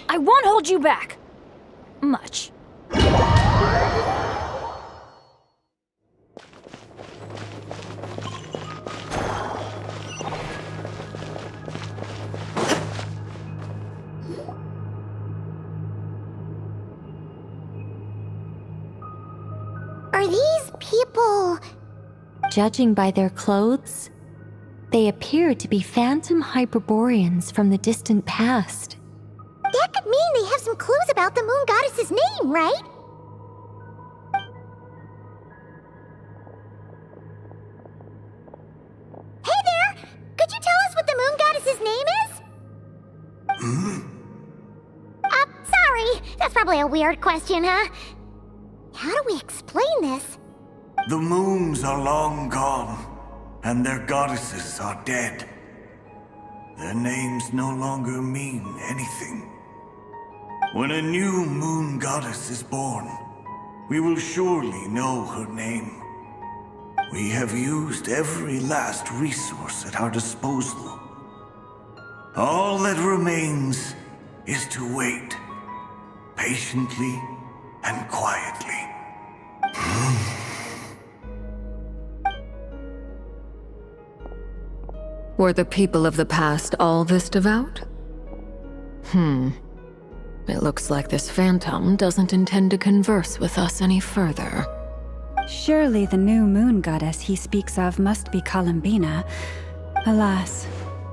I won't hold you back. Much. Are these people... Judging by their clothes, they appear to be phantom Hyperboreans from the distant past. That could mean they have some clues about the moon goddess's name, right? Hey there! Could you tell us what the moon goddess's name is? Sorry. That's probably a weird question, huh? How do we explain this? The moons are long gone, and their goddesses are dead. Their names no longer mean anything. When a new moon goddess is born, we will surely know her name. We have used every last resource at our disposal. All that remains is to wait, patiently and quietly. Were the people of the past all this devout? It looks like this phantom doesn't intend to converse with us any further. Surely the new moon goddess he speaks of must be Columbina. Alas,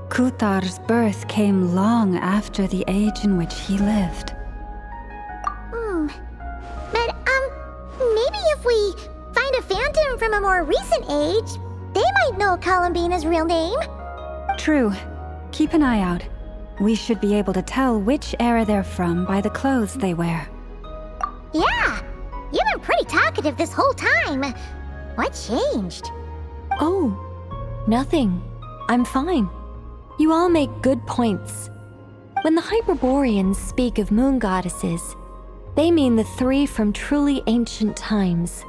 Kuthar's birth came long after the age in which he lived. But, maybe if we find a phantom from a more recent age, they might know Columbina's real name. True. Keep an eye out. We should be able to tell which era they're from by the clothes they wear. Yeah, you've been pretty talkative this whole time. What changed? Oh, nothing. I'm fine. You all make good points. When the Hyperboreans speak of moon goddesses, they mean the three from truly ancient times.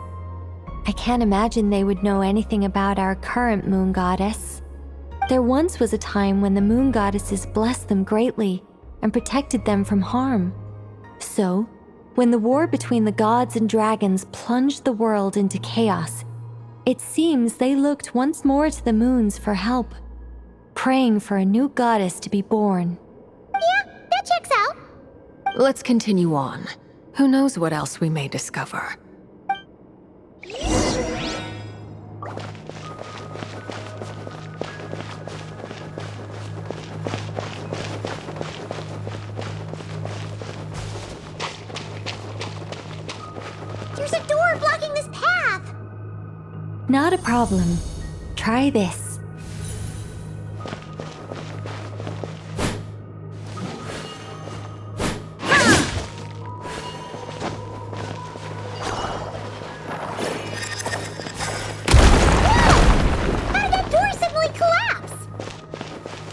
I can't imagine they would know anything about our current moon goddess. There once was a time when the moon goddesses blessed them greatly and protected them from harm. So, when the war between the gods and dragons plunged the world into chaos, it seems they looked once more to the moons for help, praying for a new goddess to be born. Yeah, that checks out. Let's continue on. Who knows what else we may discover? There's a door blocking this path! Not a problem. Try this.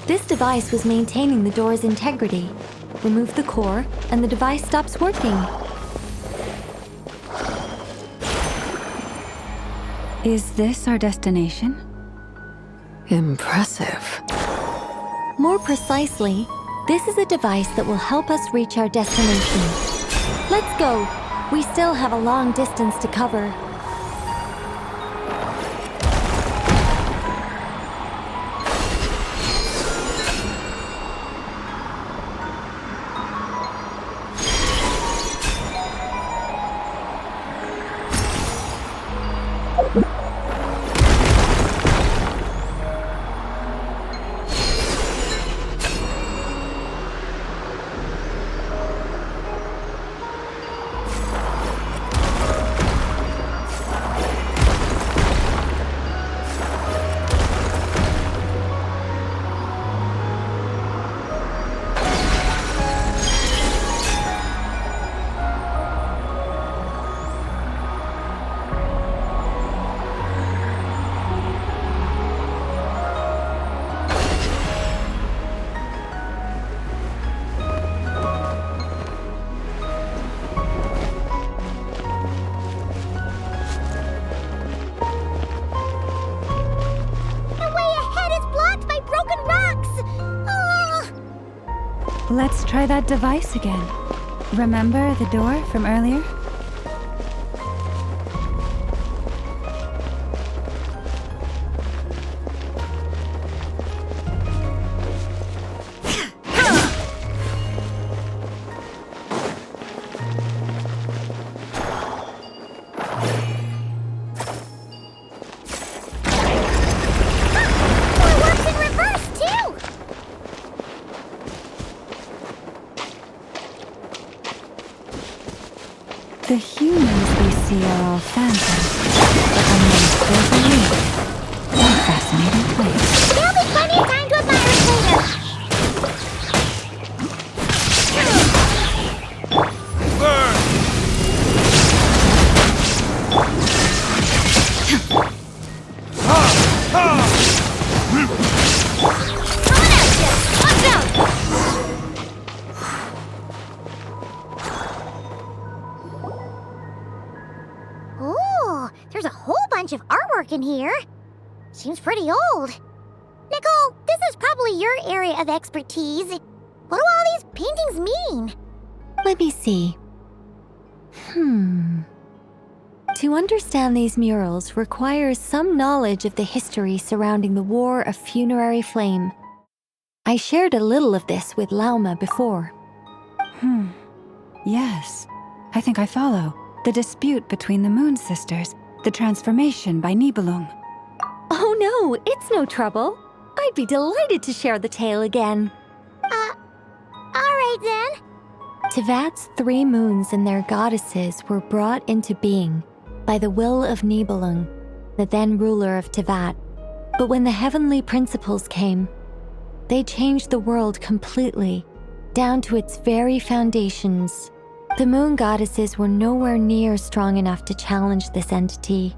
This device was maintaining the door's integrity. Remove the core, and the device stops working. Is this our destination? Impressive. More precisely, this is a device that will help us reach our destination. Let's go. We still have a long distance to cover. Let's try that device again. Remember the door from earlier? It works in reverse, too! The humans we see are all phantoms, but amongst their belief, what a fascinating place. There'll be plenty of time to admire it later. Coming at ya! Watch out! Ooh, there's a whole bunch of artwork in here. Seems pretty old. Nicole, this is probably your area of expertise. What do all these paintings mean? Let me see. To understand these murals requires some knowledge of the history surrounding the War of Funerary Flame. I shared a little of this with Lauma before. Yes, I think I follow. The dispute between the Moon Sisters, the transformation by Nibelung. Oh no, it's no trouble. I'd be delighted to share the tale again. Alright then. Tevat's 3 moons and their goddesses were brought into being by the will of Nibelung, the then ruler of Tevat. But when the heavenly principles came, they changed the world completely, down to its very foundations. The moon goddesses were nowhere near strong enough to challenge this entity.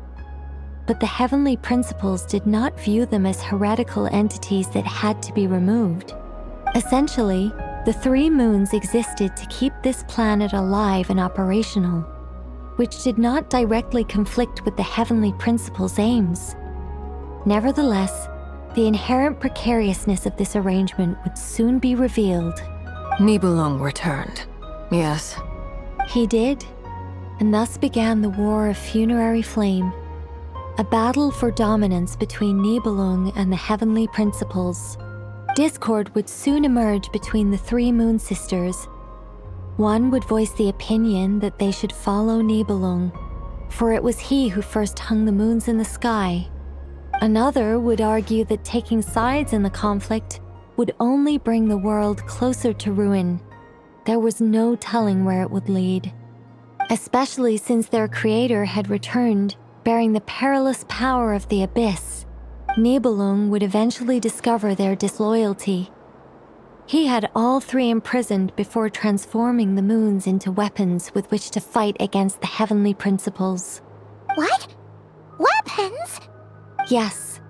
But the heavenly principles did not view them as heretical entities that had to be removed. Essentially, the 3 moons existed to keep this planet alive and operational, which did not directly conflict with the heavenly principles' aims. Nevertheless, the inherent precariousness of this arrangement would soon be revealed. Nibelung returned. Yes. He did, and thus began the War of Funerary Flame, a battle for dominance between Nibelung and the heavenly principles. Discord would soon emerge between the 3 moon sisters. One would voice the opinion that they should follow Nibelung, for it was he who first hung the moons in the sky. Another would argue that taking sides in the conflict would only bring the world closer to ruin. There was no telling where it would lead, especially since their creator had returned, bearing the perilous power of the abyss. Nibelung would eventually discover their disloyalty. He had all 3 imprisoned before transforming the moons into weapons with which to fight against the heavenly principles. What? Weapons? Yes,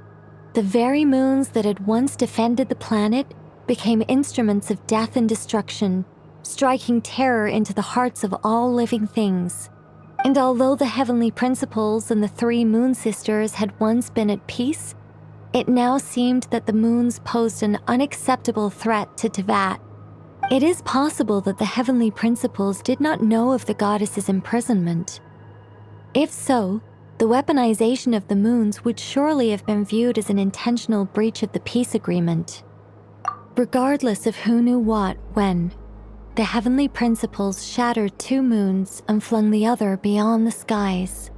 the very moons that had once defended the planet became instruments of death and destruction, striking terror into the hearts of all living things. And although the heavenly principles and the 3 moon sisters had once been at peace, it now seemed that the moons posed an unacceptable threat to Tevat. It is possible that the heavenly principles did not know of the goddess's imprisonment. If so, the weaponization of the moons would surely have been viewed as an intentional breach of the peace agreement. Regardless of who knew what, when, the heavenly principles shattered 2 moons and flung the other beyond the skies.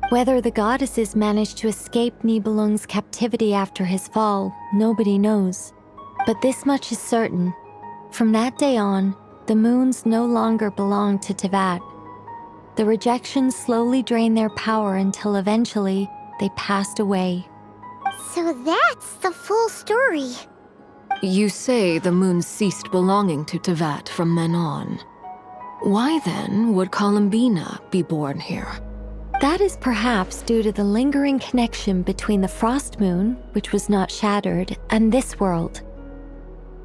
Whether the goddesses managed to escape Nibelung's captivity after his fall, nobody knows. But this much is certain. From that day on, the moons no longer belonged to Tevat. The rejection slowly drained their power until eventually they passed away. So that's the full story. You say the moon ceased belonging to Tevat from then on. Why then would Columbina be born here? That is perhaps due to the lingering connection between the Frost Moon, which was not shattered, and this world.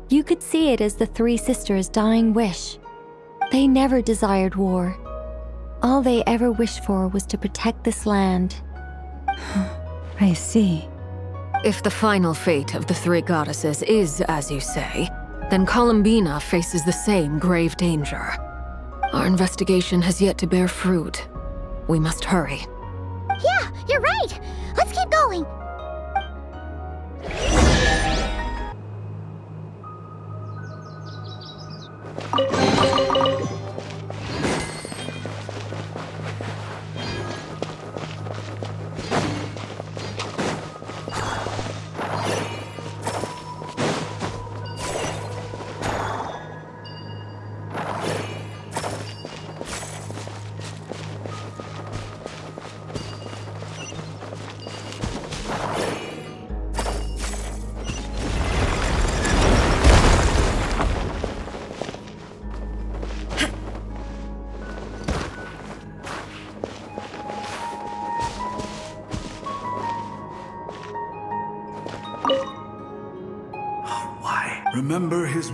You could see it as the 3 sisters' dying wish. They never desired war. All they ever wished for was to protect this land. I see. If the final fate of the 3 goddesses is, as you say, then Columbina faces the same grave danger. Our investigation has yet to bear fruit. We must hurry. Yeah, you're right. Let's keep going. Why? Remember his...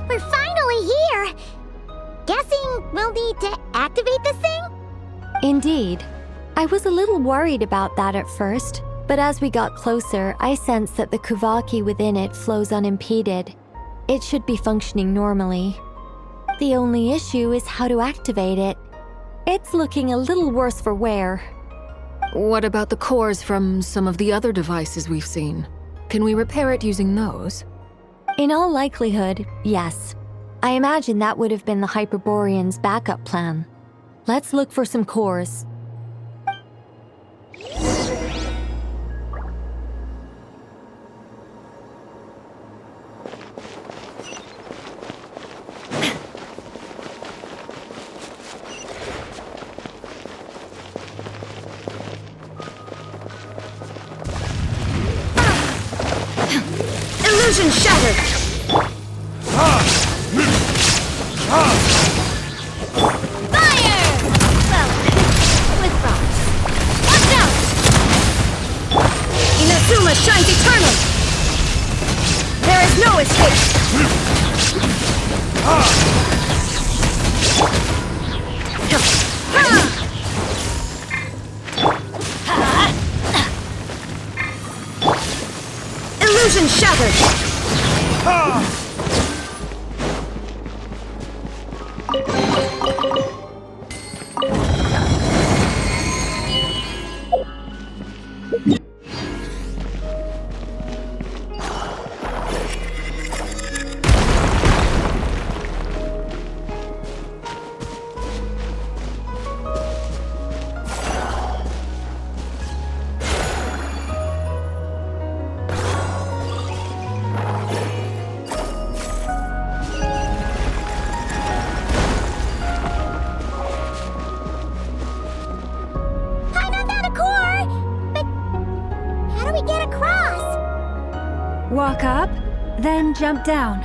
We're finally here. Guessing we'll need to activate this thing? Indeed. I was a little worried about that at first, but as we got closer, I sensed that the Kuvaki within it flows unimpeded. It should be functioning normally. The only issue is how to activate it. It's looking a little worse for wear. What about the cores from some of the other devices we've seen? Can we repair it using those? In all likelihood, yes. I imagine that would have been the Hyperborean's backup plan. Let's look for some cores. Illusion shattered! Fire! Well, with rocks. Watch out! Inazuma shines eternal! There is no escape! Illusion shattered! Walk up, then jump down.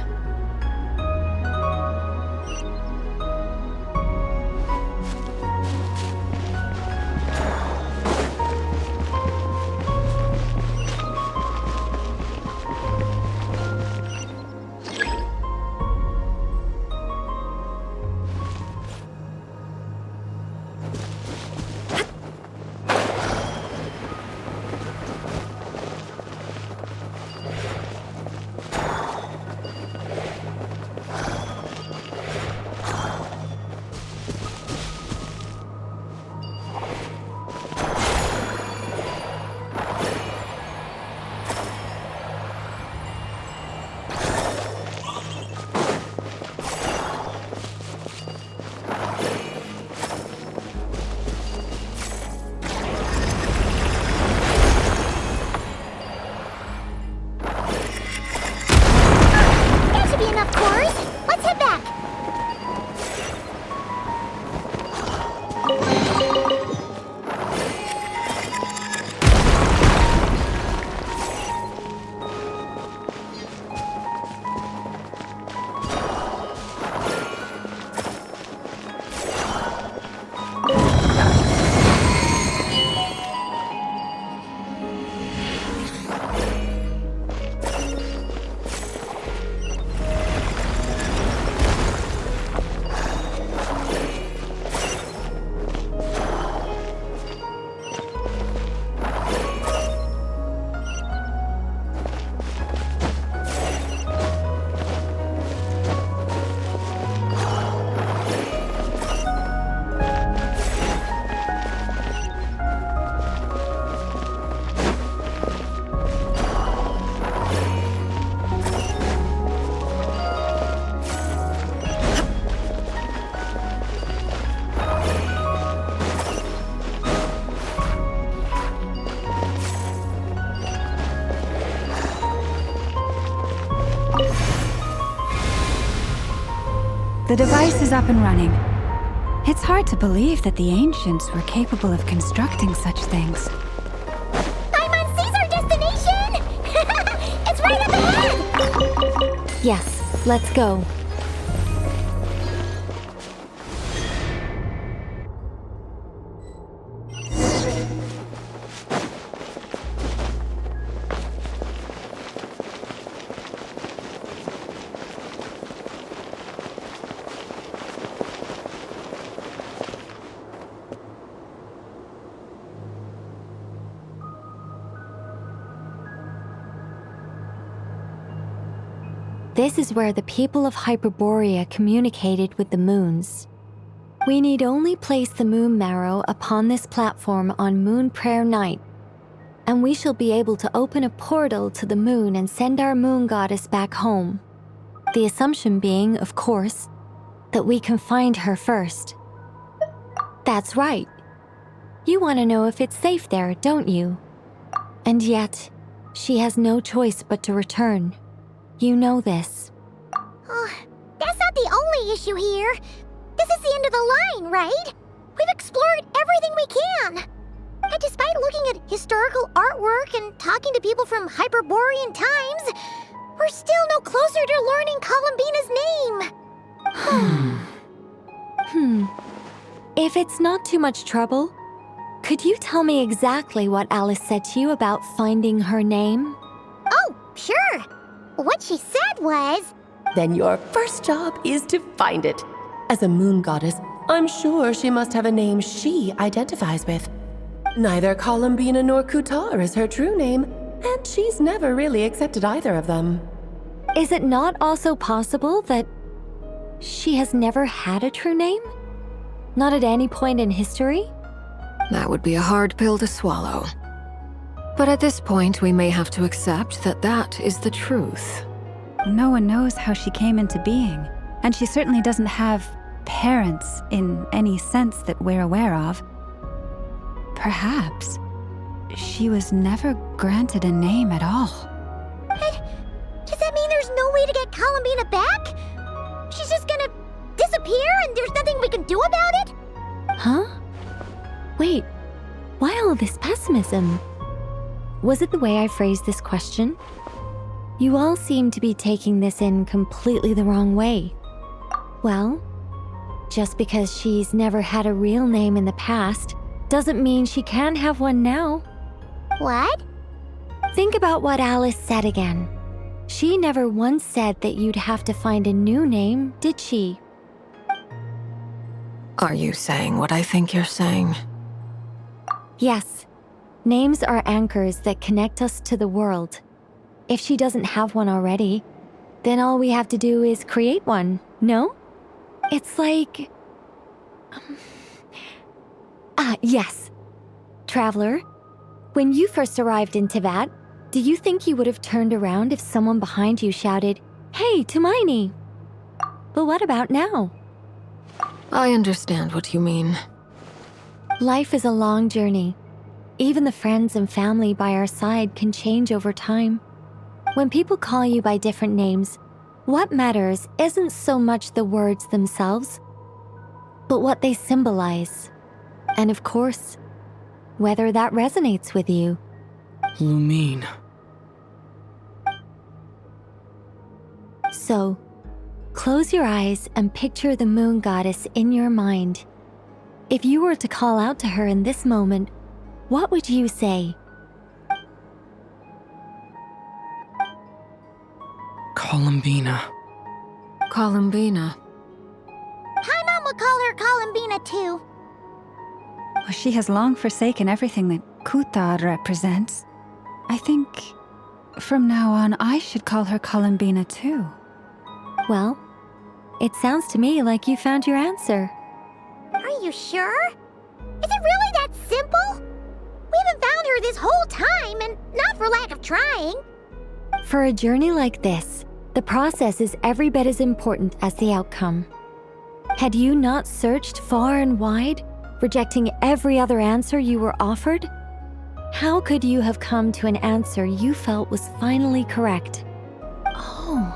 head back. The device is up and running. It's hard to believe that the ancients were capable of constructing such things. Paimon sees our destination! It's right up ahead! Yes, let's go. This is where the people of Hyperborea communicated with the moons. We need only place the moon marrow upon this platform on Moon Prayer Night, and we shall be able to open a portal to the moon and send our moon goddess back home. The assumption being, of course, that we can find her first. That's right. You want to know if it's safe there, don't you? And yet, she has no choice but to return. You know this. Oh, that's not the only issue here. This is the end of the line, right? We've explored everything we can. And despite looking at historical artwork and talking to people from Hyperborean times, we're still no closer to learning Columbina's name. If it's not too much trouble, could you tell me exactly what Alice said to you about finding her name? Oh, sure. What she said was... Then your first job is to find it. As a moon goddess, I'm sure she must have a name she identifies with. Neither Columbina nor Kutar is her true name, and she's never really accepted either of them. Is it not also possible that she has never had a true name? Not at any point in history? That would be a hard pill to swallow. But at this point, we may have to accept that that is the truth. No one knows how she came into being, and she certainly doesn't have parents in any sense that we're aware of. Perhaps she was never granted a name at all. Does that mean there's no way to get Columbina back? She's just gonna disappear and there's nothing we can do about it? Huh? Wait, why all this pessimism? Was it the way I phrased this question? You all seem to be taking this in completely the wrong way. Well, just because she's never had a real name in the past doesn't mean she can't have one now. What? Think about what Alice said again. She never once said that you'd have to find a new name, did she? Are you saying what I think you're saying? Yes. Names are anchors that connect us to the world. If she doesn't have one already, then all we have to do is create one, no? It's like... yes. Traveler, when you first arrived in Teyvat, do you think you would have turned around if someone behind you shouted, "Hey, Tumaini"? But what about now? I understand what you mean. Life is a long journey. Even the friends and family by our side can change over time. When people call you by different names, What matters isn't so much the words themselves, but what they symbolize. And of course, whether that resonates with you. Lumine. So, close your eyes and picture the moon goddess in your mind. If you were to call out to her in this moment, what would you say? Columbina. Columbina. Paimon would call her Columbina too. Well, she has long forsaken everything that Kutar represents. I think from now on I should call her Columbina too. Well, it sounds to me like you found your answer. Are you sure? Is it really that simple? We haven't found her this whole time, and not for lack of trying. For a journey like this, the process is every bit as important as the outcome. Had you not searched far and wide, rejecting every other answer you were offered, how could you have come to an answer you felt was finally correct? Oh,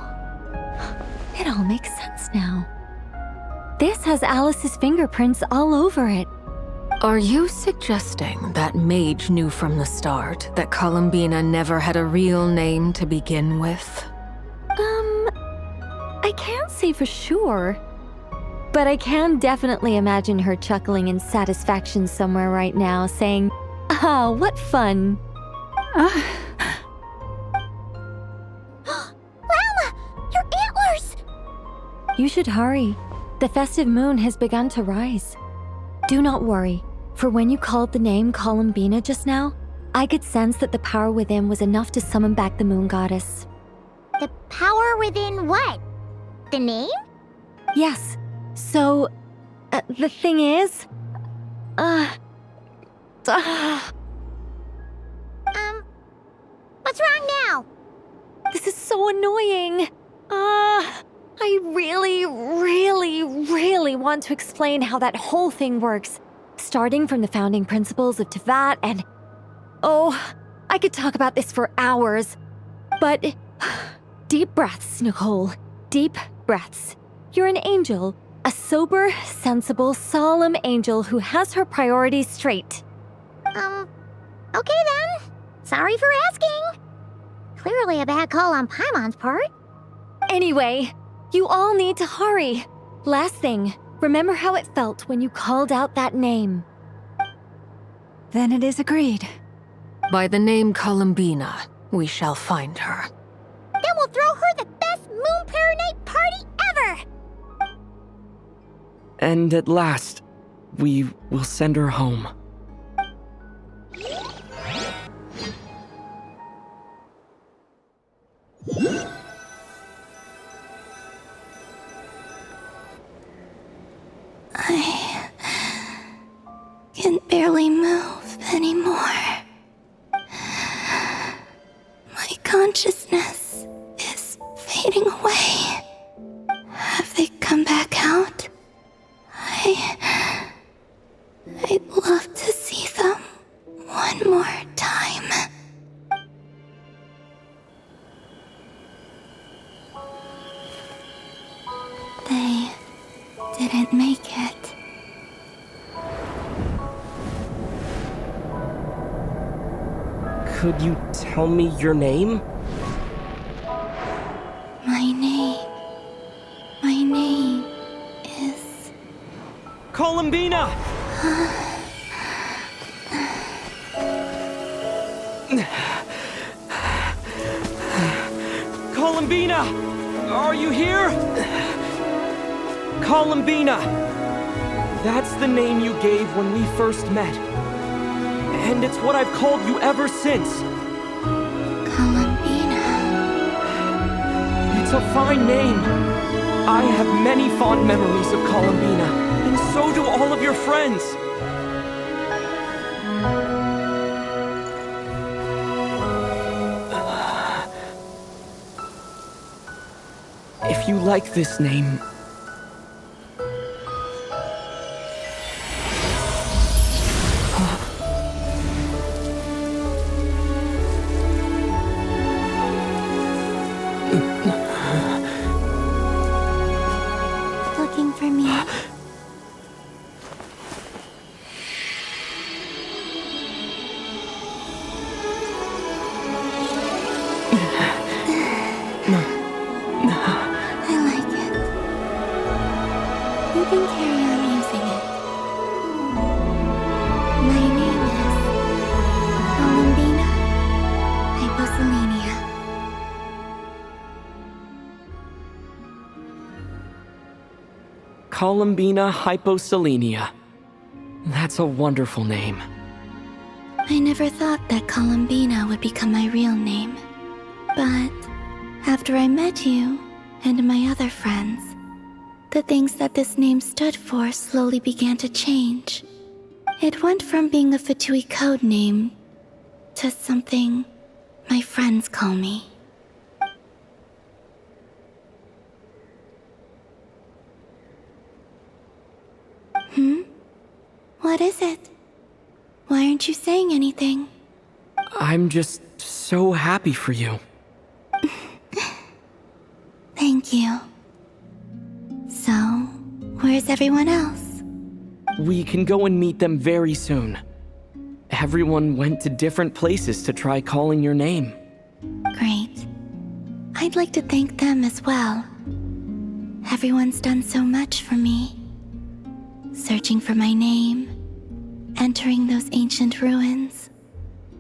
it all makes sense now. This has Alice's fingerprints all over it. Are you suggesting that mage knew from the start that Columbina never had a real name to begin with? I can't say for sure, but I can definitely imagine her chuckling in satisfaction somewhere right now, saying, "Ah, what fun." Llama, your antlers! You should hurry. The festive moon has begun to rise. Do not worry, for when you called the name Columbina just now, I could sense that the power within was enough to summon back the moon goddess. The power within what? The name? Yes, so, the thing is, What's wrong now? this is so annoying. I really want to explain how that whole thing works, starting from the founding principles of Tevat and... Oh, I could talk about this for hours, but... Deep breaths, Nicole. Deep breaths. You're an angel. A sober, sensible, solemn angel who has her priorities straight. Okay then. Sorry for asking. Clearly a bad call on Paimon's part. Anyway, you all need to hurry. Last thing, remember how it felt when you called out that name. Then it is agreed. By the name Columbina, we shall find her. Then we'll throw her the best Moon Pair Night party ever! And at last, we will send her home. I can barely move anymore. My consciousness is fading away. Have they come back out? I'd love to see them one more time. They didn't make it. Could you tell me your name? My name is... Columbina! Columbina! Are you here? Columbina! That's the name you gave when we first met. And it's what I've called you ever since. Columbina. It's a fine name. I have many fond memories of Columbina, and so do all of your friends. If you like this name, You can carry on using it. My name is Columbina Hyposelenia. Columbina Hyposelenia. That's a wonderful name. I never thought that Columbina would become my real name. But after I met you and my other friends, the things that this name stood for slowly began to change. It went from being a Fatui code name to something my friends call me. What is it? Why aren't you saying anything? I'm just so happy for you. Thank you. So, where's everyone else? We can go and meet them very soon. Everyone went to different places to try calling your name. Great. I'd like to thank them as well. Everyone's done so much for me. Searching for my name, entering those ancient ruins.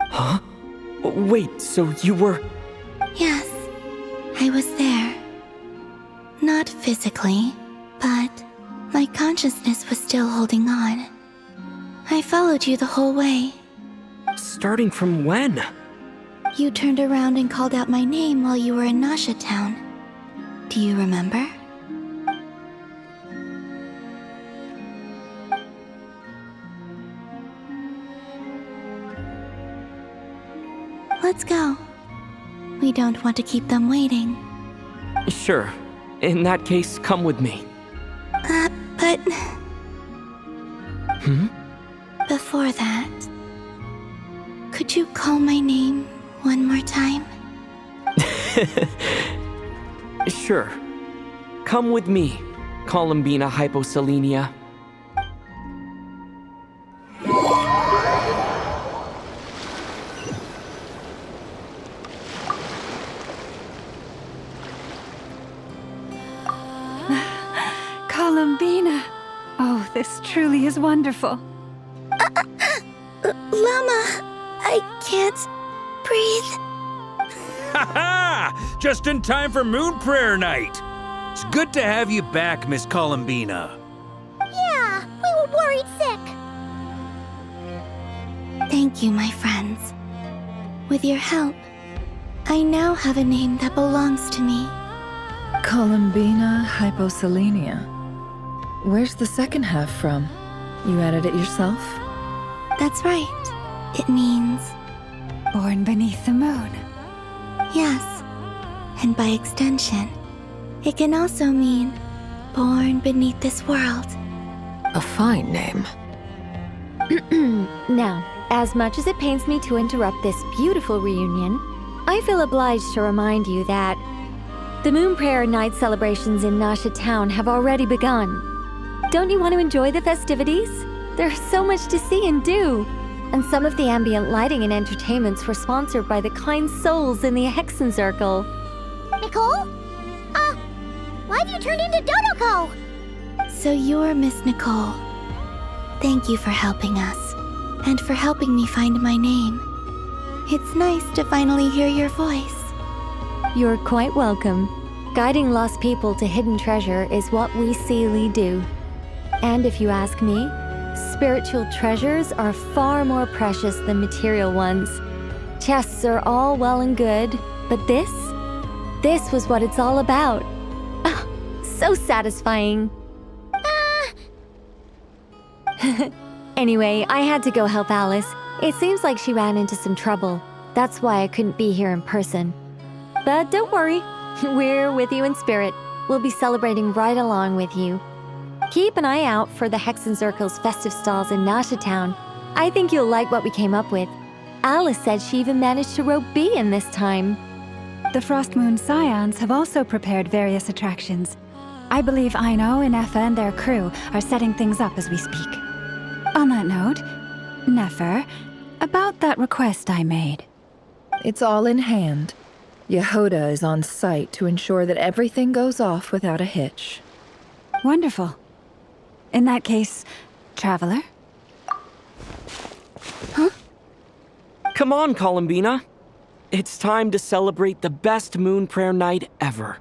Huh? Wait, so you were... Yes, I was there. Not physically, but my consciousness was still holding on. I followed you the whole way. Starting from when? You turned around and called out my name while you were in Nasha Town. Do you remember? Let's go. We don't want to keep them waiting. Sure. In that case, come with me. But... Hmm? Before that, could you call my name one more time? Sure. Come with me, Columbina Hyposelenia. Columbina! Oh, this truly is wonderful. Llama, I can't breathe. Ha ha! Just in time for Moon Prayer Night. It's good to have you back, Miss Columbina. Yeah, we were worried sick. Thank you, my friends. With your help, I now have a name that belongs to me. Columbina Hyposelenia. Where's the second half from? You added it yourself? That's right. It means... Born beneath the moon. Yes. And by extension, it can also mean born beneath this world. A fine name. Now, as much as it pains me to interrupt this beautiful reunion, I feel obliged to remind you that the Moon Prayer Night celebrations in Nasha Town have already begun. Don't you want to enjoy the festivities? There's so much to see and do. And some of the ambient lighting and entertainments were sponsored by the kind souls in the Hexen Circle. Nicole? Why have you turned into Dodoko? So you're Miss Nicole. Thank you for helping us, and for helping me find my name. It's nice to finally hear your voice. You're quite welcome. Guiding lost people to hidden treasure is what we Seelie do. And if you ask me, spiritual treasures are far more precious than material ones. Chests are all well and good, but this was what it's all about. Ah, so satisfying. Anyway, I had to go help Alice. It seems like she ran into some trouble. That's why I couldn't be here in person. But don't worry, we're with you in spirit. We'll be celebrating right along with you. Keep an eye out for the Hexen Circle's festive stalls in Nasha Town. I think you'll like what we came up with. Alice said she even managed to rope B in this time. The Frost Moon Scions have also prepared various attractions. I believe Aino, Ineffa, and their crew are setting things up as we speak. On that note, Nefer, about that request I made. It's all in hand. Yehoda is on site to ensure that everything goes off without a hitch. Wonderful. In that case, traveler? Come on, Columbina. It's time to celebrate the best moon prayer night ever.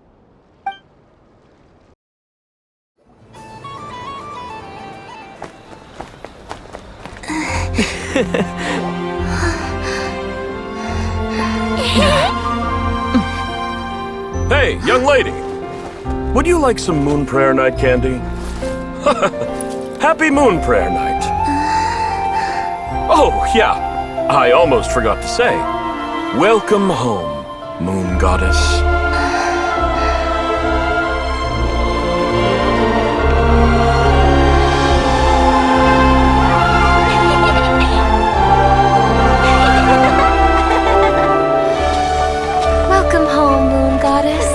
Hey, young lady. Would you like some moon prayer night candy? Happy moon prayer night. Oh, yeah. I almost forgot to say. Welcome home, moon goddess. Welcome home, Moon Goddess.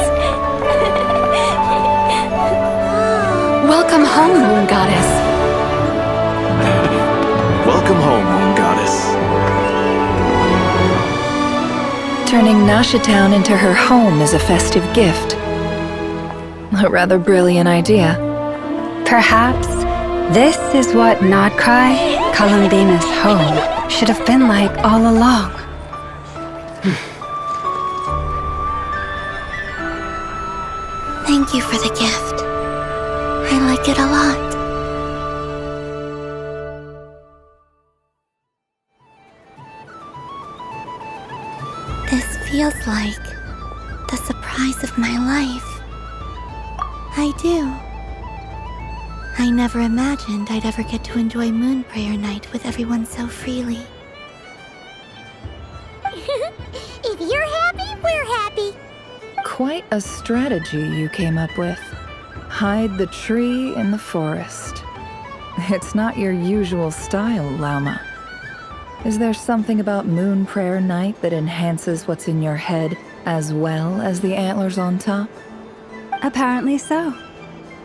Welcome home, Moon Goddess. Welcome home, moon goddess. Turning Nasha Town into her home is a festive gift. A rather brilliant idea. Perhaps this is what Nodcry, Columbina's home, should have been like all along. Thank you for the gift. I like it a lot. This feels like the surprise of my life. I do. I never imagined I'd ever get to enjoy Moon Prayer Night with everyone so freely. If you're happy, we're happy. Quite a strategy you came up with. Hide the tree in the forest. It's not your usual style, Lauma. Is there something about Moon Prayer Night that enhances what's in your head as well as the antlers on top? Apparently so.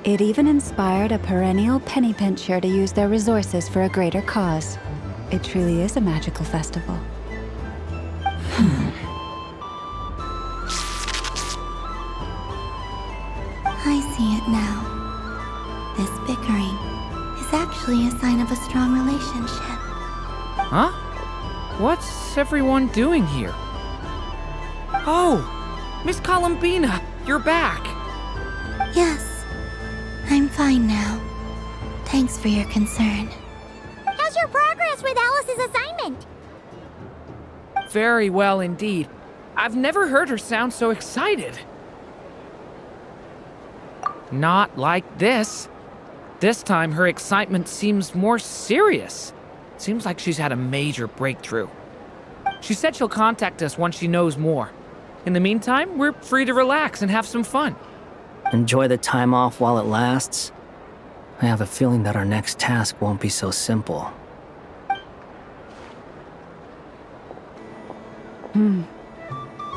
It even inspired a perennial penny pincher to use their resources for a greater cause. It truly is a magical festival. I see it now. This bickering is actually a sign of a strong relationship. Huh? What's everyone doing here? Oh! Miss Columbina, you're back! Yes, I'm fine now. Thanks for your concern. How's your progress with Alice's assignment? Very well indeed. I've never heard her sound so excited. Not like this. This time her excitement seems more serious. Seems like she's had a major breakthrough. She said she'll contact us once she knows more. In the meantime, we're free to relax and have some fun. Enjoy the time off while it lasts. I have a feeling that our next task won't be so simple.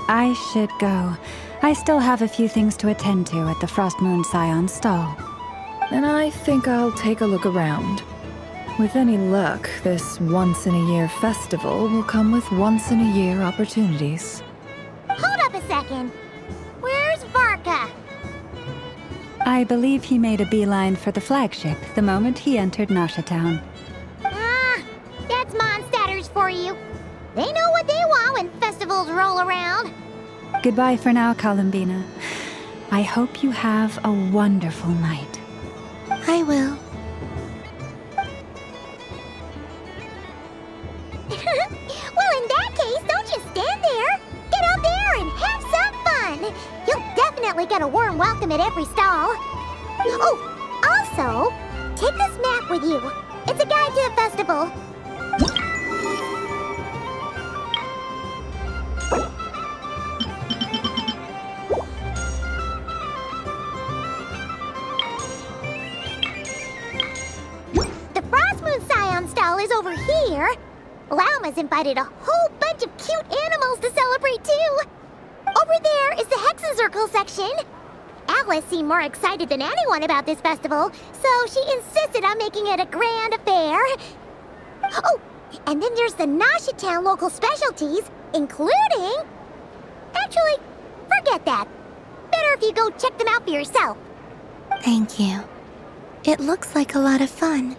I should go. I still have a few things to attend to at the Frost Moon Scion stall. And I think I'll take a look around. With any luck, this once-in-a-year festival will come with once-in-a-year opportunities. Hold up a second. Where's Varka? I believe he made a beeline for the flagship the moment he entered Nasha Town. Ah, that's Mondstadters for you. They know what they want when festivals roll around. Goodbye for now, Columbina. I hope you have a wonderful night. I will. Well, in that case, don't just stand there. Get out there and have some fun. You'll definitely get a warm welcome at every stall. Oh, also, take this map with you. It's a guide to the festival. The Frost Moon Scion stall is over here. Lauma's invited a whole bunch of cute animals to celebrate too. Over there is the Hexencircle section. Alice seemed more excited than anyone about this festival, so she insisted on making it a grand affair. Oh, and then there's the Nasha Town local specialties, including... Actually, forget that. Better if you go check them out for yourself. Thank you. It looks like a lot of fun.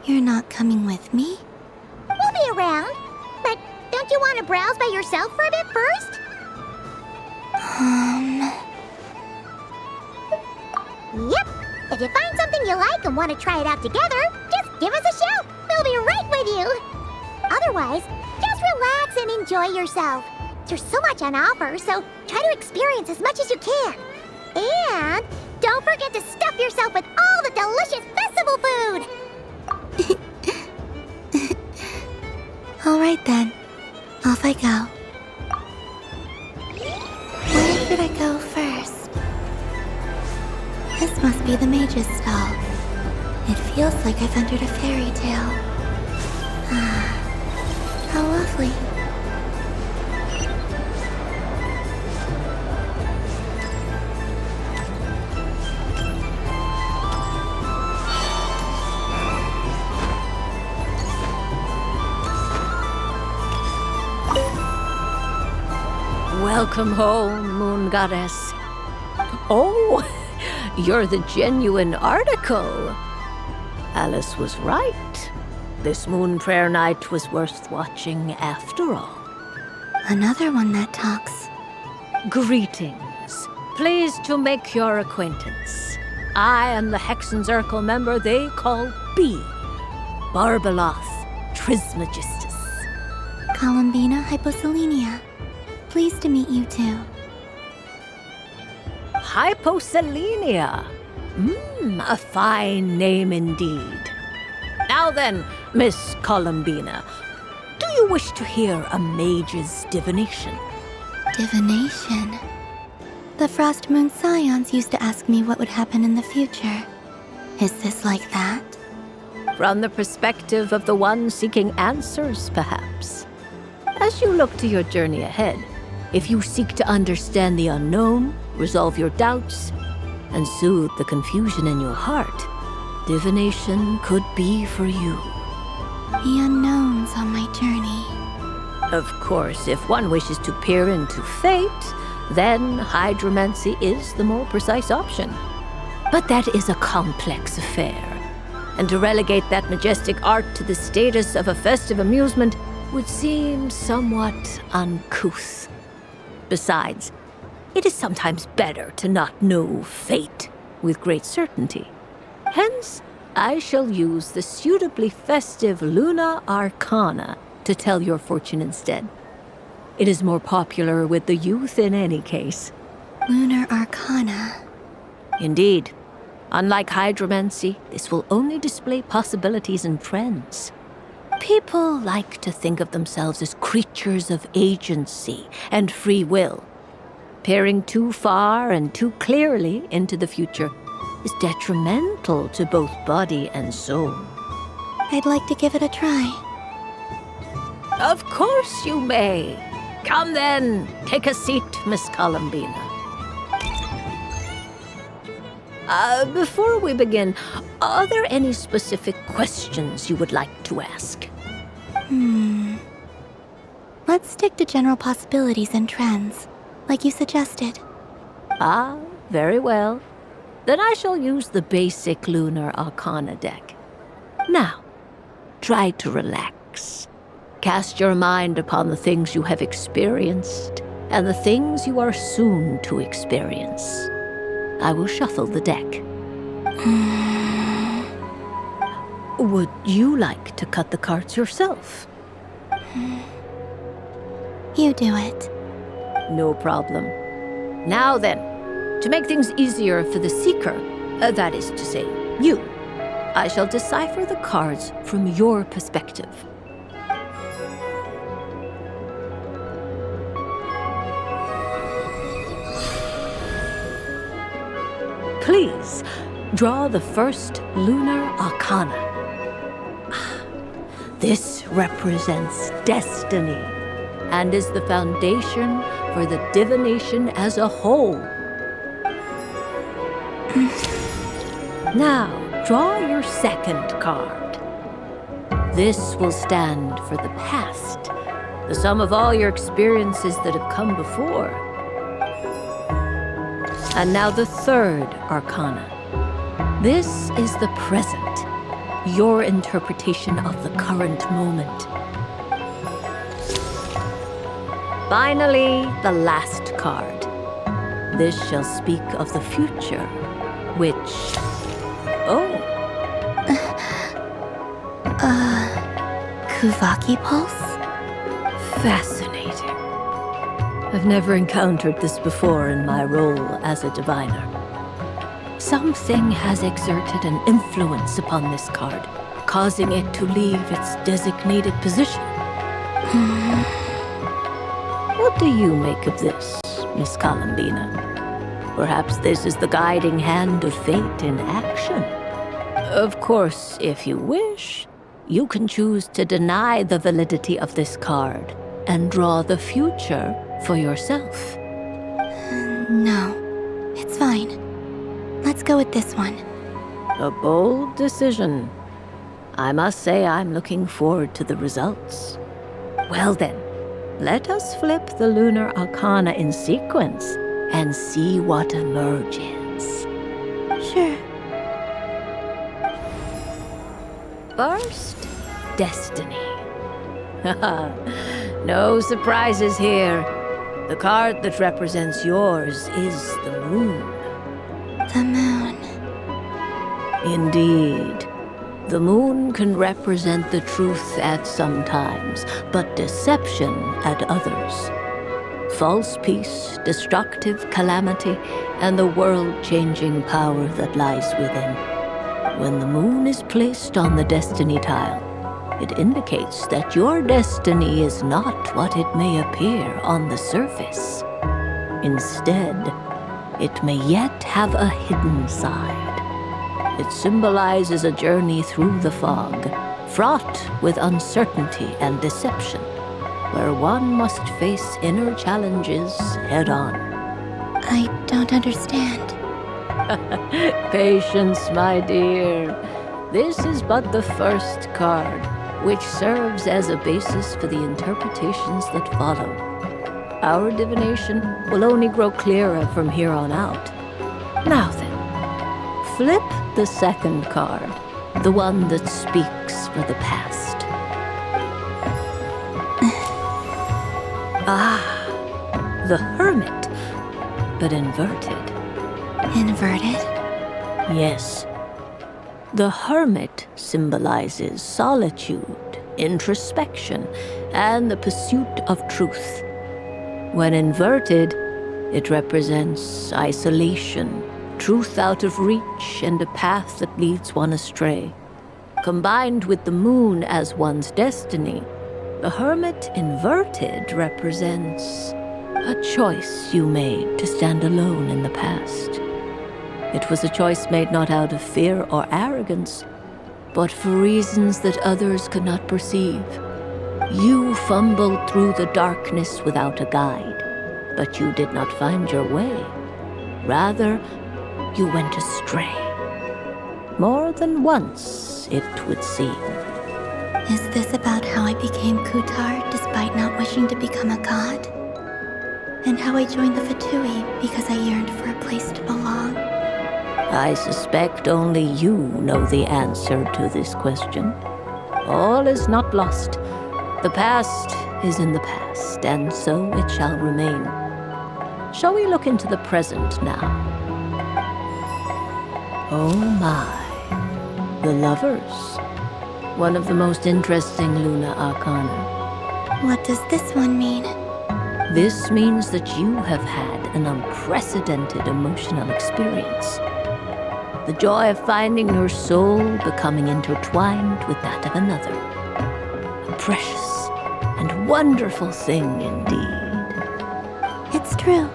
You're not coming with me? We'll be around. But don't you want to browse by yourself for a bit first? Yep. If you find something you like and want to try it out together, just give us a shout. We'll be right with you. Otherwise, just relax and enjoy yourself. There's so much on offer, so try to experience as much as you can. And don't forget to stuff yourself with all the delicious festival food. All right then. Off I go. Where should I go first? This must be the mage's stall. It feels like I've entered a fairy tale. Ah, how lovely. Welcome home, Moon Goddess. Oh, you're the genuine article. Alice was right. This moon prayer night was worth watching after all. Another one that talks. Greetings. Pleased to make your acquaintance. I am the Hexenzirkel member they call B. Barbeloth Trismegistus. Columbina Hyposelenia. Pleased to meet you too. Hyposelenia. A fine name indeed. Now then, Miss Columbina, do you wish to hear a mage's divination? Divination? The Frost Moon Scions used to ask me what would happen in the future. Is this like that? From the perspective of the one seeking answers, perhaps. As you look to your journey ahead, if you seek to understand the unknown, resolve your doubts, and soothe the confusion in your heart, divination could be for you. The unknowns on my journey. Of course, if one wishes to peer into fate, then hydromancy is the more precise option. But that is a complex affair, and to relegate that majestic art to the status of a festive amusement would seem somewhat uncouth. Besides, it is sometimes better to not know fate with great certainty. Hence, I shall use the suitably festive Luna Arcana to tell your fortune instead. It is more popular with the youth in any case. Lunar Arcana. Indeed. Unlike hydromancy, this will only display possibilities and trends. People like to think of themselves as creatures of agency and free will. Peering too far and too clearly into the future is detrimental to both body and soul. I'd like to give it a try. Of course you may. Come then, take a seat, Miss Columbina. Before we begin, are there any specific questions you would like to ask? Let's stick to general possibilities and trends, like you suggested. Ah, very well. Then I shall use the basic Lunar Arcana deck. Now, try to relax. Cast your mind upon the things you have experienced and the things you are soon to experience. I will shuffle the deck. Would you like to cut the cards yourself? You do it. No problem. Now then, to make things easier for the seeker, that is to say, you, I shall decipher the cards from your perspective. Please, draw the first Lunar Arcana. This represents destiny and is the foundation for the divination as a whole. Now, draw your second card. This will stand for the past, the sum of all your experiences that have come before. And now the third Arcana. This is the present, your interpretation of the current moment. Finally, the last card. This shall speak of the future, which... Oh. Kuvaki Pulse? Fascinating. I've never encountered this before in my role as a diviner. Something has exerted an influence upon this card, causing it to leave its designated position. What do you make of this, Miss Columbina? Perhaps this is the guiding hand of fate in action. Of course, if you wish, you can choose to deny the validity of this card and draw the future for yourself. No, it's fine. Let's go with this one. A bold decision. I must say I'm looking forward to the results. Well then, let us flip the lunar arcana in sequence and see what emerges. Sure. First, Destiny. No surprises here. The card that represents yours is the moon. The moon. Indeed. The moon can represent the truth at some times, but deception at others. False peace, destructive calamity, and the world-changing power that lies within. When the moon is placed on the destiny tile, it indicates that your destiny is not what it may appear on the surface. Instead, it may yet have a hidden side. It symbolizes a journey through the fog, fraught with uncertainty and deception, where one must face inner challenges head-on. I don't understand. Patience, my dear. This is but the first card, which serves as a basis for the interpretations that follow. Our divination will only grow clearer from here on out. Now then, flip the second card, the one that speaks for the past. The Hermit, but inverted. Inverted? Yes. The Hermit symbolizes solitude, introspection, and the pursuit of truth. When inverted, it represents isolation, truth out of reach, and a path that leads one astray. Combined with the moon as one's destiny, the Hermit inverted represents a choice you made to stand alone in the past. It was a choice made not out of fear or arrogance, but for reasons that others could not perceive. You fumbled through the darkness without a guide, but you did not find your way. Rather, you went astray. More than once, it would seem. Is this about how I became Kutar despite not wishing to become a god? And how I joined the Fatui because I yearned for a place to belong? I suspect only you know the answer to this question. All is not lost. The past is in the past, and so it shall remain. Shall we look into the present now? Oh my. The Lovers. One of the most interesting Luna Arcana. What does this one mean? This means that you have had an unprecedented emotional experience. The joy of finding your soul becoming intertwined with that of another. A precious and wonderful thing indeed. It's true.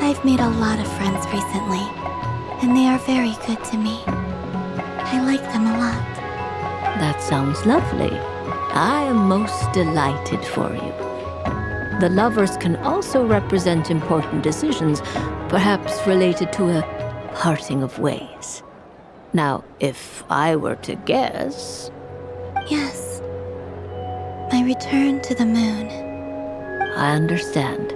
I've made a lot of friends recently, and they are very good to me. I like them a lot. That sounds lovely. I am most delighted for you. The Lovers can also represent important decisions, perhaps related to a parting of ways. Now, if I were to guess... Yes. My return to the moon. I understand.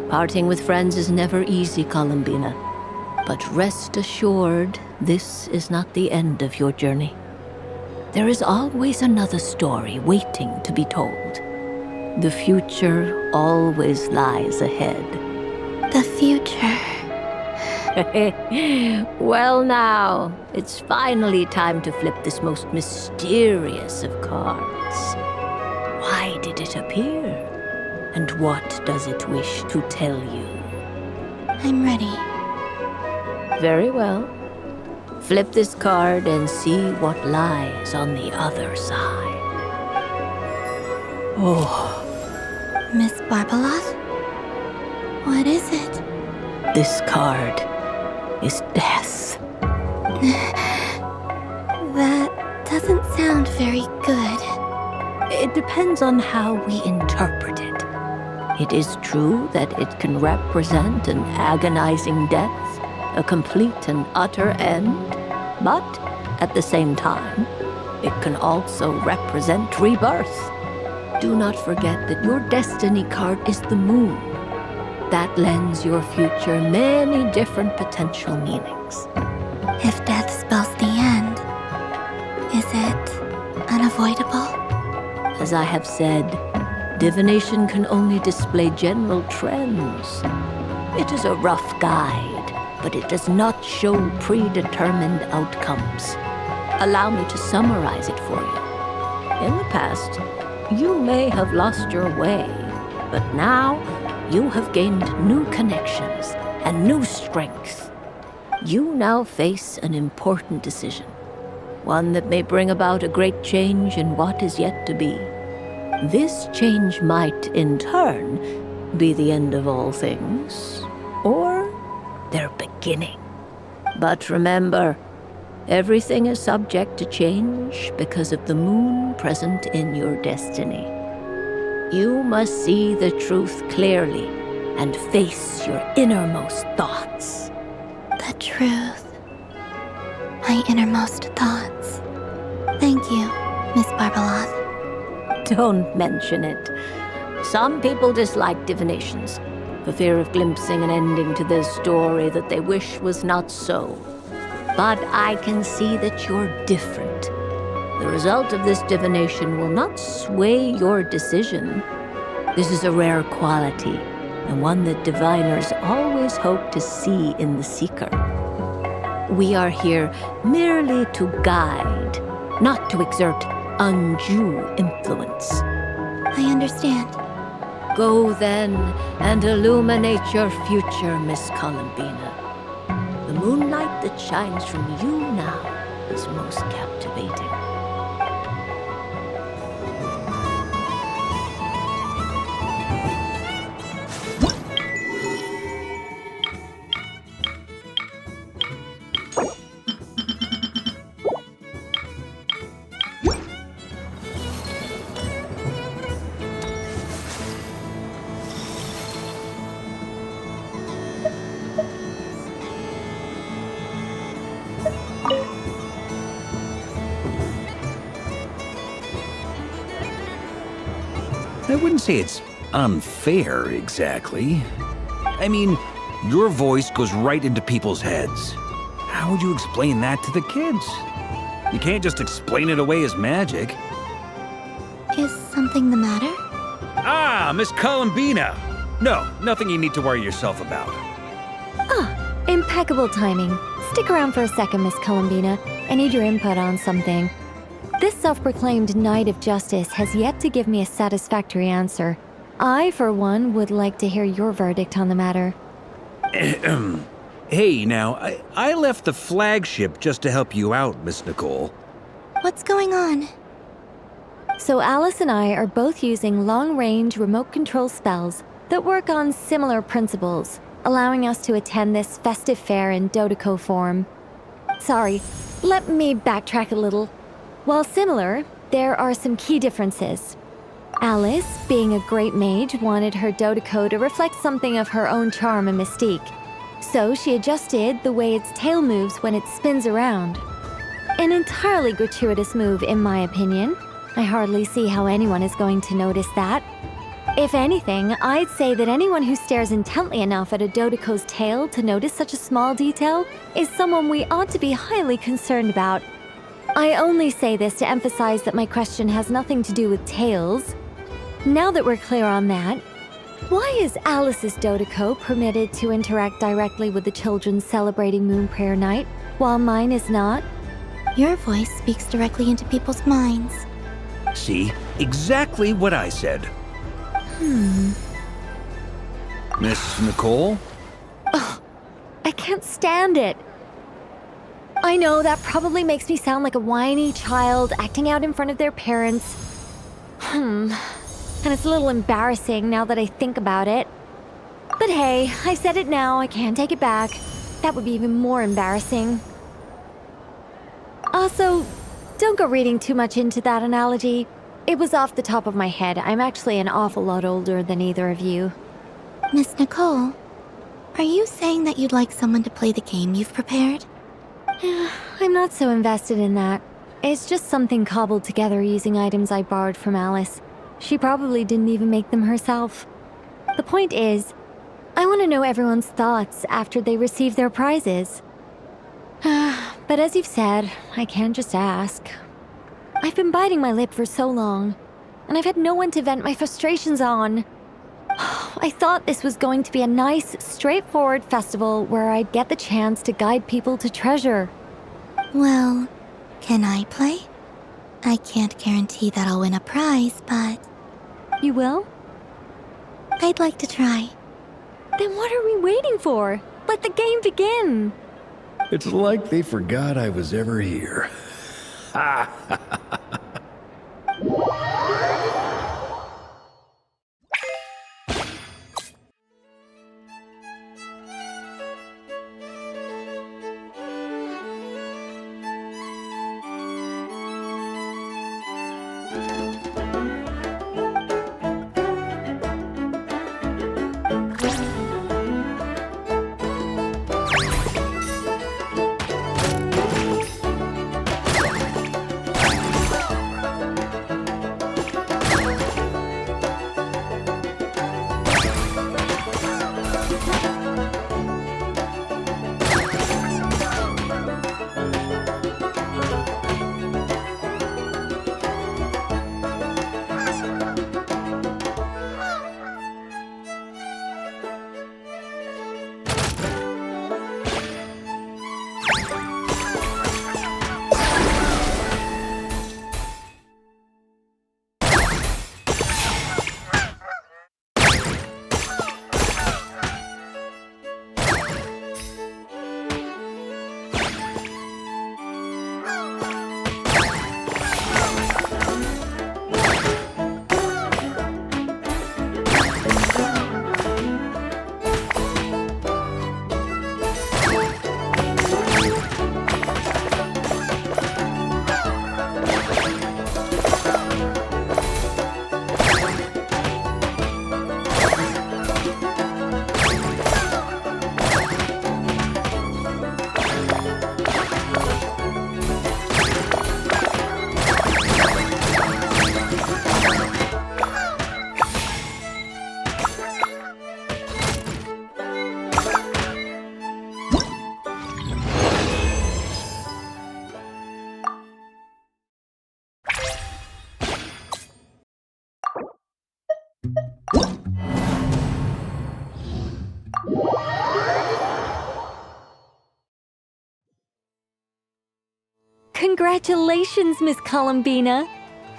Parting with friends is never easy, Columbina. But rest assured, this is not the end of your journey. There is always another story waiting to be told. The future always lies ahead. The future. Well now, it's finally time to flip this most mysterious of cards. Why did it appear? And what does it wish to tell you? I'm ready. Very well. Flip this card and see what lies on the other side. Oh. Miss Barbeloth? What is it? This card is death. That doesn't sound very good. It depends on how we interpret it. It is true that it can represent an agonizing death, a complete and utter end, but at the same time, it can also represent rebirth. Do not forget that your destiny card is the moon. That lends your future many different potential meanings. If death spells the end, is it unavoidable? As I have said, divination can only display general trends. It is a rough guide, but it does not show predetermined outcomes. Allow me to summarize it for you. In the past, you may have lost your way, but now you have gained new connections and new strength. You now face an important decision, one that may bring about a great change in what is yet to be. This change might, in turn, be the end of all things, or their beginning. But remember, everything is subject to change because of the moon present in your destiny. You must see the truth clearly and face your innermost thoughts. The truth. My innermost thoughts. Thank you, Miss Barbeloth. Don't mention it. Some people dislike divinations, for fear of glimpsing an ending to their story that they wish was not so. But I can see that you're different. The result of this divination will not sway your decision. This is a rare quality, and one that diviners always hope to see in the seeker. We are here merely to guide, not to exert undue influence. I understand. Go then and illuminate your future, Miss Columbina. The moonlight that shines from you now is most captivating. I wouldn't say it's unfair, exactly. I mean, your voice goes right into people's heads. How would you explain that to the kids? You can't just explain it away as magic. Is something the matter? Ah, Miss Columbina! No, nothing you need to worry yourself about. Ah, impeccable timing. Stick around for a second, Miss Columbina. I need your input on something. This self-proclaimed Knight of Justice has yet to give me a satisfactory answer. I, for one, would like to hear your verdict on the matter. Hey, now, I left the flagship just to help you out, Miss Nicole. What's going on? So Alice and I are both using long-range remote control spells that work on similar principles, allowing us to attend this festive fair in Dodeco form. Sorry, let me backtrack a little. While similar, there are some key differences. Alice, being a great mage, wanted her Dodeco to reflect something of her own charm and mystique. So she adjusted the way its tail moves when it spins around. An entirely gratuitous move, in my opinion. I hardly see how anyone is going to notice that. If anything, I'd say that anyone who stares intently enough at a Dodoco's tail to notice such a small detail is someone we ought to be highly concerned about. I only say this to emphasize that my question has nothing to do with tails. Now that we're clear on that, why is Alice's Dodoco permitted to interact directly with the children celebrating Moon Prayer Night, while mine is not? Your voice speaks directly into people's minds. See? Exactly what I said. Miss Nicole? Ugh, I can't stand it. I know that probably makes me sound like a whiny child acting out in front of their parents. And it's a little embarrassing now that I think about it. But hey, I said it now, I can't take it back. That would be even more embarrassing. Also, don't go reading too much into that analogy. It was off the top of my head. I'm actually an awful lot older than either of you. Miss Nicole, are you saying that you'd like someone to play the game you've prepared? I'm not so invested in that. It's just something cobbled together using items I borrowed from Alice. She probably didn't even make them herself. The point is, I want to know everyone's thoughts after they receive their prizes. But as you've said, I can't just ask. I've been biting my lip for so long, and I've had no one to vent my frustrations on. I thought this was going to be a nice, straightforward festival where I'd get the chance to guide people to treasure. Well, can I play? I can't guarantee that I'll win a prize, but... You will? I'd like to try. Then what are we waiting for? Let the game begin! It's like they forgot I was ever here. Ha ha ha. Congratulations, Miss Columbina!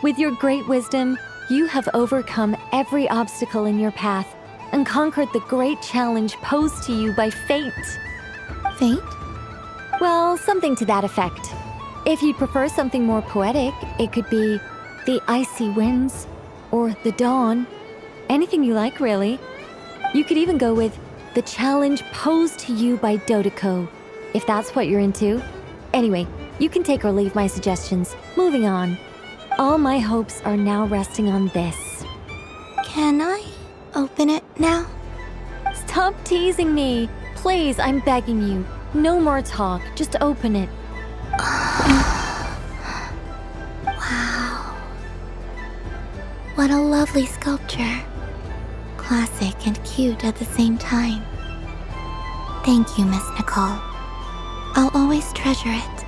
With your great wisdom, you have overcome every obstacle in your path and conquered the great challenge posed to you by fate. Fate? Well, something to that effect. If you'd prefer something more poetic, it could be the icy winds or the dawn. Anything you like, really. You could even go with the challenge posed to you by Dodoco, if that's what you're into. Anyway, you can take or leave my suggestions. Moving on. All my hopes are now resting on this. Can I open it now? Stop teasing me. Please, I'm begging you. No more talk. Just open it. Wow. What a lovely sculpture. classic and cute at the same time. Thank you, Miss Nicole. I'll always treasure it.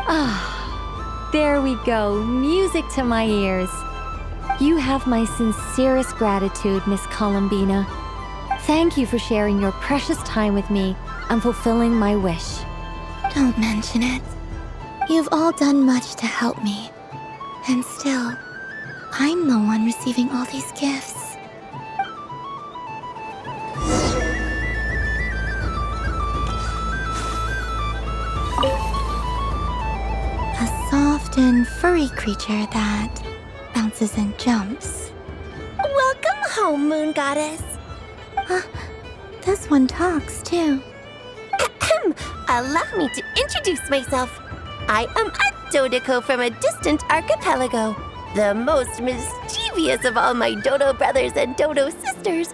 Ah, there we go. Music to my ears. You have my sincerest gratitude, Miss Columbina. Thank you for sharing your precious time with me and fulfilling my wish. Don't mention it. You've all done much to help me. And still, I'm the one receiving all these gifts. A soft and furry creature that bounces and jumps. Welcome home, Moon Goddess. This one talks, too. Allow me to introduce myself. I am a Dodoco from a distant archipelago, the most mischievous of all my Dodo brothers and Dodo sisters.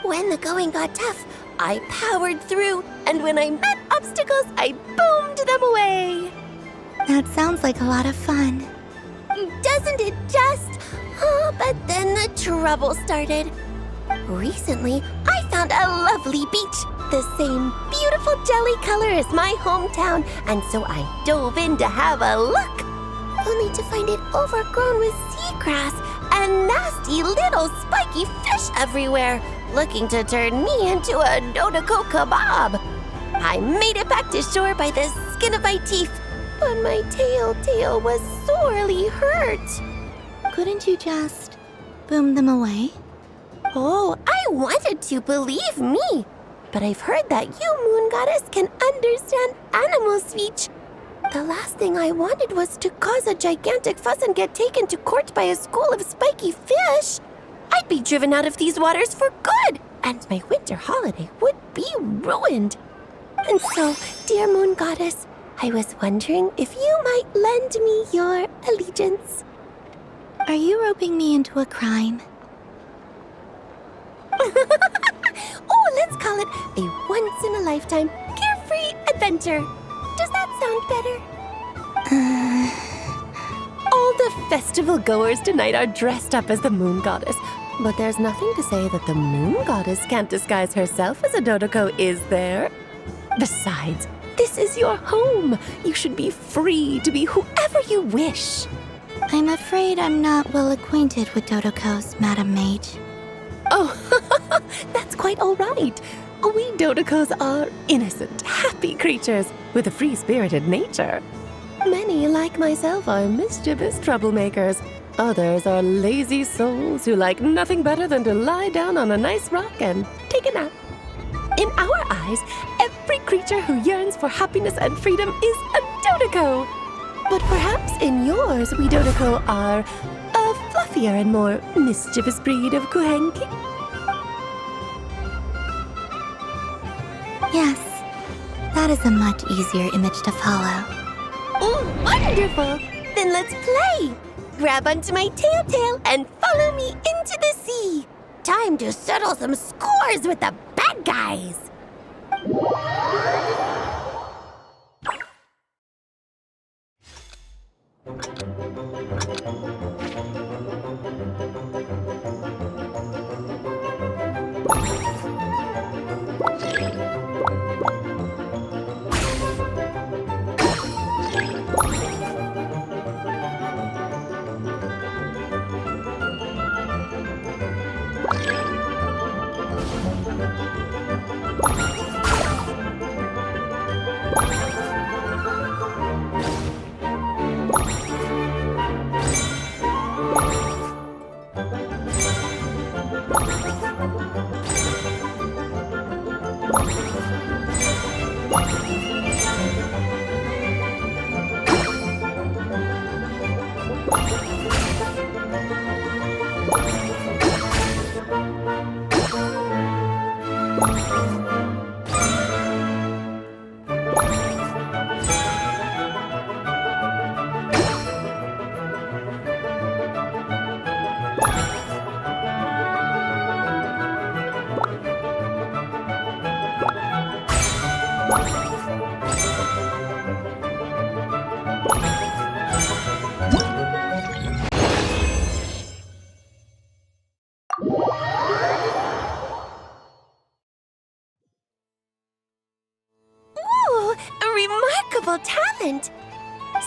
When the going got tough, I powered through, and when I met obstacles, I boomed them away. That sounds like a lot of fun. Doesn't it just? Oh, but then the trouble started. Recently, I found a lovely beach, the same beautiful jelly color as my hometown, and so I dove in to have a look, only to find it overgrown with seagrass and nasty little spiky fish everywhere, looking to turn me into a Dodoco kebab. I made it back to shore by the skin of my teeth, but my tail was sorely hurt. Couldn't you just boom them away? Oh, I wanted to, believe me. But I've heard that you, Moon Goddess, can understand animal speech. The last thing I wanted was to cause a gigantic fuss and get taken to court by a school of spiky fish. I'd be driven out of these waters for good, and my winter holiday would be ruined. And so, dear Moon Goddess, I was wondering if you might lend me your allegiance. Are you roping me into a crime? Oh, let's call it a once-in-a-lifetime carefree adventure. Does that sound better? All the festival goers tonight are dressed up as the Moon Goddess, but there's nothing to say that the Moon Goddess can't disguise herself as a Dodoco, is there? Besides, this is your home. You should be free to be whoever you wish. I'm afraid I'm not well acquainted with Dodocos, Madam Mage. Oh, that's quite all right. We Dodocos are innocent, happy creatures with a free-spirited nature. Many, like myself, are mischievous troublemakers. Others are lazy souls who like nothing better than to lie down on a nice rock and take a nap. In our eyes, every creature who yearns for happiness and freedom is a Dodoco. But perhaps in yours, we Dodoco are a fluffier and more mischievous breed of Kuhenki. Yes, that is a much easier image to follow. Oh, wonderful! Then let's play! Grab onto my tail and follow me into the sea! Time to settle some scores with the bad guys! Excellent!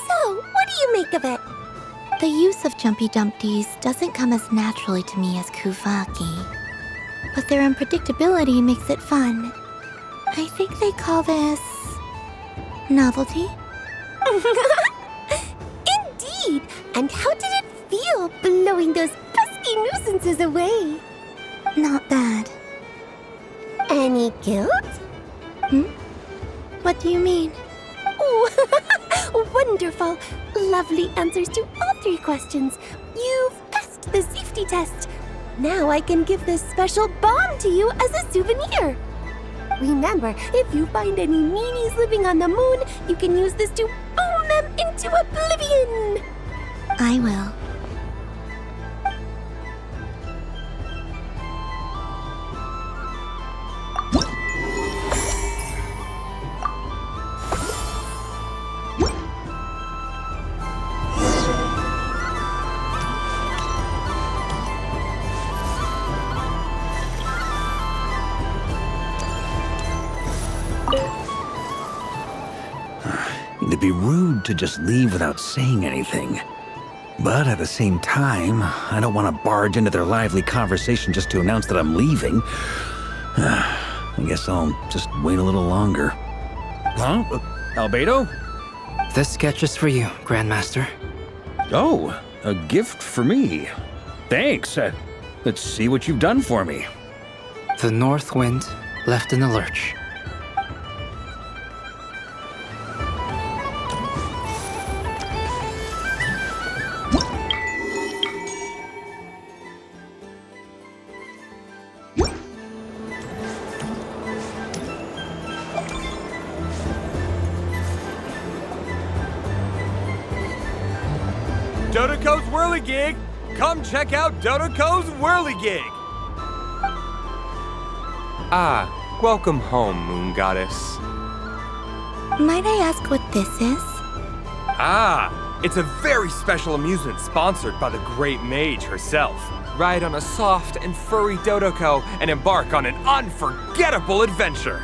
So, what do you make of it? The use of Jumpy Dumpties doesn't come as naturally to me as Kuvaki, but their unpredictability makes it fun. I think they call this... novelty? Indeed! And how did it feel blowing those pesky nuisances away? Not bad. Any guilt? What do you mean? Oh, wonderful! Lovely answers to all 3 questions. You've passed the safety test. Now I can give this special bomb to you as a souvenir. Remember, if you find any meanies living on the moon, you can use this to boom them into oblivion. I will. It'd be rude to just leave without saying anything. But at the same time, I don't want to barge into their lively conversation just to announce that I'm leaving. I guess I'll just wait a little longer. Huh? Albedo? This sketch is for you, Grandmaster. Oh, a gift for me. Thanks. Let's see what you've done for me. The North Wind left in the lurch. Dodoko's Whirligig! Come check out Dodoko's Whirligig! Ah, welcome home, Moon Goddess. Might I ask what this is? Ah, it's a very special amusement sponsored by the great mage herself. Ride on a soft and furry Dodoko and embark on an unforgettable adventure.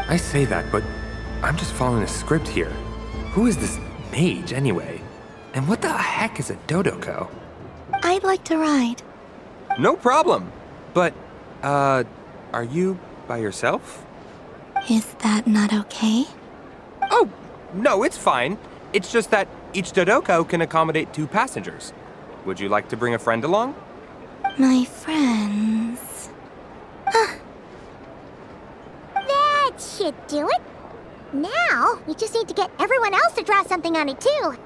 I say that, but I'm just following a script here. Who is this mage, anyway? And what the heck is a Dodoko? I'd like to ride. No problem. But, are you by yourself? Is that not okay? Oh, no, it's fine. It's just that each Dodoko can accommodate 2 passengers. Would you like to bring a friend along? My friends... That should do it. Now, we just need to get everyone else to draw something on it too.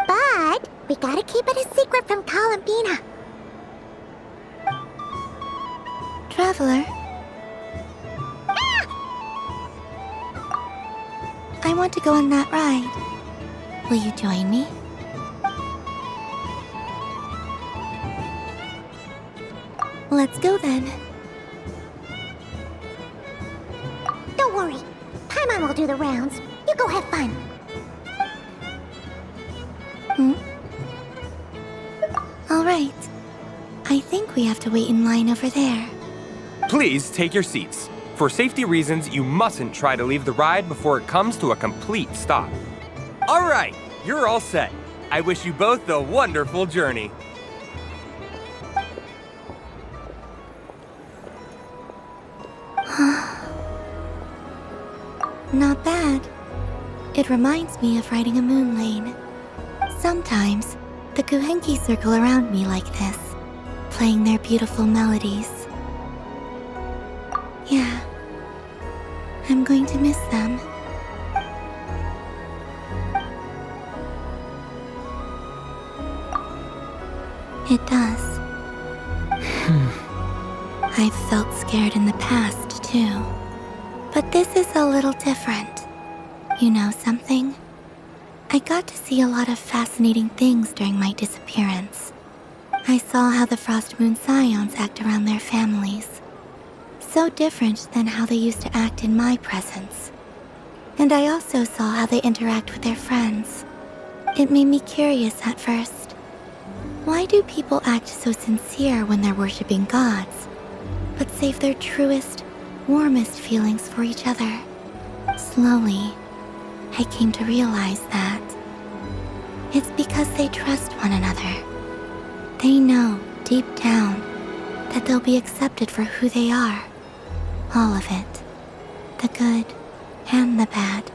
But we gotta keep it a secret from Columbina. Traveler? I want to go on that ride. Will you join me? Let's go then. Don't worry. Paimon will do the rounds. You go have fun. All right. I think we have to wait in line over there. Please take your seats. For safety reasons, you mustn't try to leave the ride before it comes to a complete stop. All right, you're all set. I wish you both a wonderful journey. Not bad. It reminds me of riding a moon lane. Sometimes, the Kuhenki circle around me like this, playing their beautiful melodies. Yeah, I'm going to miss them. It does. I've felt scared in the past, too. But this is a little different. You know something? I got to see a lot of fascinating things during my disappearance. I saw how the Frost Moon Scions act around their families. So different than how they used to act in my presence. And I also saw how they interact with their friends. It made me curious at first. Why do people act so sincere when they're worshipping gods, but save their truest, warmest feelings for each other? Slowly, I came to realize that it's because they trust one another. They know, deep down, that they'll be accepted for who they are. All of it. The good and the bad.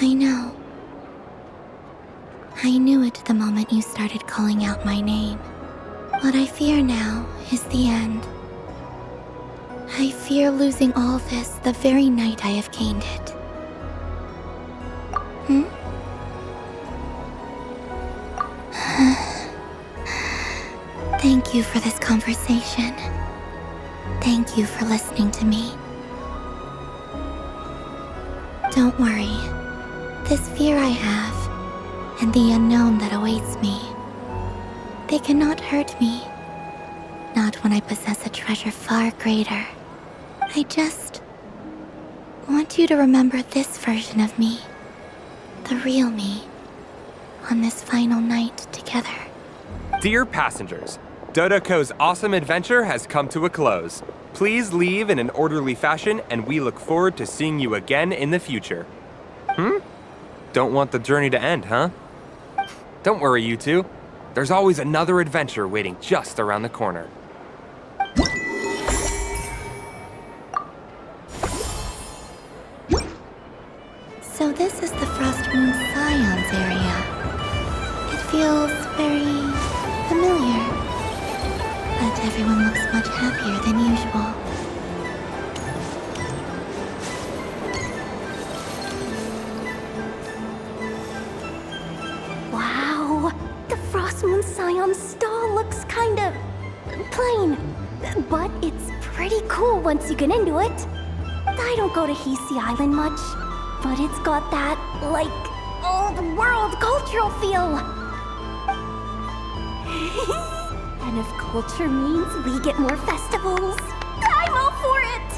I know. I knew it the moment you started calling out my name. What I fear now is the end. I fear losing all this the very night I have gained it. Thank you for this conversation. Thank you for listening to me. Don't worry. This fear I have, and the unknown that awaits me, they cannot hurt me. Not when I possess a treasure far greater. I just want you to remember this version of me, the real me, on this final night together. Dear passengers, Dodoco's awesome adventure has come to a close. Please leave in an orderly fashion, and we look forward to seeing you again in the future. Don't want the journey to end, huh? Don't worry, you two. There's always another adventure waiting just around the corner. So this is the Frost Moon Scions area. It feels very familiar. But everyone looks much happier than usual. Wow, the Frost Moon Scion stall looks kinda plain, but it's pretty cool once you get into it. I don't go to Hisi Island much, but it's got that, like, old world cultural feel. And if culture means we get more festivals, I'm all for it!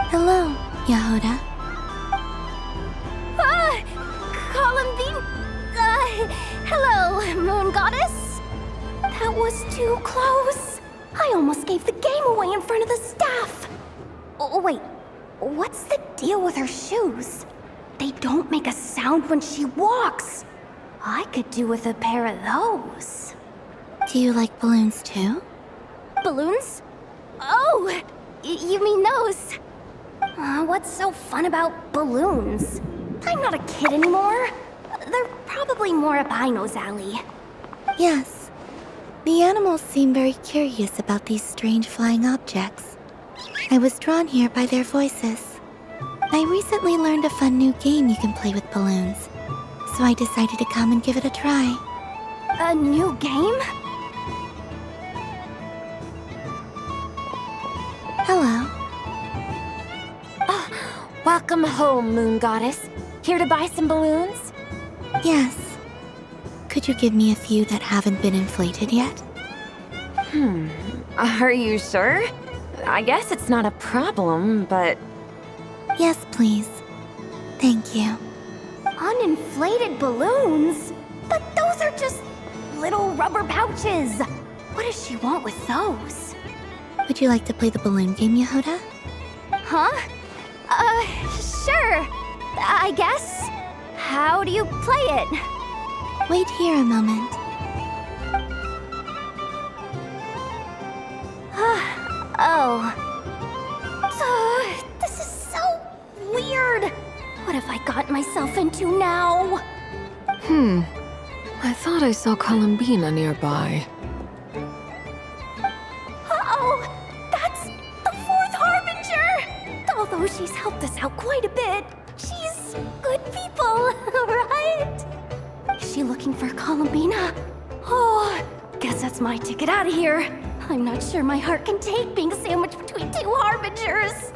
Hello, Yahoda. Columbine? Hello, Moon Goddess? That was too close. I almost gave the game away in front of the staff. Oh, wait, what's the deal with her shoes? They don't make a sound when she walks. I could do with a pair of those. Do you like balloons too? Balloons? Oh, you mean those? What's so fun about balloons? I'm not a kid anymore. They're probably more up Aino's alley. Yes. The animals seem very curious about these strange flying objects. I was drawn here by their voices. I recently learned a fun new game you can play with balloons, so I decided to come and give it a try. A new game? Hello. Welcome home, Moon Goddess. Here to buy some balloons? Yes. Could you give me a few that haven't been inflated yet? Are you sure? I guess it's not a problem, but... Yes, please. Thank you. Uninflated balloons? But those are just little rubber pouches. What does she want with those? Would you like to play the balloon game, Yahoda? Huh? Sure. I guess. How do you play it? Wait here a moment. This is so weird. What have I got myself into now? I thought I saw Columbina nearby. That's the fourth Harbinger! Although she's helped us out quite a bit, she's good people, right? Is she looking for Columbina? Oh, guess that's my ticket out of here. I'm not sure my heart can take being sandwiched between two Harbingers.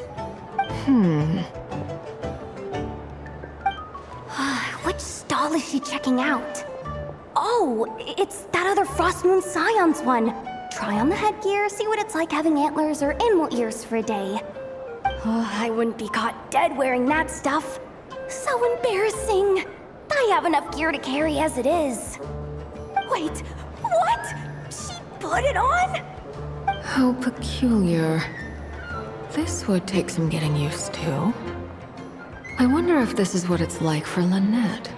Which stall is she checking out? Oh, it's that other Frost Moon Scions one. Try on the headgear, see what it's like having antlers or animal ears for a day. I wouldn't be caught dead wearing that stuff. So embarrassing. I have enough gear to carry as it is. Wait, what? She put it on? How peculiar. This would take some getting used to. I wonder if this is what it's like for Lynette.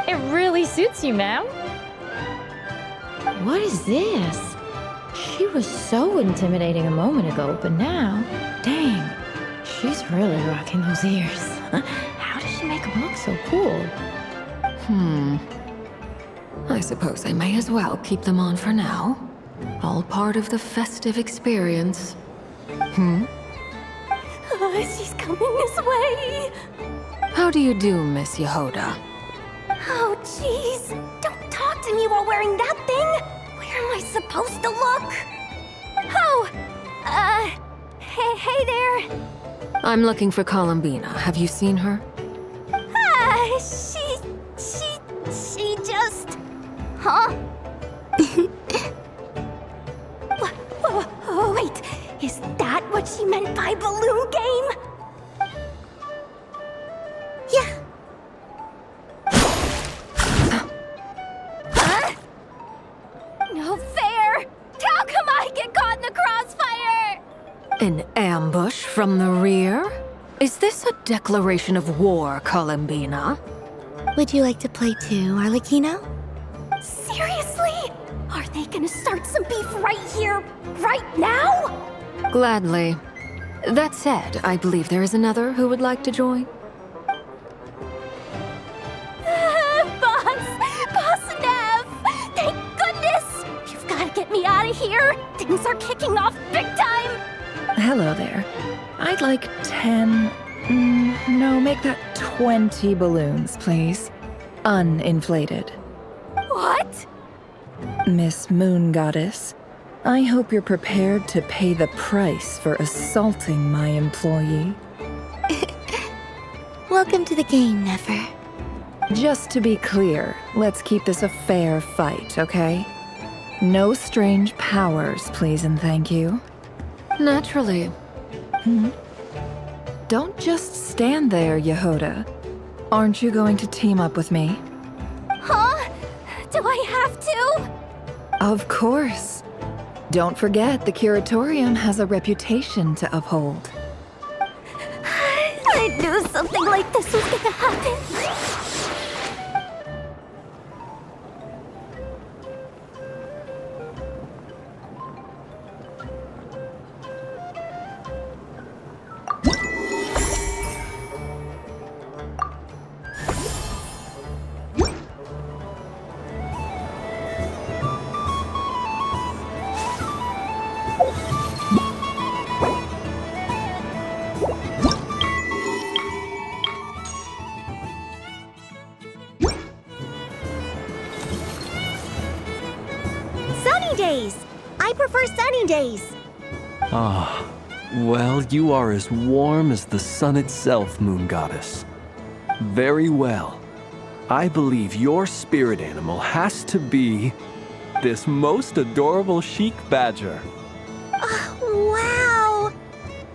It really suits you, ma'am. What is this? She was so intimidating a moment ago, but now, dang, she's really rocking those ears. How does she make them look so cool? I suppose I may as well keep them on for now. All part of the festive experience. She's coming this way. How do you do, Miss Yehoda? Oh, jeez. Don't talk to me while wearing that thing. Where am I supposed to look? Oh, hey there. I'm looking for Columbina. Have you seen her? She just... Huh? Wait, is that what she meant by balloon game? Yeah. No fair! How come I get caught in the crossfire? An ambush from the rear? Is this a declaration of war, Columbina? Would you like to play too, Arlecchino? Seriously? Are they gonna start some beef right here, right now? Gladly. That said, I believe there is another who would like to join. Boss Nev! Thank goodness! You've gotta get me out of here! Things are kicking off big time! Hello there. I'd like 10... no, make that 20 balloons, please. Uninflated. What? Miss Moon Goddess, I hope you're prepared to pay the price for assaulting my employee. Welcome to the game, Nefer. Just to be clear, let's keep this a fair fight, okay? No strange powers, please and thank you. Naturally. Don't just stand there, Yehoda. Aren't you going to team up with me? Huh? Do I have to? Of course. Don't forget, the Curatorium has a reputation to uphold. I knew something like this was gonna happen. Sunny days! I prefer sunny days. Ah, well, you are as warm as the sun itself, Moon Goddess. Very well. I believe your spirit animal has to be this most adorable chic badger. Wow!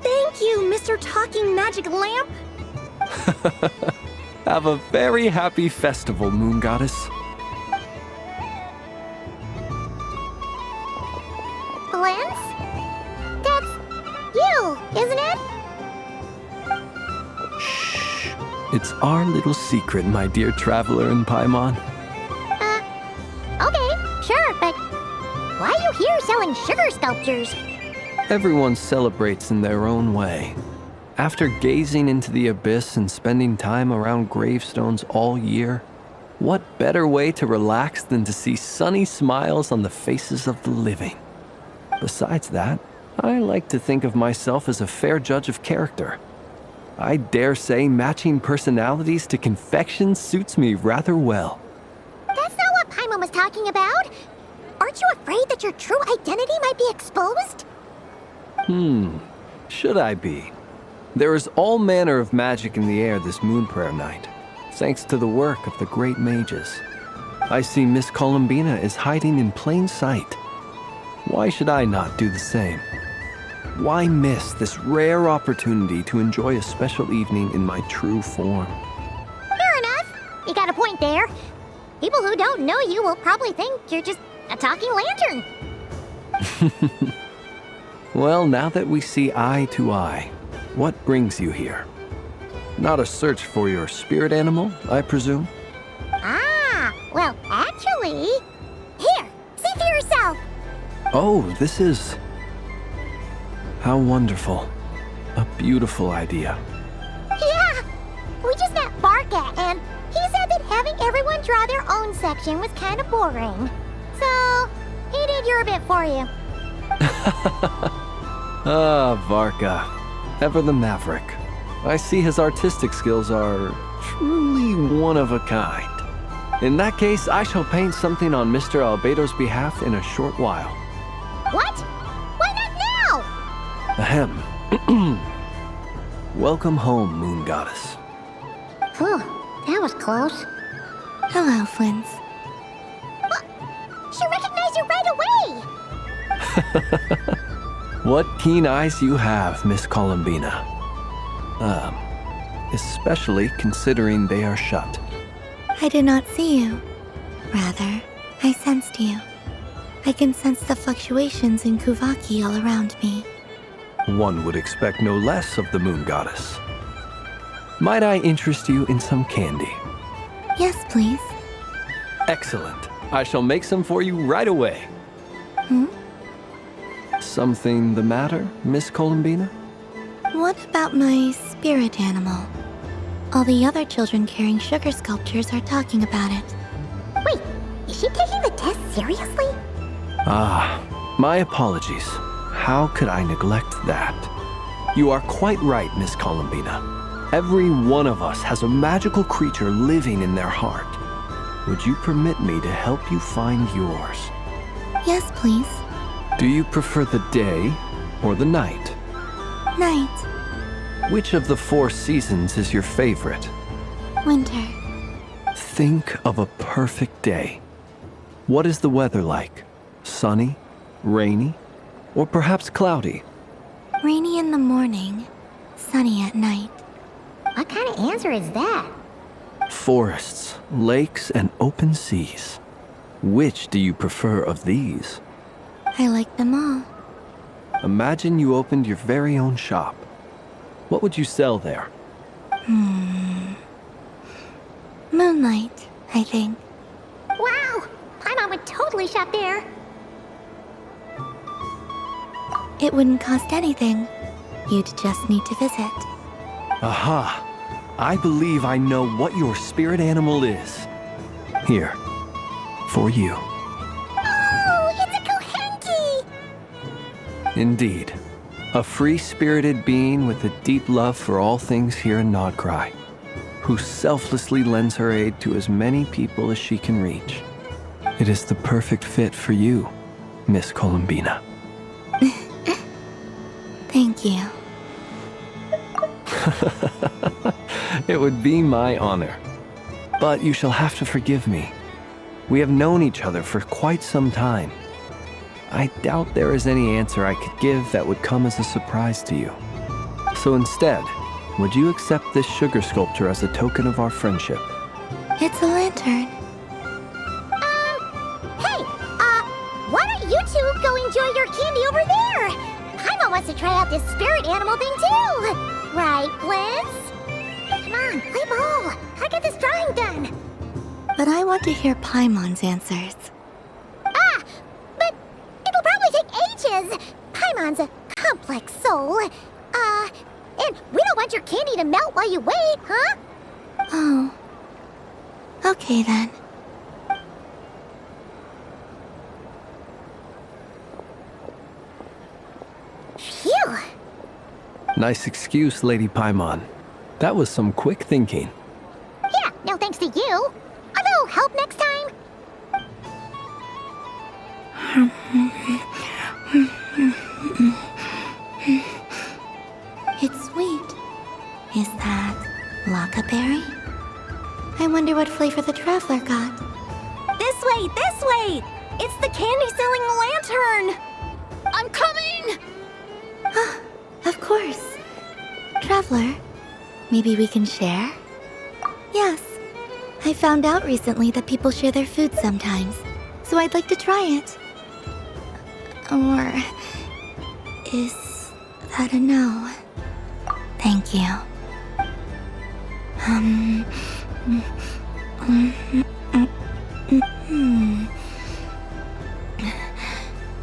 Thank you, Mr. Talking Magic Lamp. Have a very happy festival, Moon Goddess. Lance? That's you, isn't it? It's our little secret, my dear traveler in Paimon. Okay, sure, but why are you here selling sugar sculptures? Everyone celebrates in their own way. After gazing into the abyss and spending time around gravestones all year, what better way to relax than to see sunny smiles on the faces of the living? Besides that, I like to think of myself as a fair judge of character. I dare say matching personalities to confection suits me rather well. That's not what Paimon was talking about. Aren't you afraid that your true identity might be exposed? Should I be? There is all manner of magic in the air this moon prayer night, thanks to the work of the great mages. I see Miss Columbina is hiding in plain sight. Why should I not do the same? Why miss this rare opportunity to enjoy a special evening in my true form? Fair enough. You got a point there. People who don't know you will probably think you're just a talking lantern. Well, now that we see eye to eye, What brings you here? Not a search for your spirit animal, I presume? Ah, well, actually... Here, see for yourself! Oh, this is... How wonderful. A beautiful idea. Yeah! We just met Barka, and he said that having everyone draw their own section was kind of boring. So, he did your bit for you. Ah, Varka. Ever the maverick. I see his artistic skills are truly one of a kind. In that case, I shall paint something on Mr. Albedo's behalf in a short while. What? Why not now? Ahem. Welcome home, Moon Goddess. Phew, that was close. Hello, Flint. She recognized you right away! What keen eyes you have, Miss Columbina. Especially considering they are shut. I did not see you. Rather, I sensed you. I can sense the fluctuations in Kuvaki all around me. One would expect no less of the Moon Goddess. Might I interest you in some candy? Yes, please. Excellent. I shall make some for you right away. Something the matter, Miss Columbina? What about my spirit animal? All the other children carrying sugar sculptures are talking about it. Wait, is she taking the test seriously? Ah, my apologies. How could I neglect that? You are quite right, Miss Columbina. Every one of us has a magical creature living in their heart. Would you permit me to help you find yours? Yes, please. Do you prefer the day or the night? Night. Which of the 4 seasons is your favorite? Winter. Think of a perfect day. What is the weather like? Sunny, rainy, or perhaps cloudy? Rainy in the morning, sunny at night. What kind of answer is that? Forests, lakes, and open seas. Which do you prefer of these? I like them all. Imagine you opened your very own shop. What would you sell there? Moonlight, I think. Wow! Paimon would totally shop there. It wouldn't cost anything. You'd just need to visit. Aha! I believe I know what your spirit animal is. Here, for you. Oh, it's a Kohenki! Indeed. A free-spirited being with a deep love for all things here in Nodcry, who selflessly lends her aid to as many people as she can reach. It is the perfect fit for you, Miss Columbina. Thank you. It would be my honor. But you shall have to forgive me. We have known each other for quite some time. I doubt there is any answer I could give that would come as a surprise to you. So instead, would you accept this sugar sculpture as a token of our friendship? It's a lantern. Hey, why don't you two go enjoy your candy over there? Paimon wants to try out this spirit animal thing too. Right, Blitz? Come on, play ball. I get this drawing done. But I want to hear Paimon's answers. Ah, but it'll probably take ages. Paimon's a complex soul. And we don't want your candy to melt while you wait, huh? Oh. Okay then. Phew. Nice excuse, Lady Paimon. That was some quick thinking. Yeah, no thanks to you. A little help next time. It's sweet. Is that Laka berry? I wonder what flavor the traveler got. This way, this way! It's the candy-selling lantern! I'm coming! Of course. Traveler, maybe we can share? Yes. I found out recently that people share their food sometimes, so I'd like to try it. Or is that a no? Thank you.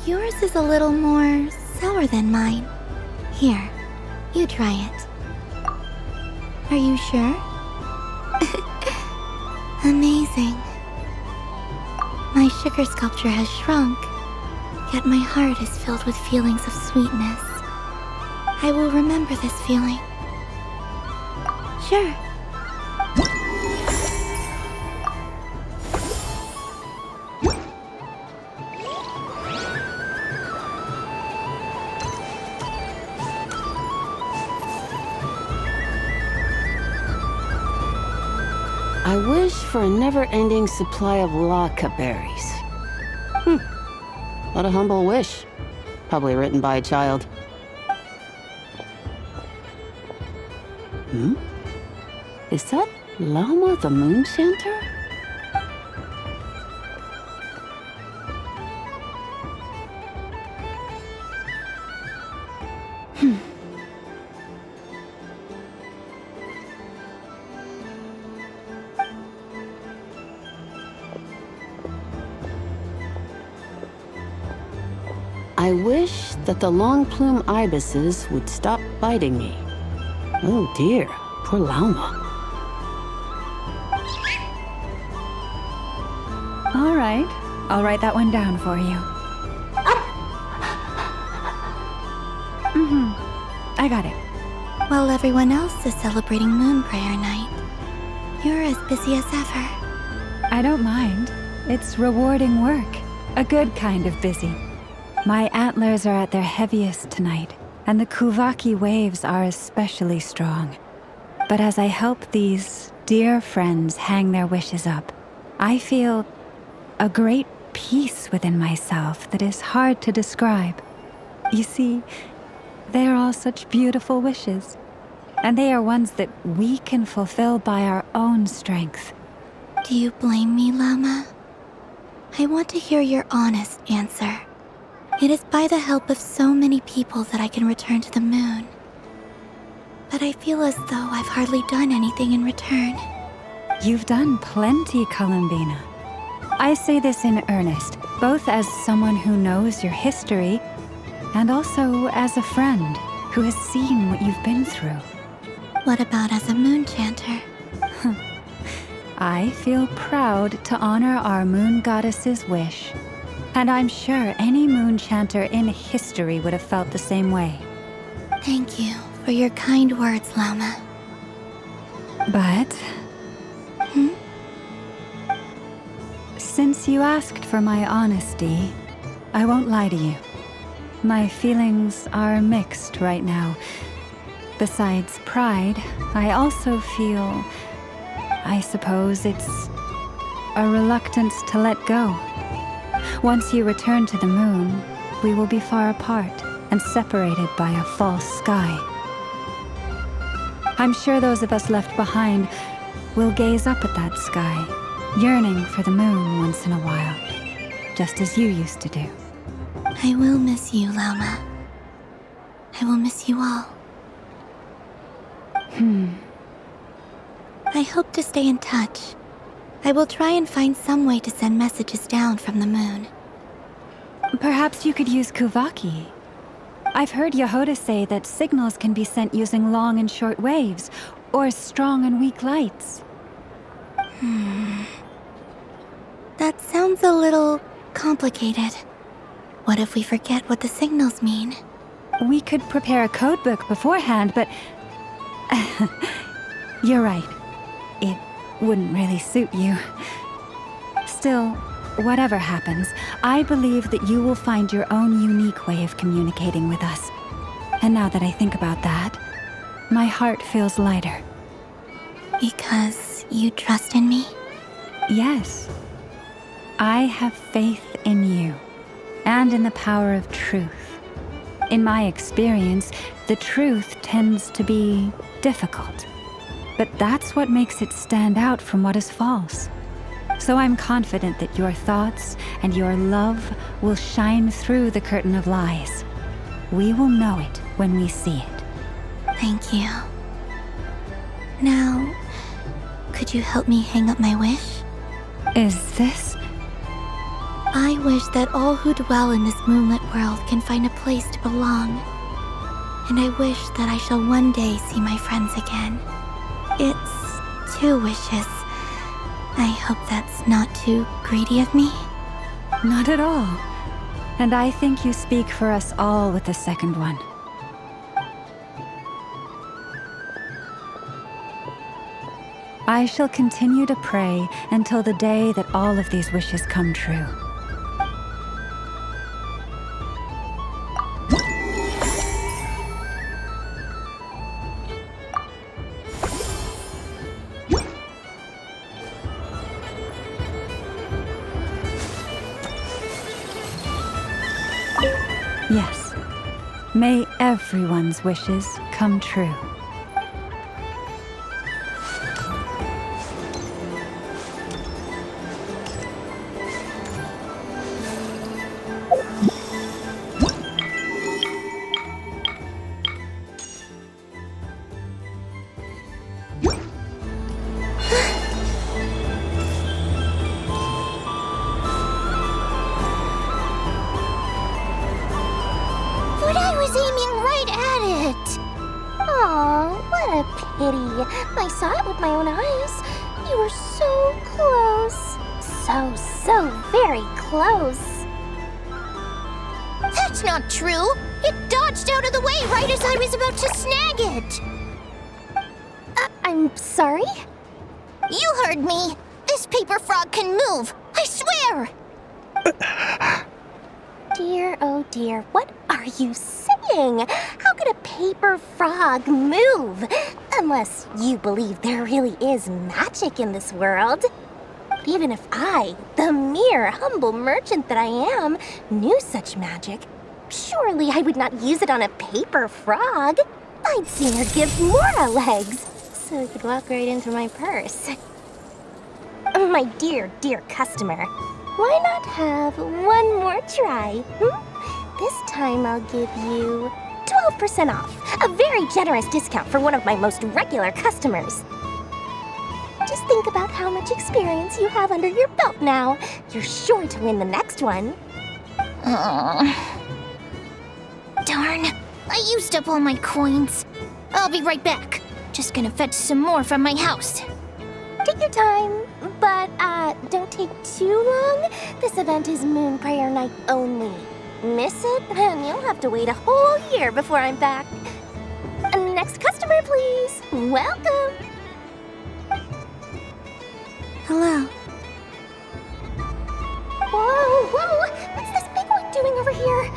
Yours is a little more sour than mine. Here, you try it. Are you sure? Amazing. My sugar sculpture has shrunk, yet my heart is filled with feelings of sweetness. I will remember this feeling. Sure. I wish for a never-ending supply of laka berries. What a humble wish. Probably written by a child. Is that Llama the Moon Chanter? I wish that the long plume ibises would stop biting me. Oh dear, poor Llama. All right, I'll write that one down for you. I got it. While everyone else is celebrating Moon Prayer Night, you're as busy as ever. I don't mind. It's rewarding work. A good kind of busy. My antlers are at their heaviest tonight, and the Kuvaki waves are especially strong. But as I help these dear friends hang their wishes up, I feel a great peace within myself that is hard to describe. You see, they are all such beautiful wishes, and they are ones that we can fulfill by our own strength. Do you blame me, Llama? I want to hear your honest answer. It is by the help of so many people that I can return to the moon. But I feel as though I've hardly done anything in return. You've done plenty, Columbina. I say this in earnest, both as someone who knows your history, and also as a friend who has seen what you've been through. What about as a moon chanter? I feel proud to honor our moon goddess's wish. And I'm sure any moon chanter in history would have felt the same way. Thank you for your kind words, Llama. But... Since you asked for my honesty, I won't lie to you. My feelings are mixed right now. Besides pride, I also feel... I suppose it's a reluctance to let go. Once you return to the moon, we will be far apart and separated by a false sky. I'm sure those of us left behind will gaze up at that sky, yearning for the moon once in a while, just as you used to do. I will miss you, Llama. I will miss you all. I hope to stay in touch. I will try and find some way to send messages down from the moon. Perhaps you could use Kuvaki. I've heard Yehoda say that signals can be sent using long and short waves, or strong and weak lights. That sounds a little complicated. What if we forget what the signals mean? We could prepare a codebook beforehand, but... You're right. It wouldn't really suit you. Still, whatever happens, I believe that you will find your own unique way of communicating with us. And now that I think about that, my heart feels lighter. Because you trust in me? Yes. I have faith in you, and in the power of truth. In my experience, the truth tends to be difficult. But that's what makes it stand out from what is false. So I'm confident that your thoughts and your love will shine through the curtain of lies. We will know it when we see it. Thank you. Now, could you help me hang up my wish? Is this? I wish that all who dwell in this moonlit world can find a place to belong. And I wish that I shall one day see my friends again. It's 2 wishes. I hope that's not too greedy of me. Not at all. And I think you speak for us all with the second one. I shall continue to pray until the day that all of these wishes come true. Yes. May everyone's wishes come true. But I was aiming right at it! Aw, what a pity. I saw it with my own eyes. You were so close. So very close. That's not true! It dodged out of the way right as I was about to snag it! I'm sorry? You heard me! This paper frog can move! I swear! Dear, oh dear, what are you saying? How could a paper frog move? Unless you believe there really is magic in this world. But even if I, the mere humble merchant that I am, knew such magic, surely I would not use it on a paper frog. I'd sooner give Mora legs, so it could walk right into my purse. My dear, dear customer, why not have one more try? This time I'll give you 12% off. A very generous discount for one of my most regular customers. Just think about how much experience you have under your belt now. You're sure to win the next one. Darn, I used up all my coins. I'll be right back. Just gonna fetch some more from my house. Take your time, but don't take too long. This event is Moon Prayer Night only. Miss it, and you'll have to wait a whole year before I'm back. Next customer, please. Welcome. Hello. Whoa, what's this big one doing over here?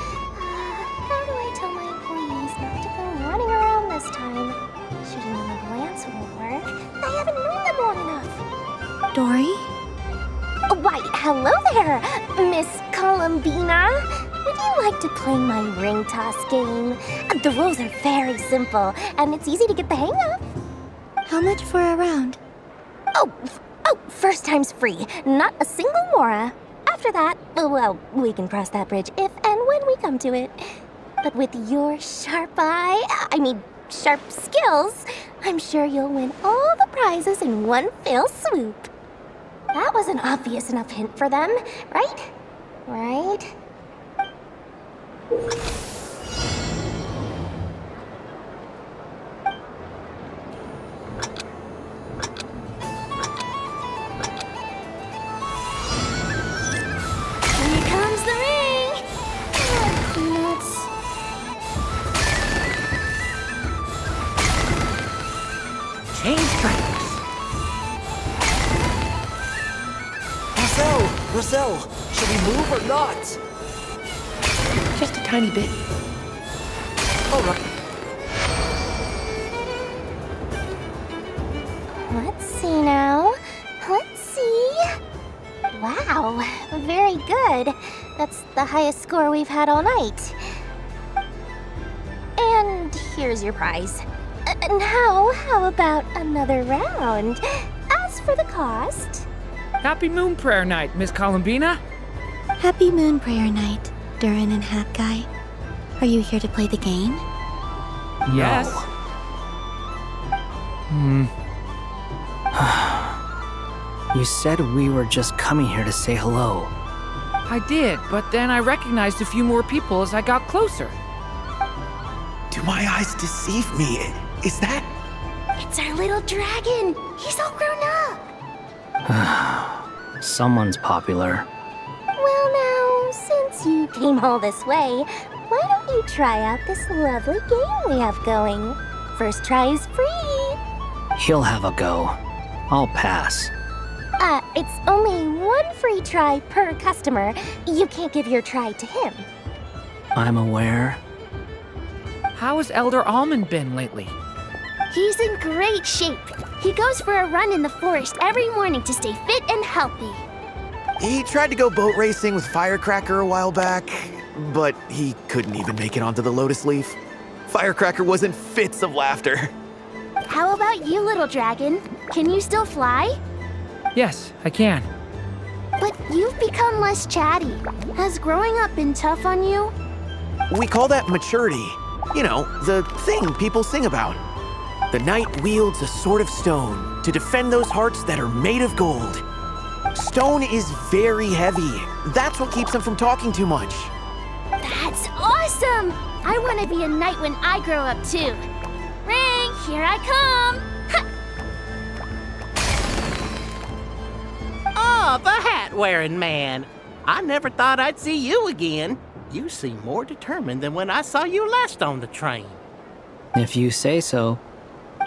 How do I tell my employees not to go running around this time? Shooting them a glance won't work. I haven't known them long enough. Dory? Why, hello there, Miss Columbina. Would you like to play my ring toss game? The rules are very simple, and it's easy to get the hang of. How much for a round? Oh, first time's free. Not a single mora. After that, well, we can cross that bridge if and when we come to it. But with your sharp skills, I'm sure you'll win all the prizes in one fell swoop. That was an obvious enough hint for them, right? Right? Here comes the ring! Nuts. Change tracks! Roselle, should we move or not? Just a tiny bit. All right. Let's see now. Let's see. Wow, very good. That's the highest score we've had all night. And here's your prize. Now, how about another round? As for the cost... Happy Moon Prayer Night, Miss Columbina. Happy Moon Prayer Night, Durin and Hat Guy. Are you here to play the game? Yes. You said we were just coming here to say hello. I did, but then I recognized a few more people as I got closer. Do my eyes deceive me? Is that... It's our little dragon. He's all grown up. Someone's popular. Well now, since you came all this way, why don't you try out this lovely game we have going? First try is free. He'll have a go. I'll pass. It's only one free try per customer. You can't give your try to him. I'm aware. How has Elder Almond been lately? He's in great shape. He goes for a run in the forest every morning to stay fit and healthy. He tried to go boat racing with Firecracker a while back, but he couldn't even make it onto the Lotus Leaf. Firecracker was in fits of laughter. How about you, little dragon? Can you still fly? Yes, I can. But you've become less chatty. Has growing up been tough on you? We call that maturity. You know, the thing people sing about. The knight wields a sword of stone to defend those hearts that are made of gold. Stone is very heavy. That's what keeps him from talking too much. That's awesome! I want to be a knight when I grow up too. Ring, here I come! Oh, the hat-wearing man. I never thought I'd see you again. You seem more determined than when I saw you last on the train. If you say so.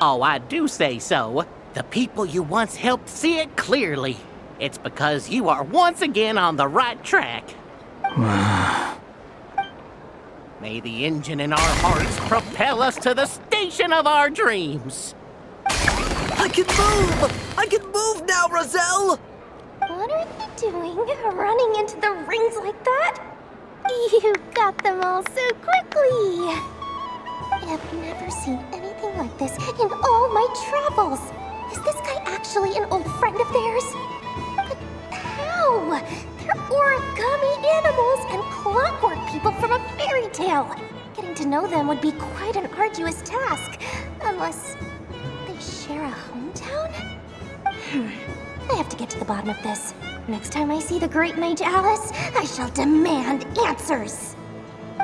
Oh, I do say so. The people you once helped see it clearly. It's because you are once again on the right track. May the engine in our hearts propel us to the station of our dreams. I can move! I can move now, Roselle! What are you doing, running into the rings like that? You got them all so quickly! I have never seen anything like this in all my travels. Is this guy actually an old friend of theirs? But how? They're origami animals and clockwork people from a fairy tale. Getting to know them would be quite an arduous task, unless they share a hometown? I have to get to the bottom of this. Next time I see the great mage Alice, I shall demand answers.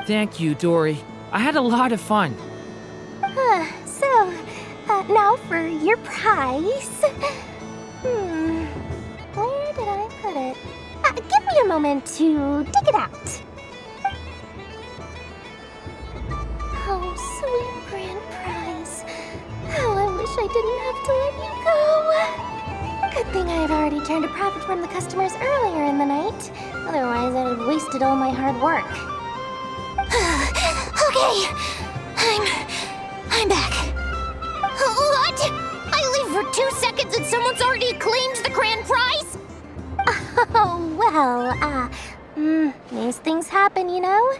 Thank you, Dory. I had a lot of fun. So, now for your prize. Where did I put it? Give me a moment to dig it out. Oh, sweet grand prize. How I wish I didn't have to let you go. Good thing I've already turned a profit from the customers earlier in the night. Otherwise, I'd have wasted all my hard work. Okay, I'm back. What? I leave for 2 seconds and someone's already claimed the grand prize? Oh, well, these things happen, you know?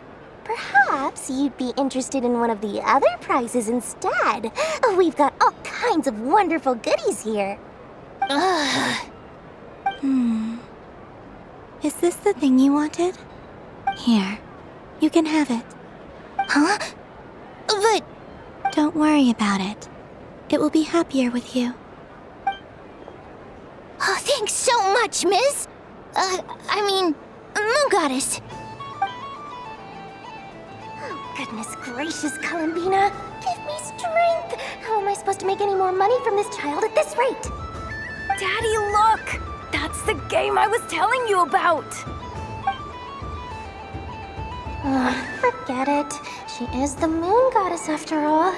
Perhaps you'd be interested in one of the other prizes instead. We've got all kinds of wonderful goodies here. Is this the thing you wanted? Here, you can have it. Huh? But... Don't worry about it. It will be happier with you. Oh, thanks so much, Miss. Moon Goddess. Oh, goodness gracious, Columbina. Give me strength. How am I supposed to make any more money from this child at this rate? Daddy, look! That's the game I was telling you about! Forget it. She is the Moon Goddess after all.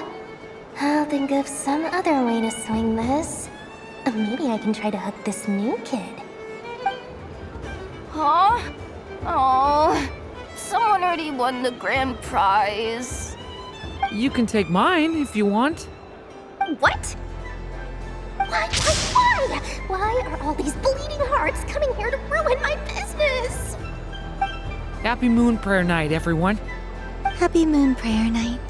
I'll think of some other way to swing this. Maybe I can try to hook this new kid. Huh? Oh, someone already won the grand prize. You can take mine if you want. What? Why? Why are all these bleeding hearts coming here to ruin my business? Happy Moon Prayer Night, everyone. Happy Moon Prayer Night.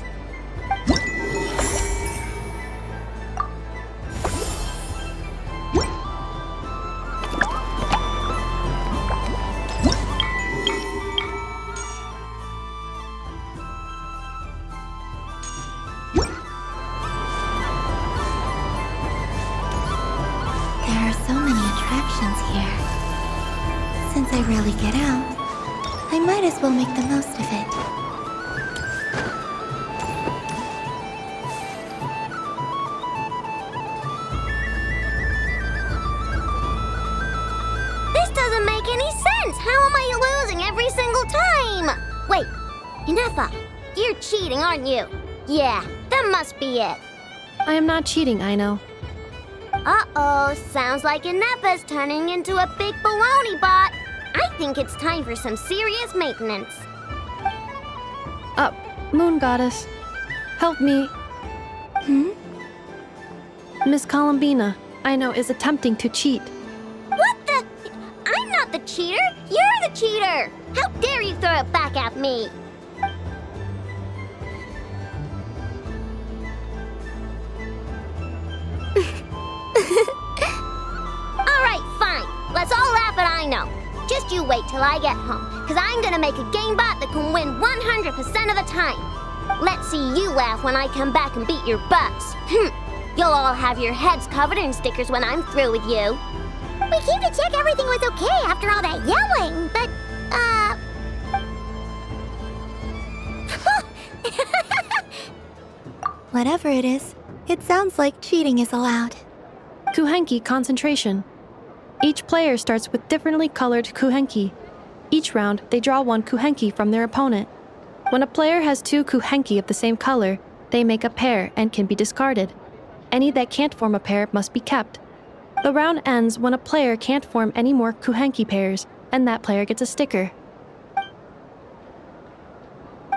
There are so many attractions Since I rarely get out, I might as well make the most of it. This doesn't make any sense! How am I losing every single time? Wait, Inefa, you're cheating, aren't you? Yeah, that must be it. I am not cheating, Aino. Uh-oh, sounds like Inefa's turning into a big baloney bot. I think it's time for some serious maintenance. Moon Goddess, help me. Miss Columbina, Aino is attempting to cheat. What the? I'm not the cheater. You're the cheater. How dare you throw it back at me? All right, fine. Let's all laugh at Aino. Just you wait till I get home, because I'm gonna make a game bot that can win 100% of the time. Let's see you laugh when I come back and beat your butts. You'll all have your heads covered in stickers when I'm through with you. We came to check everything was okay after all that yelling, but, Whatever it is, it sounds like cheating is allowed. Kuhenki concentration. Each player starts with differently colored kuhenki. Each round, they draw one kuhenki from their opponent. When a player has two kuhenki of the same color, they make a pair and can be discarded. Any that can't form a pair must be kept. The round ends when a player can't form any more kuhenki pairs, and that player gets a sticker.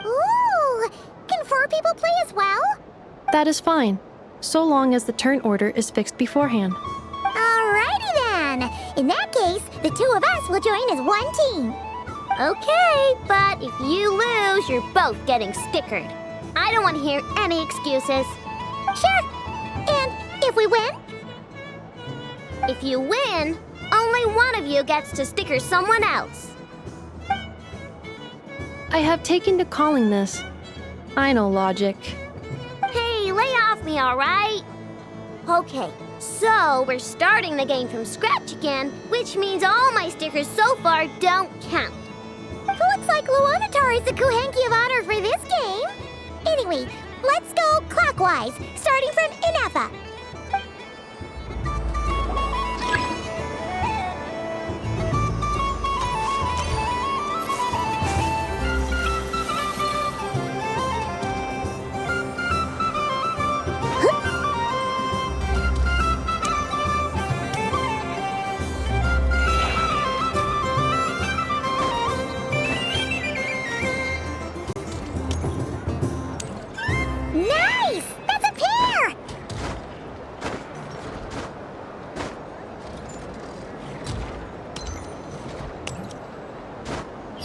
Ooh! Can 4 people play as well? That is fine, so long as the turn order is fixed beforehand. Alrighty then! In that case, the 2 of us will join as one team. Okay, but if you lose, you're both getting stickered. I don't want to hear any excuses. Sure. And if we win? If you win, only one of you gets to sticker someone else. I have taken to calling this. I know logic. Hey, lay off me, alright? Okay, so we're starting the game from scratch again, which means all my stickers so far don't count. Looks like Luonatar is the Kuhenki of honor for this game. Anyway, let's go clockwise, starting from Inefa. Nice! That's a pair!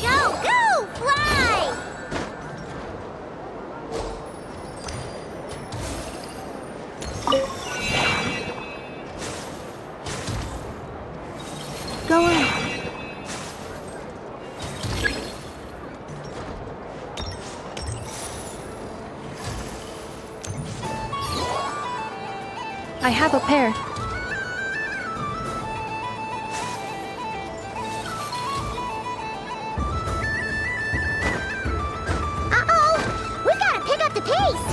Go, go, fly! Go on. I have a pair. Uh-oh! We gotta pick up the pace!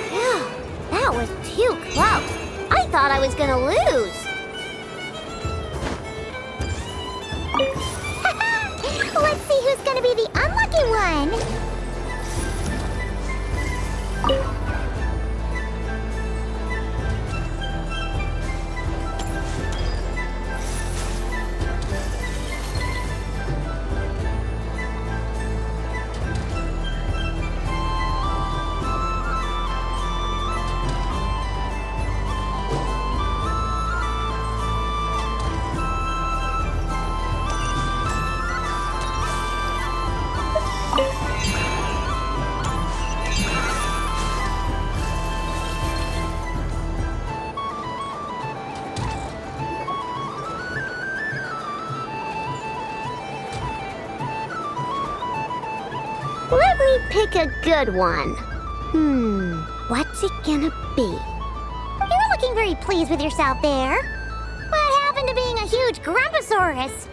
Phew, that was too close. I thought I was gonna lose. Let's see who's gonna be the unlucky one. me pick a good one. What's it gonna be? You're looking very pleased with yourself there. What happened to being a huge Grumposaurus?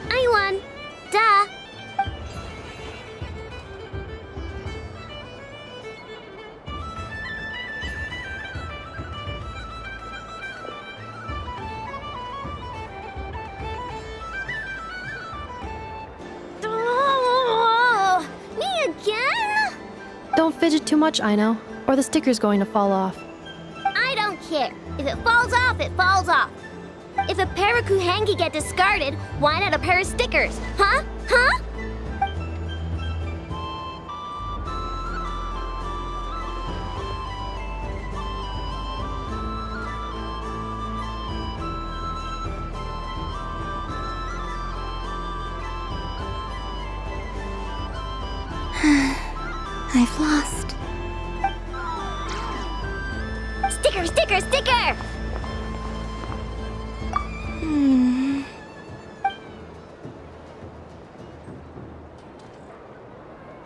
I won. Duh. Oh, me again? Don't fidget too much, Aino, or the sticker's going to fall off. I don't care. If it falls off, it falls off. If a pair of Kuhengi get discarded, why not a pair of stickers? Huh? Huh? I've lost. Sticker, sticker, sticker!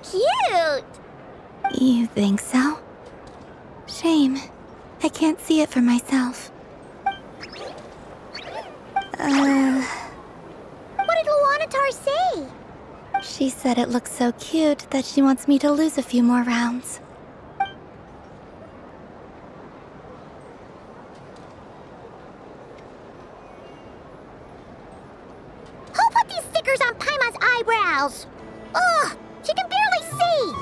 Cute! You think so? Shame. I can't see it for myself. What did Luanatar say? She said it looks so cute that she wants me to lose a few more rounds. Who put these stickers on Paimon's eyebrows? Ugh, she can barely see.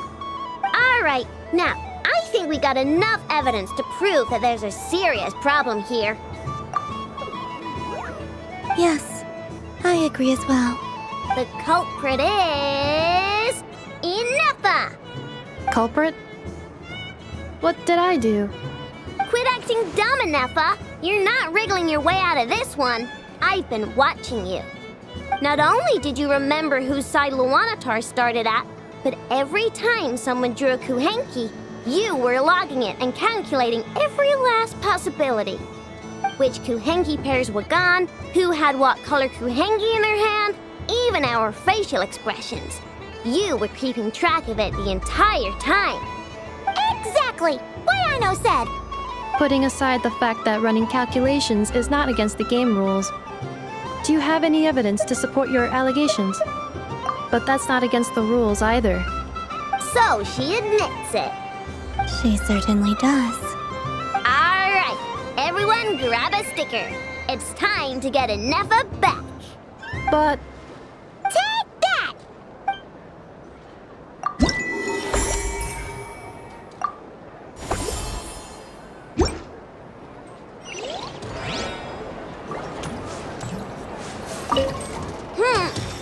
All right, now, I think we got enough evidence to prove that there's a serious problem here. Yes, I agree as well. The culprit is... Ineffa! Culprit? What did I do? Quit acting dumb, Ineffa! You're not wriggling your way out of this one. I've been watching you. Not only did you remember whose side Luanatar started at, but every time someone drew a Kuhenki, you were logging it and calculating every last possibility. Which Kuhenki pairs were gone, who had what color Kuhenki in their hand, even our facial expressions. You were keeping track of it the entire time. Exactly! What Aino said! Putting aside the fact that running calculations is not against the game rules, do you have any evidence to support your allegations? But that's not against the rules either. So she admits it. She certainly does. All right, everyone grab a sticker. It's time to get Ineffa back. But... Take that!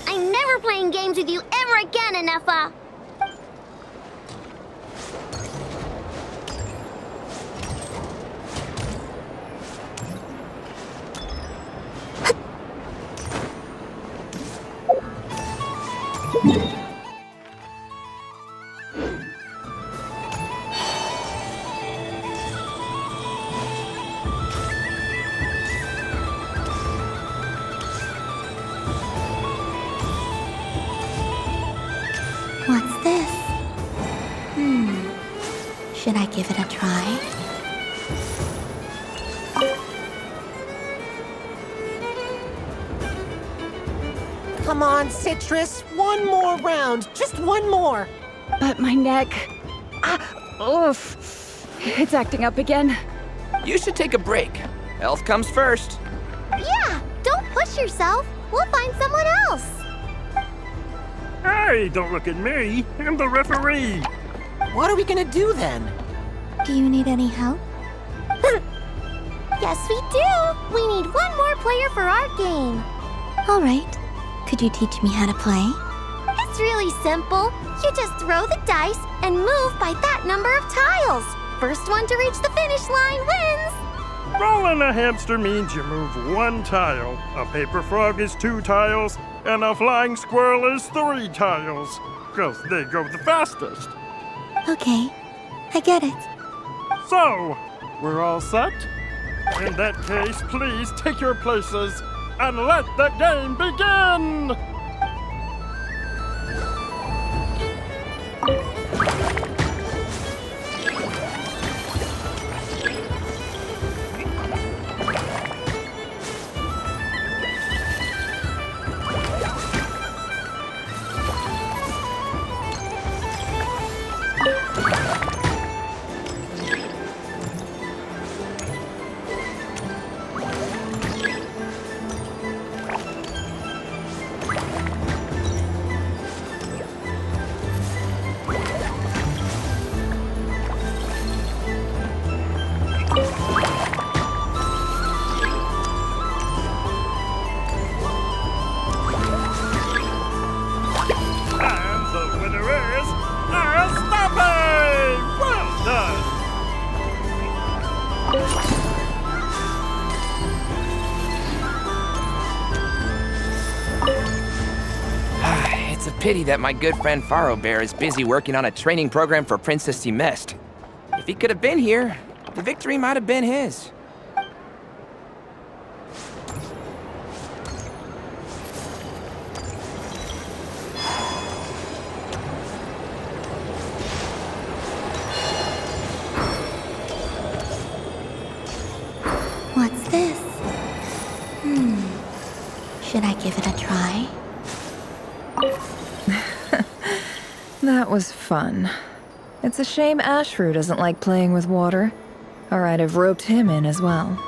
I'm never playing games with you ever again, Ineffa. What's this? Should I give it a try? Come on, Citrus. One more round. Just one more. But my neck... oof. It's acting up again. You should take a break. Health comes first. Yeah, don't push yourself. We'll find someone else. Hey, don't look at me. I'm the referee. What are we gonna do then? Do you need any help? Yes, we do. We need one more player for our game. All right. Could you teach me how to play? It's really simple. You just throw the dice and move by that number of tiles. First one to reach the finish line wins. Rolling a hamster means you move one tile. A paper frog is 2 tiles, and a flying squirrel is 3 tiles. 'Cause they go the fastest. Okay, I get it. So, we're all set? In that case, please take your places and let the game begin! pity that my good friend Faro Bear is busy working on a training program for Princess Semest. If he could have been here, the victory might have been his. What's this? Should I give it a try? That was fun. It's a shame Ashfru doesn't like playing with water, or I'd have roped him in as well.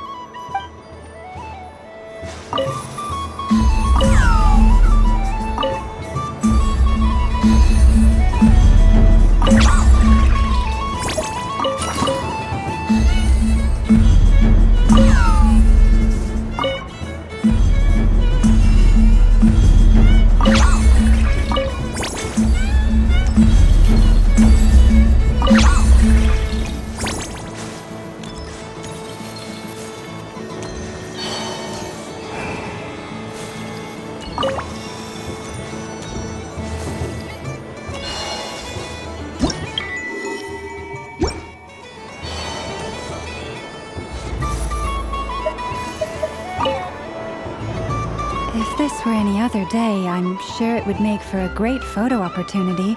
If this were any other day, I'm sure it would make for a great photo opportunity.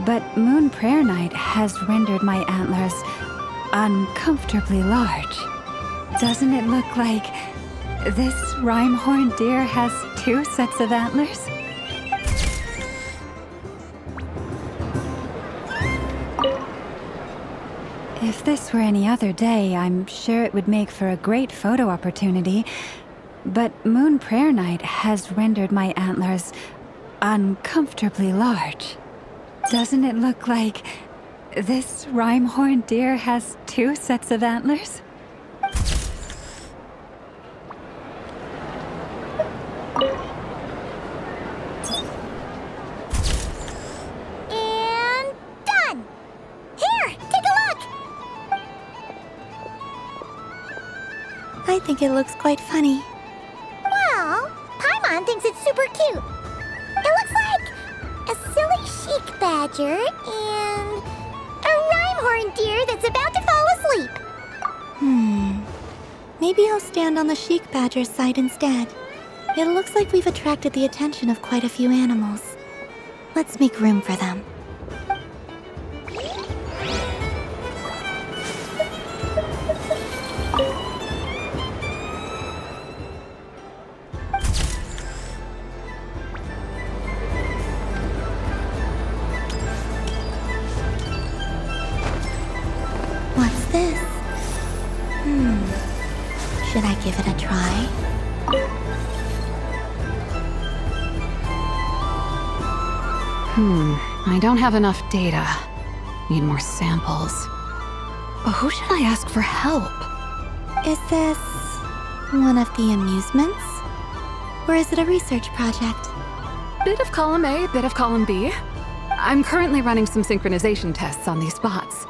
But Moon Prayer Night has rendered my antlers uncomfortably large. Doesn't it look like this rhyme-horned deer has 2 sets of antlers? If this were any other day, I'm sure it would make for a great photo opportunity. But Moon Prayer Night has rendered my antlers uncomfortably large. Doesn't it look like this rhyme-horned deer has 2 sets of antlers? And done! Here, take a look! I think it looks quite funny. Well, Paimon thinks it's super cute. It looks like a silly sheik badger and a rhyme-horned deer that's about to fall asleep. Maybe I'll stand on the sheik badger's side instead. It looks like we've attracted the attention of quite a few animals. Let's make room for them. What's this? Should I give it a try? I don't have enough data. Need more samples. Who should I ask for help? Is this one of the amusements? Or is it a research project? Bit of column A, bit of column B. I'm currently running some synchronization tests on these bots.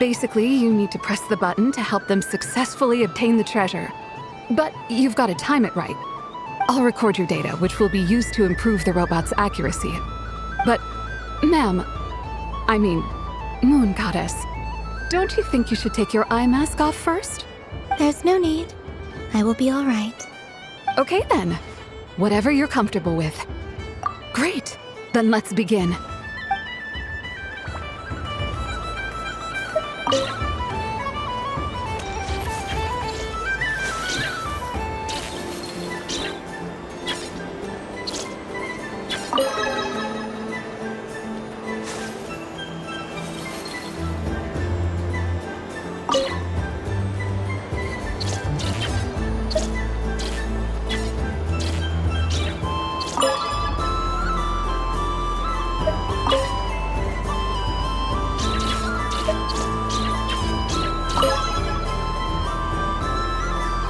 Basically, you need to press the button to help them successfully obtain the treasure. But you've got to time it right. I'll record your data, which will be used to improve the robot's accuracy. But, ma'am, I mean, Moon Goddess, don't you think you should take your eye mask off first? There's no need. I will be all right. Okay then. Whatever you're comfortable with. Great. Then let's begin.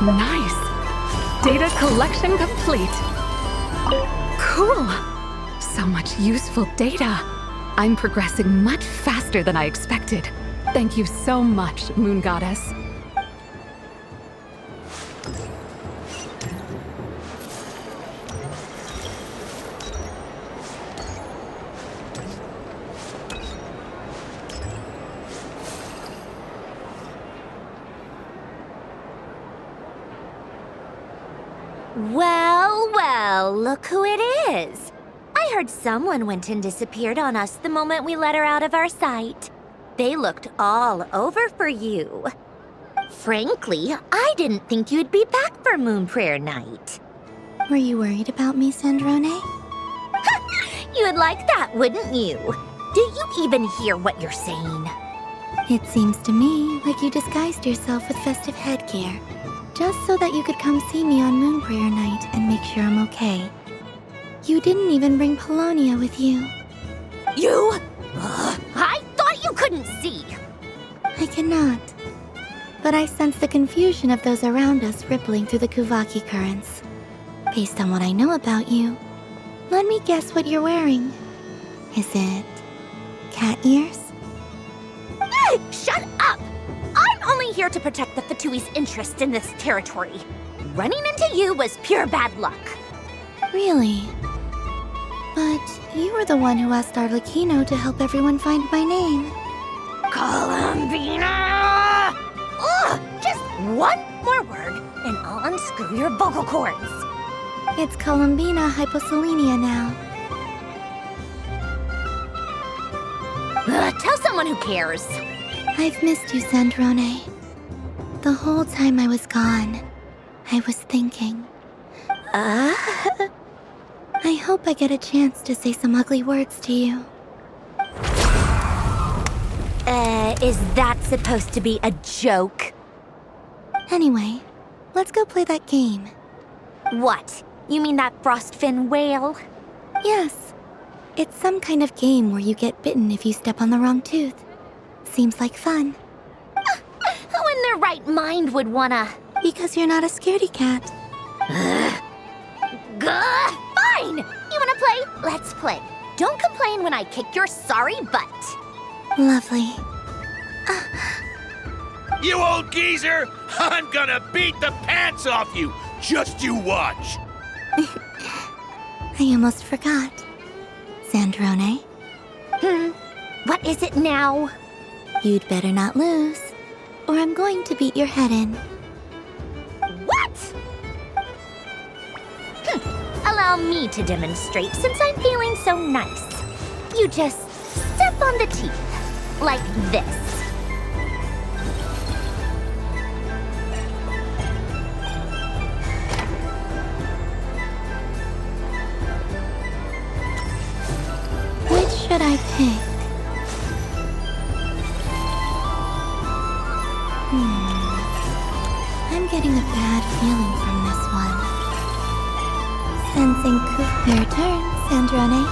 Nice! Data collection complete. Cool! So much useful data. I'm progressing much faster than I expected. Thank you so much, Moon Goddess. Oh, look who it is. I heard someone went and disappeared on us the moment we let her out of our sight. They looked all over for you. Frankly, I didn't think you'd be back for Moon Prayer Night. Were you worried about me, Sandrone? You would like that, wouldn't you? Do you even hear what you're saying? It seems to me like you disguised yourself with festive headgear, just so that you could come see me on Moon Prayer Night and make sure I'm okay. You didn't even bring Polonia with you. You? I thought you couldn't see. I cannot. But I sense the confusion of those around us rippling through the Kuvaki currents. Based on what I know about you, let me guess what you're wearing. Is it cat ears? Shut up! I'm only here to protect the Fatui's interest in this territory. Running into you was pure bad luck. Really? But you were the one who asked Arlecchino to help everyone find my name. Columbina! Ugh! Just one more word, and I'll unscrew your vocal cords. It's Columbina hyposelenia now. Tell someone who cares. I've missed you, Sandrone. The whole time I was gone, I was thinking. I hope I get a chance to say some ugly words to you. Is that supposed to be a joke? Anyway, let's go play that game. What? You mean that frostfin whale? Yes. It's some kind of game where you get bitten if you step on the wrong tooth. Seems like fun. Who in their right mind would wanna? Because you're not a scaredy cat. Fine! You wanna play? Let's play. Don't complain when I kick your sorry butt. Lovely. You old geezer! I'm gonna beat the pants off you! Just you watch! I almost forgot. Sandrone? What is it now? You'd better not lose, or I'm going to beat your head in. What? Allow me to demonstrate since I'm feeling so nice. You just step on the teeth, like this. Which should I pick? I'm getting a bad feeling from this one. Sensing coup your turn, Sandrone.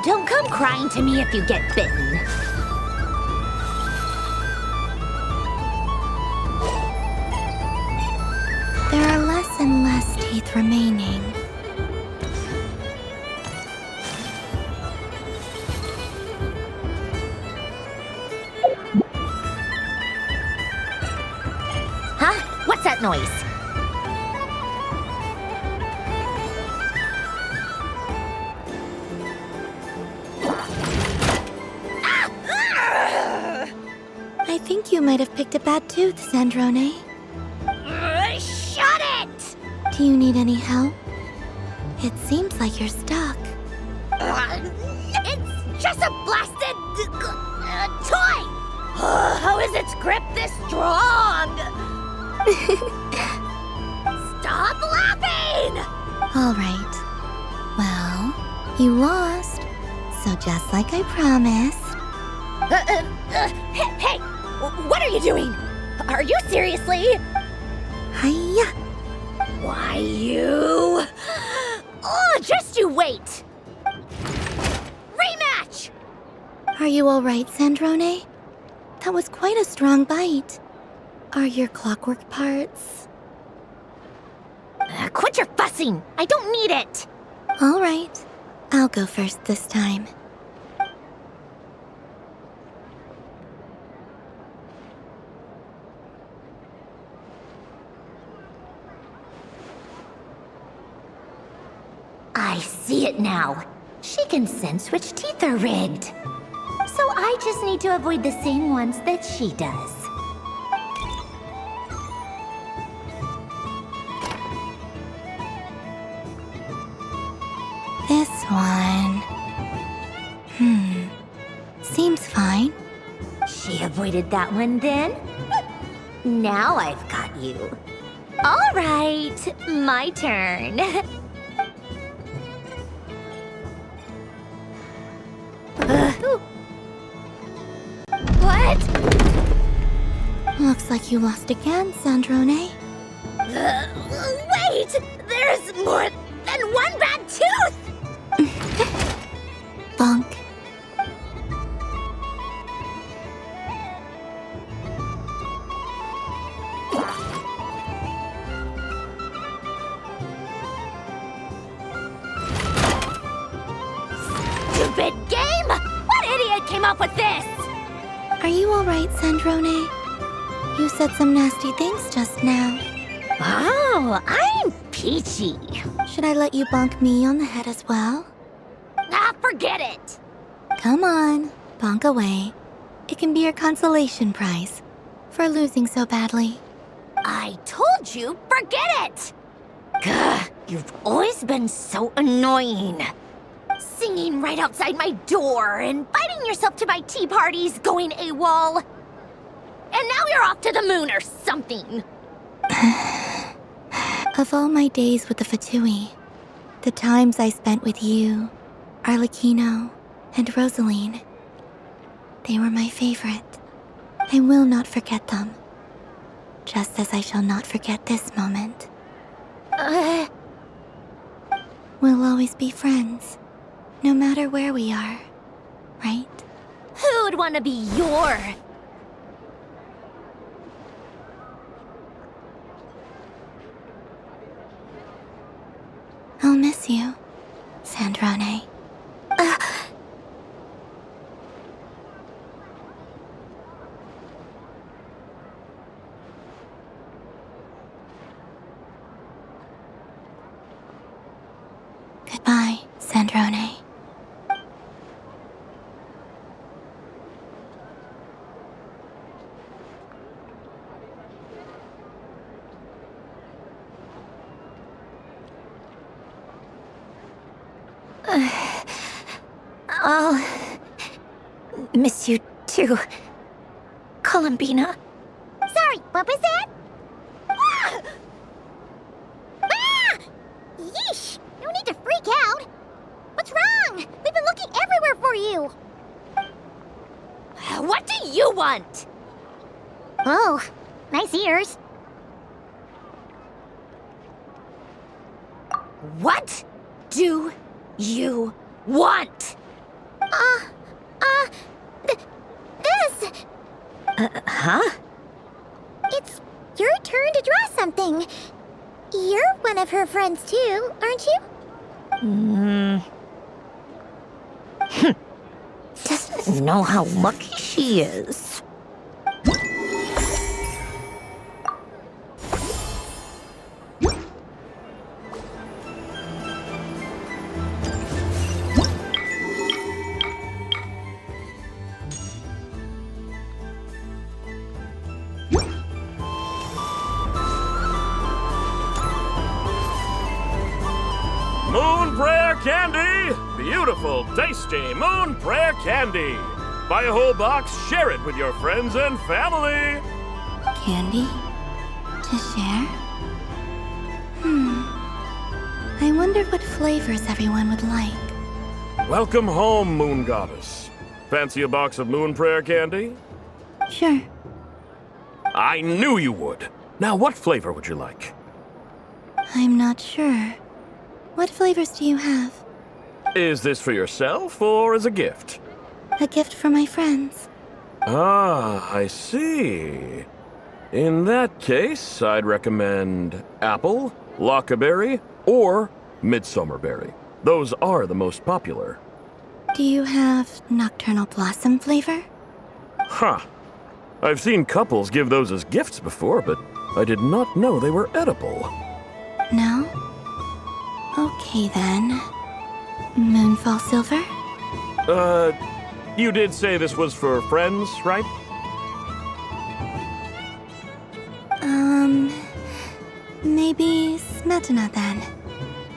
Don't come crying to me if you get bitten. There are less and less teeth remaining. Huh? What's that noise? I think you might have picked a bad tooth, Sandrone. Shut it! Do you need any help? It seems like you're stuck. It's just a blasted toy! How is its grip this strong? Stop laughing! All right. Well, you lost. So just like I promised. Hey! What are you doing? Are you seriously? Hiya! Why, you... Oh, just you wait! Rematch! Are you all right, Sandrone? That was quite a strong bite. Are your clockwork parts? Quit your fussing! I don't need it! All right. I'll go first this time. see it now. She can sense which teeth are rigged. So I just need to avoid the same ones that she does. This one. Seems fine. She avoided that one then? Now I've got you. All right, my turn. What? Looks like you lost again, Sandrone. Wait! There's more than one bad tooth! Bonk. Stupid game! What idiot came up with this? Are you alright, Sandrone? You said some nasty things just now. Oh, I'm peachy. Should I let you bonk me on the head as well? Ah, forget it! Come on, bonk away. It can be your consolation prize for losing so badly. I told you, forget it! Gah, you've always been so annoying. Singing right outside my door, inviting yourself to my tea parties, going AWOL. And now you're off to the moon or something. Of all my days with the Fatui, the times I spent with you, Arlecchino, and Rosaline, they were my favorite. I will not forget them. Just as I shall not forget this moment. We'll always be friends, no matter where we are, right? Who'd want to be your... I'll miss you, Sandrone. Goodbye, Sandrone. I'll miss you too, Columbina. Sorry, what was that? Ah! Ah! Yeesh! No need to freak out. What's wrong? We've been looking everywhere for you. What do you want? Oh, nice ears. What do you want? This. Huh? It's your turn to draw something. You're one of her friends too, aren't you? Doesn't know how lucky she is. Moon Prayer Candy! Beautiful, tasty Moon Prayer Candy! Buy a whole box, share it with your friends and family! Candy? To share? I wondered what flavors everyone would like. Welcome home, Moon Goddess. Fancy a box of Moon Prayer Candy? Sure. I knew you would! Now, what flavor would you like? I'm not sure. What flavors do you have? Is this for yourself or as a gift? A gift for my friends. Ah, I see. In that case, I'd recommend apple, lockaberry, or midsummerberry. Those are the most popular. Do you have nocturnal blossom flavor? Huh. I've seen couples give those as gifts before, but I did not know they were edible. No? Okay then. Moonfall Silver? You did say this was for friends, right? Maybe Smetana then.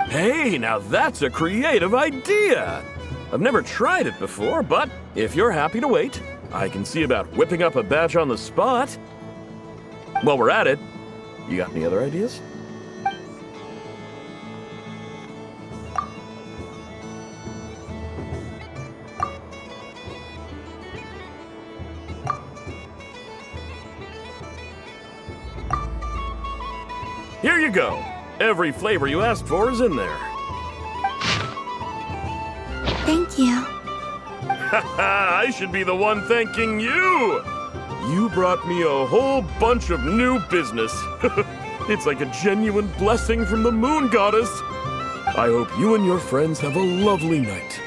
Hey, now that's a creative idea! I've never tried it before, but if you're happy to wait, I can see about whipping up a batch on the spot. While we're at it, you got any other ideas? Here you go. Every flavor you asked for is in there. Thank you. I should be the one thanking you! You brought me a whole bunch of new business. It's like a genuine blessing from the moon goddess. I hope you and your friends have a lovely night.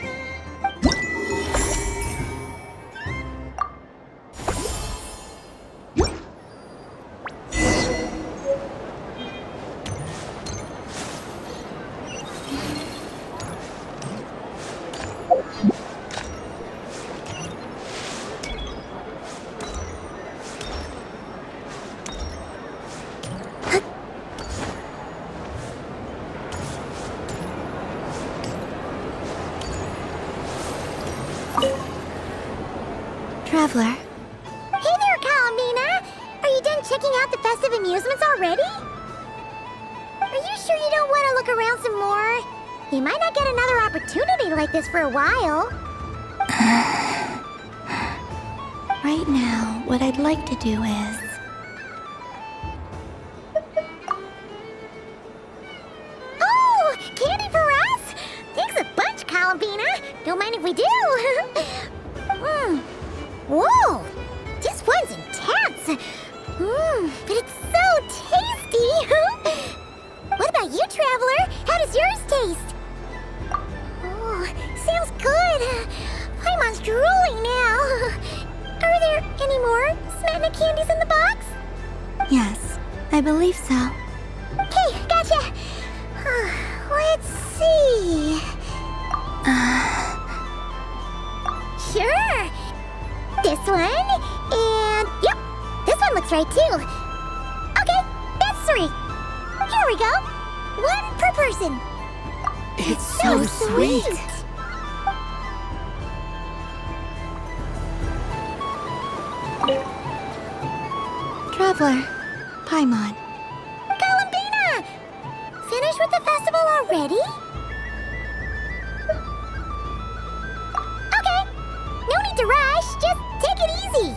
Traveler. Hey there, Columbina! Are you done checking out the festive amusements already? Are you sure you don't want to look around some more? You might not get another opportunity like this for a while. Right now, what I'd like to do is... Oh! Candy for us? Thanks a bunch, Columbina! Don't mind if we do! Whoa! This one's intense! But it's so tasty! What about you, Traveler? How does yours taste? Oh, sounds good! I'm drooling now! Are there any more Smetana candies in the box? Yes, I believe so. Okay, gotcha! Let's see... Sure! This one, and yep, this one looks right too. Okay, that's 3. Here we go. 1 per person. It's so sweet. Traveler, Paimon. Columbina! Finished with the festival already? Okay, no need to rush, just take it easy.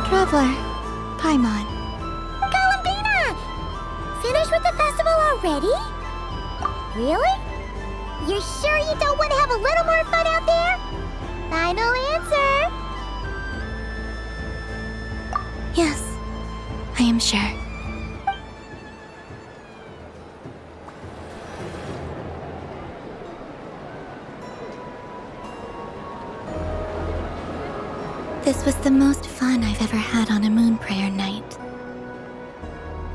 Traveler, Paimon. Columbina! Finished with the festival already? Really? You're sure you don't want to have a little more fun out there? Final answer! Yes, I am sure. This was the most fun I've ever had on a moon prayer night.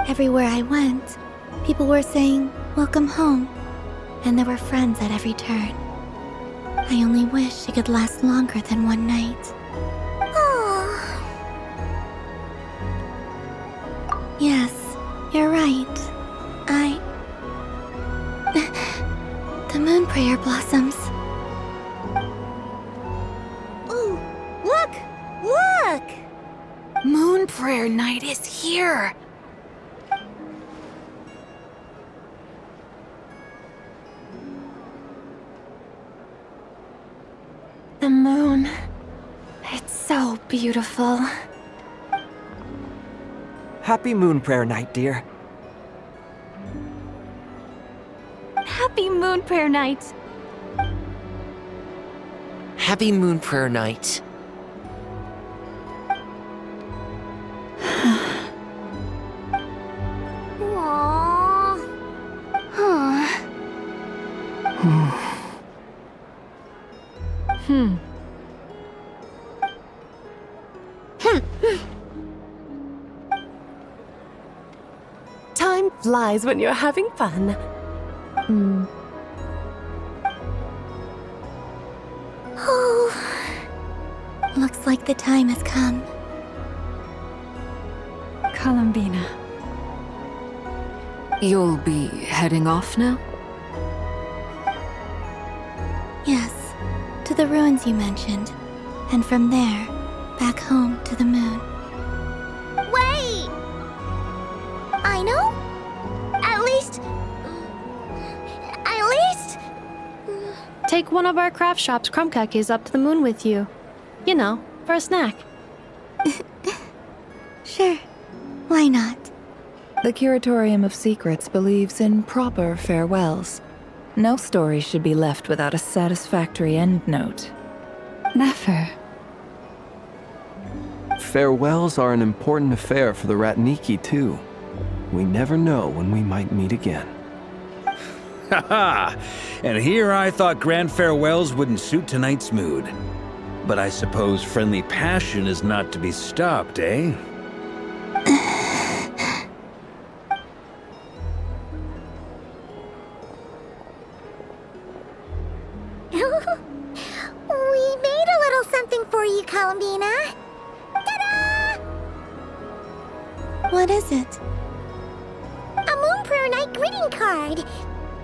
Everywhere I went, people were saying, "Welcome home," and there were friends at every turn. I only wish it could last longer than one night. Oh. Yes, you're right. The moon prayer blossoms. Ooh, look! Look! Moon prayer night is here! The moon. It's so beautiful. Happy Moon Prayer Night, dear. Happy Moon Prayer Night. Happy Moon Prayer Night. Aww. Huh. Time flies when you're having fun. Oh. Looks like the time has come. Columbina. You'll be heading off now? Yes, to the ruins you mentioned. And from there, back home to the moon. Wait! I know? At least... Take one of our craft shop's crumb cookies up to the moon with you. You know, for a snack. Sure, why not? The Curatorium of Secrets believes in proper farewells. No story should be left without a satisfactory endnote. Nefer. Farewells are an important affair for the Ratniki, too. We never know when we might meet again. Haha! And here I thought grand farewells wouldn't suit tonight's mood. But I suppose friendly passion is not to be stopped, eh? We made a little something for you, Columbina. Ta-da! What is it? A Moon Prayer Night greeting card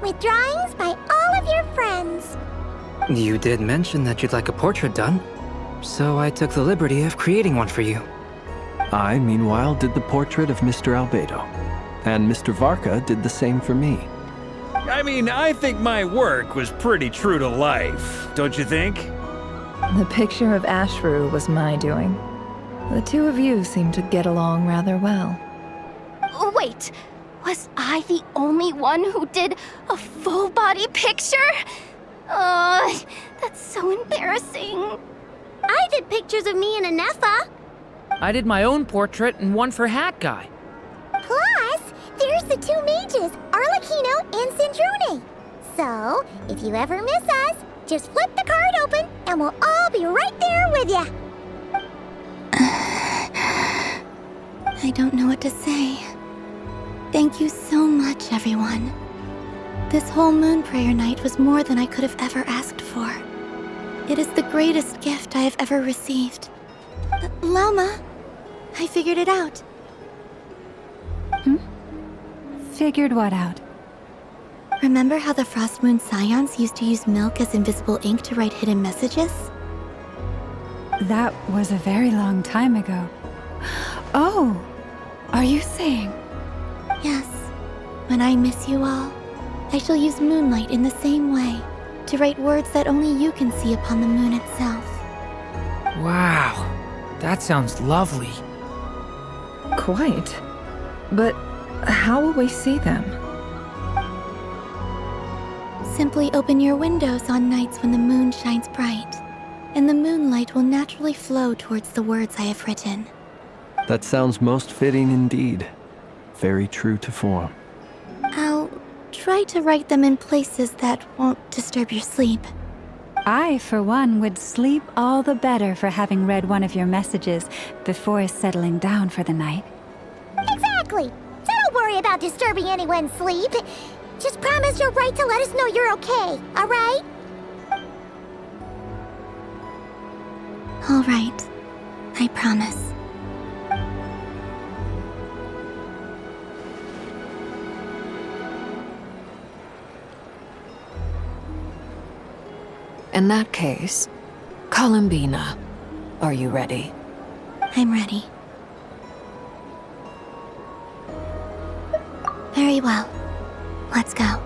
with drawings by all of your friends. You did mention that you'd like a portrait done, so I took the liberty of creating one for you. I, meanwhile, did the portrait of Mr. Albedo. And Mr. Varka did the same for me. I mean, I think my work was pretty true to life, don't you think? The picture of Ashru was my doing. The two of you seem to get along rather well. Wait, was I the only one who did a full body picture? That's so embarrassing. I did pictures of me and Anefa. I did my own portrait and one for Hat Guy. Plus, there's the two mages, Arlecchino and Sandrone. So, if you ever miss us, just flip the card open and we'll all be right there with you. I don't know what to say. Thank you so much, everyone. This whole Moon Prayer Night was more than I could have ever asked for. It is the greatest gift I have ever received. Lauma, I figured it out. Figured what out? Remember how the Frost Moon Scions used to use milk as invisible ink to write hidden messages? That was a very long time ago. Oh, are you saying? Yes. When I miss you all, I shall use Moonlight in the same way, to write words that only you can see upon the moon itself. Wow, that sounds lovely. Quite. But how will we see them? Simply open your windows on nights when the moon shines bright, and the moonlight will naturally flow towards the words I have written. That sounds most fitting indeed. Very true to form. I'll try to write them in places that won't disturb your sleep. I, for one, would sleep all the better for having read one of your messages before settling down for the night. Exactly. So don't worry about disturbing anyone's sleep. Just promise you'll write to let us know you're okay, all right? All right. I promise. In that case, Columbina, are you ready? I'm ready. Very well. Let's go.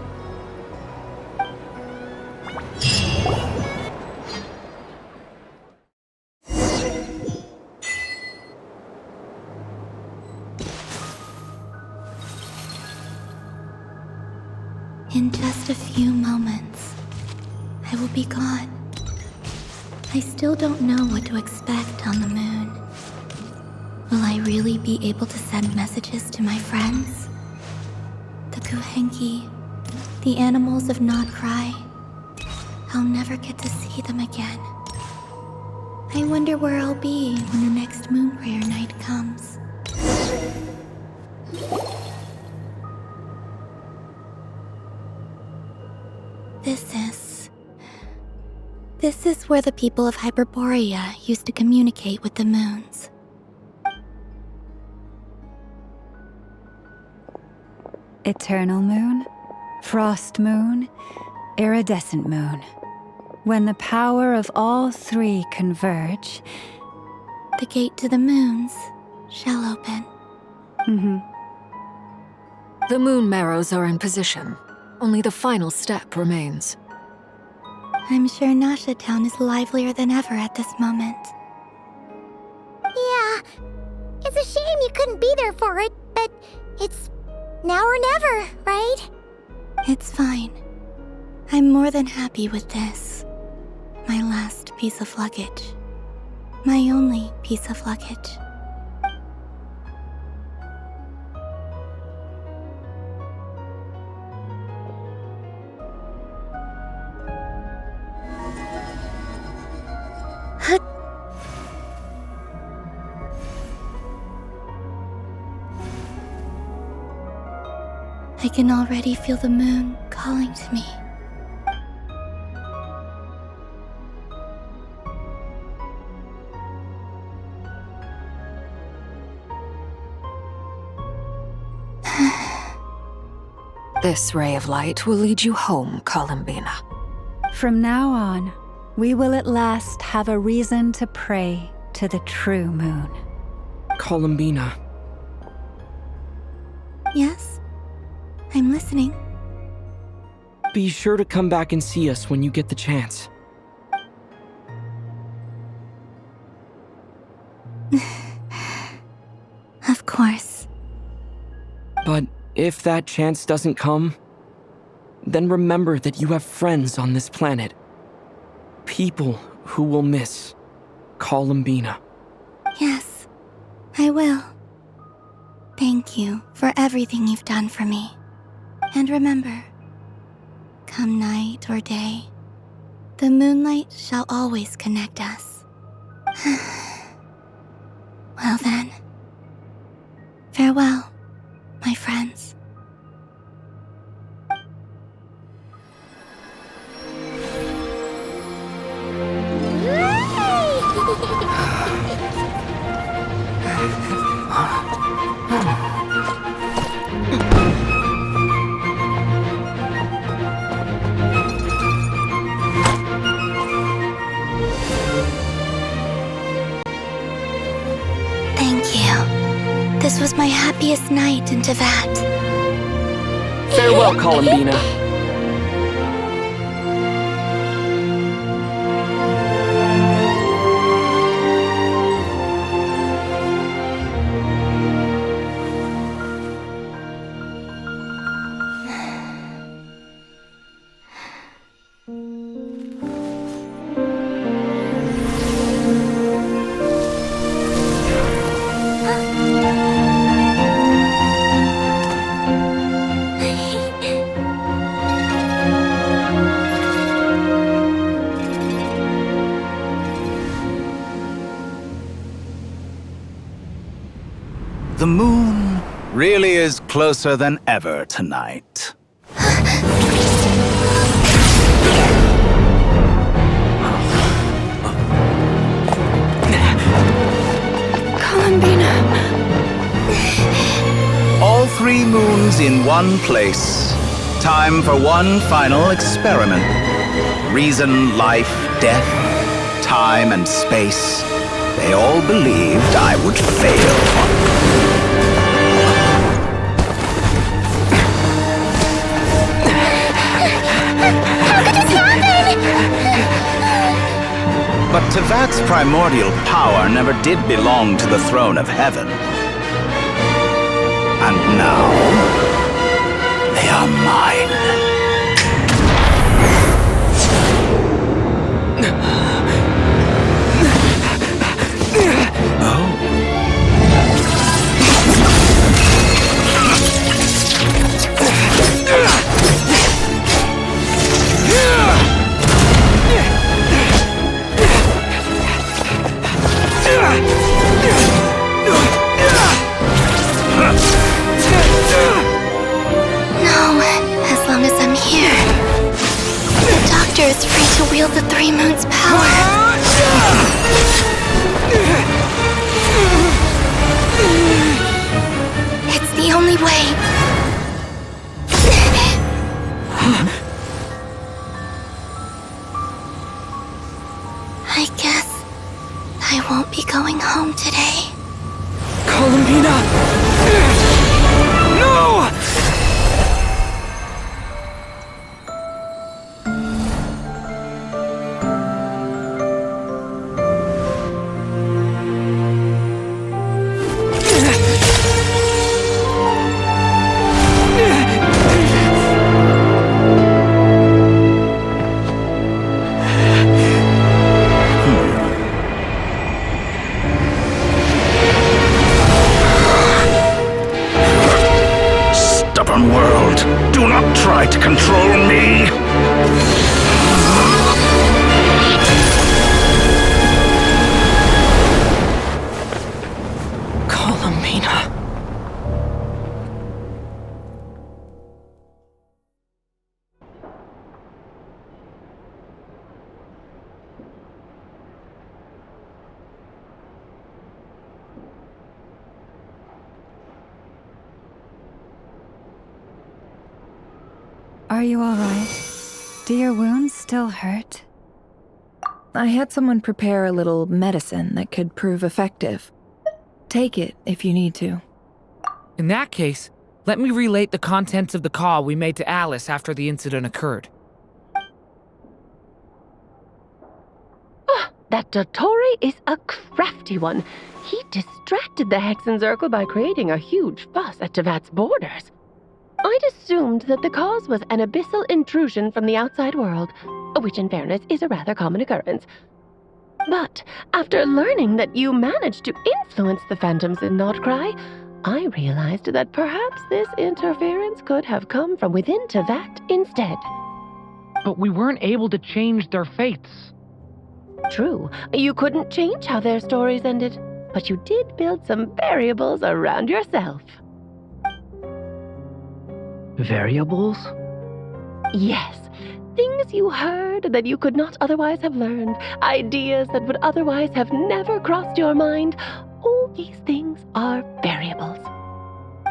In just a few moments, I will be gone. I still don't know what to expect on the moon. Will I really be able to send messages to my friends? The Kuhenki, the animals of Not Cry. I'll never get to see them again. I wonder where I'll be when the next moon prayer night comes. This is where the people of Hyperborea used to communicate with the moons. Eternal moon, frost moon, iridescent moon. When the power of all three converge, the gate to the moons shall open. The moon marrows are in position. Only the final step remains. I'm sure Nasha Town is livelier than ever at this moment. Yeah, it's a shame you couldn't be there for it, but it's now or never, right? It's fine. I'm more than happy with this. My last piece of luggage. My only piece of luggage. I can already feel the moon calling to me. This ray of light will lead you home, Columbina. From now on, we will at last have a reason to pray to the true moon. Columbina. Yes? I'm listening. Be sure to come back and see us when you get the chance. Of course. But if that chance doesn't come, then remember that you have friends on this planet. People who will miss Columbina. Yes, I will. Thank you for everything you've done for me. And remember, come night or day, the moonlight shall always connect us. Well then, farewell, my friends. Thank you. This was my happiest night in Tevat. Farewell, Columbina. The moon really is closer than ever tonight. Columbina! All three moons in one place. Time for one final experiment. Reason, life, death, time, and space. They all believed I would fail. But Tevat's primordial power never did belong to the throne of heaven. And now, they are mine. 3 moons power. It's the only way. I guess I won't be going home today. Columbina! No! Stubborn world, do not try to control me! Columbina. Are you all right? Do your wounds still hurt? I had someone prepare a little medicine that could prove effective. Take it if you need to. In that case, let me relate the contents of the call we made to Alice after the incident occurred. That Dottore is a crafty one. He distracted the Hexenzirkel by creating a huge fuss at Tevat's borders. I'd assumed that the cause was an abyssal intrusion from the outside world, which in fairness is a rather common occurrence. But after learning that you managed to influence the phantoms in Notcry, I realized that perhaps this interference could have come from within Tevat instead. But we weren't able to change their fates. True, you couldn't change how their stories ended, but you did build some variables around yourself. Variables? Yes, things you heard that you could not otherwise have learned, ideas that would otherwise have never crossed your mind. All these things are variables.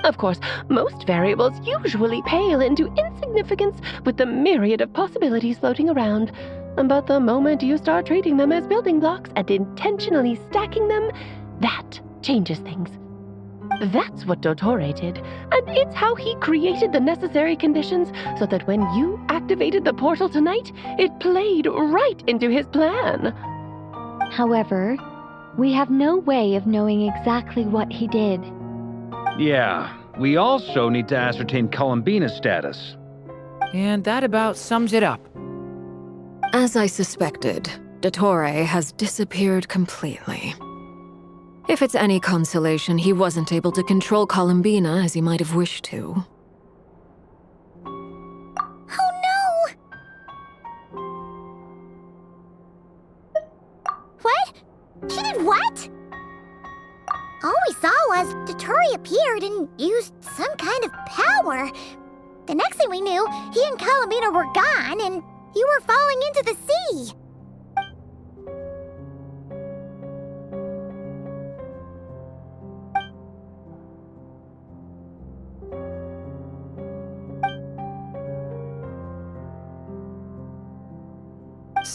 Of course, most variables usually pale into insignificance with the myriad of possibilities floating around. But the moment you start treating them as building blocks and intentionally stacking them, that changes things. That's what Dottore did, and it's how he created the necessary conditions so that when you activated the portal tonight, it played right into his plan. However, we have no way of knowing exactly what he did. Yeah, we also need to ascertain Columbina's status. And that about sums it up. As I suspected, Dottore has disappeared completely. If it's any consolation, he wasn't able to control Columbina as he might have wished to. Oh no! What? She did what? All we saw was Dottore appeared and used some kind of power. The next thing we knew, he and Columbina were gone and you were falling into the sea.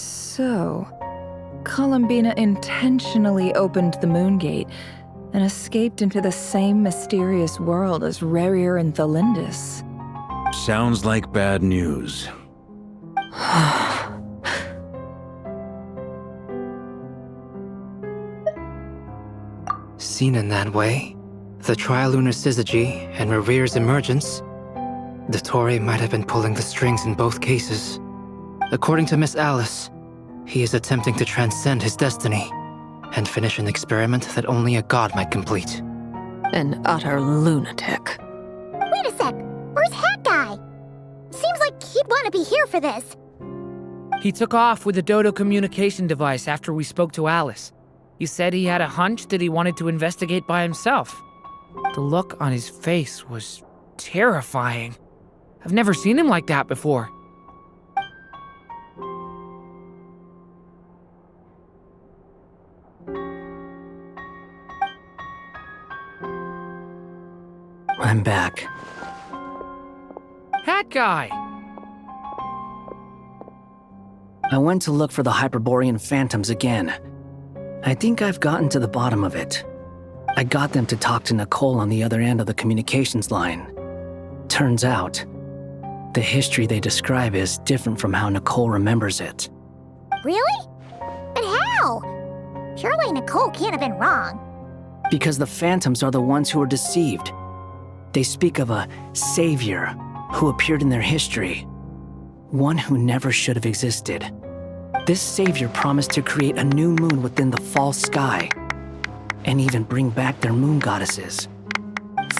So, Columbina intentionally opened the Moon Gate and escaped into the same mysterious world as Rerir and Thalindus. Sounds like bad news. Seen in that way, the Trilunar Syzygy and Rerir's emergence, Dottore might have been pulling the strings in both cases. According to Miss Alice, he is attempting to transcend his destiny and finish an experiment that only a god might complete. An utter lunatic. Wait a sec, where's Hat Guy? Seems like he'd want to be here for this. He took off with the Dodo communication device after we spoke to Alice. He said he had a hunch that he wanted to investigate by himself. The look on his face was terrifying. I've never seen him like that before. I'm back. Hat guy! I went to look for the Hyperborean phantoms again. I think I've gotten to the bottom of it. I got them to talk to Nicole on the other end of the communications line. Turns out, the history they describe is different from how Nicole remembers it. Really? But how? Surely Nicole can't have been wrong. Because the phantoms are the ones who are deceived. They speak of a savior who appeared in their history. One who never should have existed. This savior promised to create a new moon within the false sky, and even bring back their moon goddesses.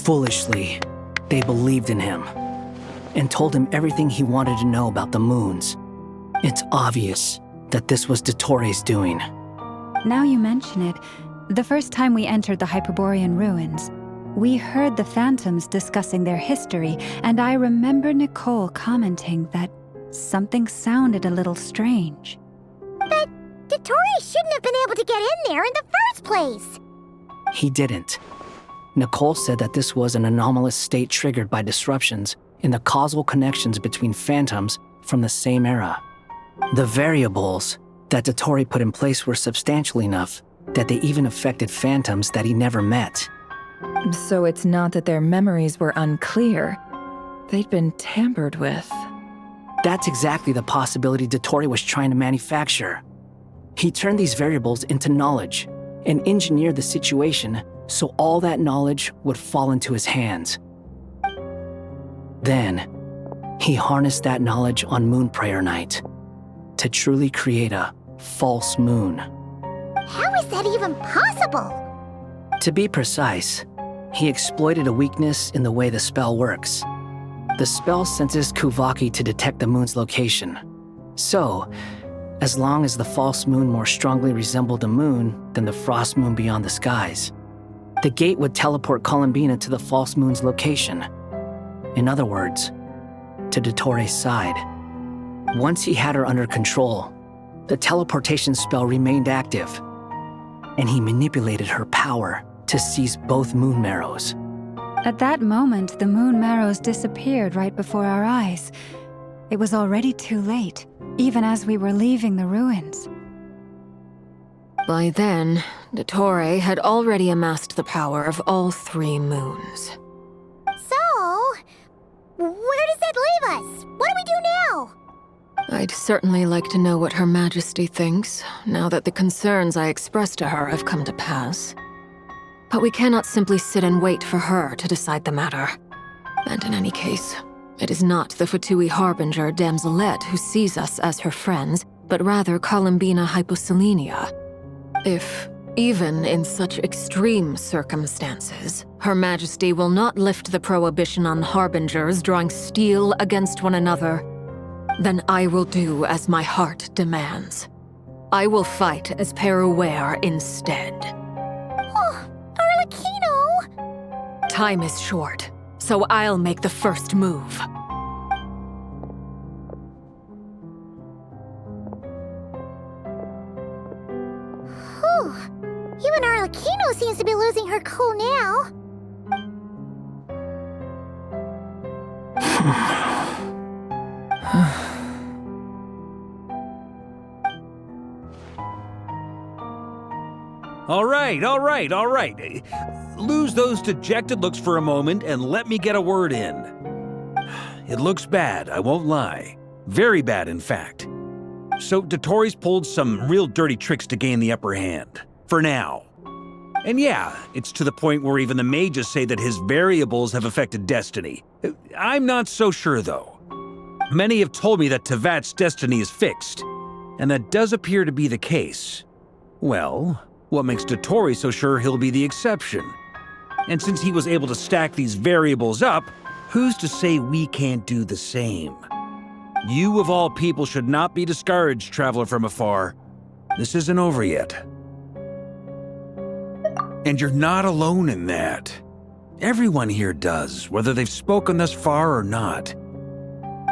Foolishly, they believed in him, and told him everything he wanted to know about the moons. It's obvious that this was Dottoro's doing. Now you mention it, the first time we entered the Hyperborean ruins, we heard the phantoms discussing their history, and I remember Nicole commenting that something sounded a little strange. But Dottore shouldn't have been able to get in there in the first place. He didn't. Nicole said that this was an anomalous state triggered by disruptions in the causal connections between phantoms from the same era. The variables that Dottore put in place were substantial enough that they even affected phantoms that he never met. So it's not that their memories were unclear. They'd been tampered with. That's exactly the possibility Dottore was trying to manufacture. He turned these variables into knowledge and engineered the situation so all that knowledge would fall into his hands. Then, he harnessed that knowledge on Moon Prayer Night to truly create a false moon. How is that even possible? To be precise, he exploited a weakness in the way the spell works. The spell senses Kuvaki to detect the moon's location. So, as long as the false moon more strongly resembled a moon than the frost moon beyond the skies, the gate would teleport Columbina to the false moon's location. In other words, to Dottore's side. Once he had her under control, the teleportation spell remained active, and he manipulated her power to seize both moon marrows. At that moment, the moon marrows disappeared right before our eyes. It was already too late, even as we were leaving the ruins. By then, Dottore had already amassed the power of all 3 moons. So, where does that leave us? What do we do now? I'd certainly like to know what Her Majesty thinks, now that the concerns I expressed to her have come to pass. But we cannot simply sit and wait for her to decide the matter. And in any case, it is not the Fatui Harbinger Damselette who sees us as her friends, but rather Columbina Hyposelenia. If, even in such extreme circumstances, Her Majesty will not lift the prohibition on Harbingers drawing steel against one another, then I will do as my heart demands. I will fight as Peruware instead. Oh, Arlecchino! Time is short, so I'll make the first move. Whew. Even Arlecchino seems to be losing her cool now. All right. Lose those dejected looks for a moment and let me get a word in. It looks bad, I won't lie. Very bad, in fact. So Dottore's pulled some real dirty tricks to gain the upper hand. For now. And yeah, it's to the point where even the mages say that his variables have affected destiny. I'm not so sure, though. Many have told me that Tevat's destiny is fixed, and that does appear to be the case. Well, what makes Dottore so sure he'll be the exception? And since he was able to stack these variables up, who's to say we can't do the same? You of all people should not be discouraged, traveler from afar. This isn't over yet. And you're not alone in that. Everyone here does, whether they've spoken thus far or not.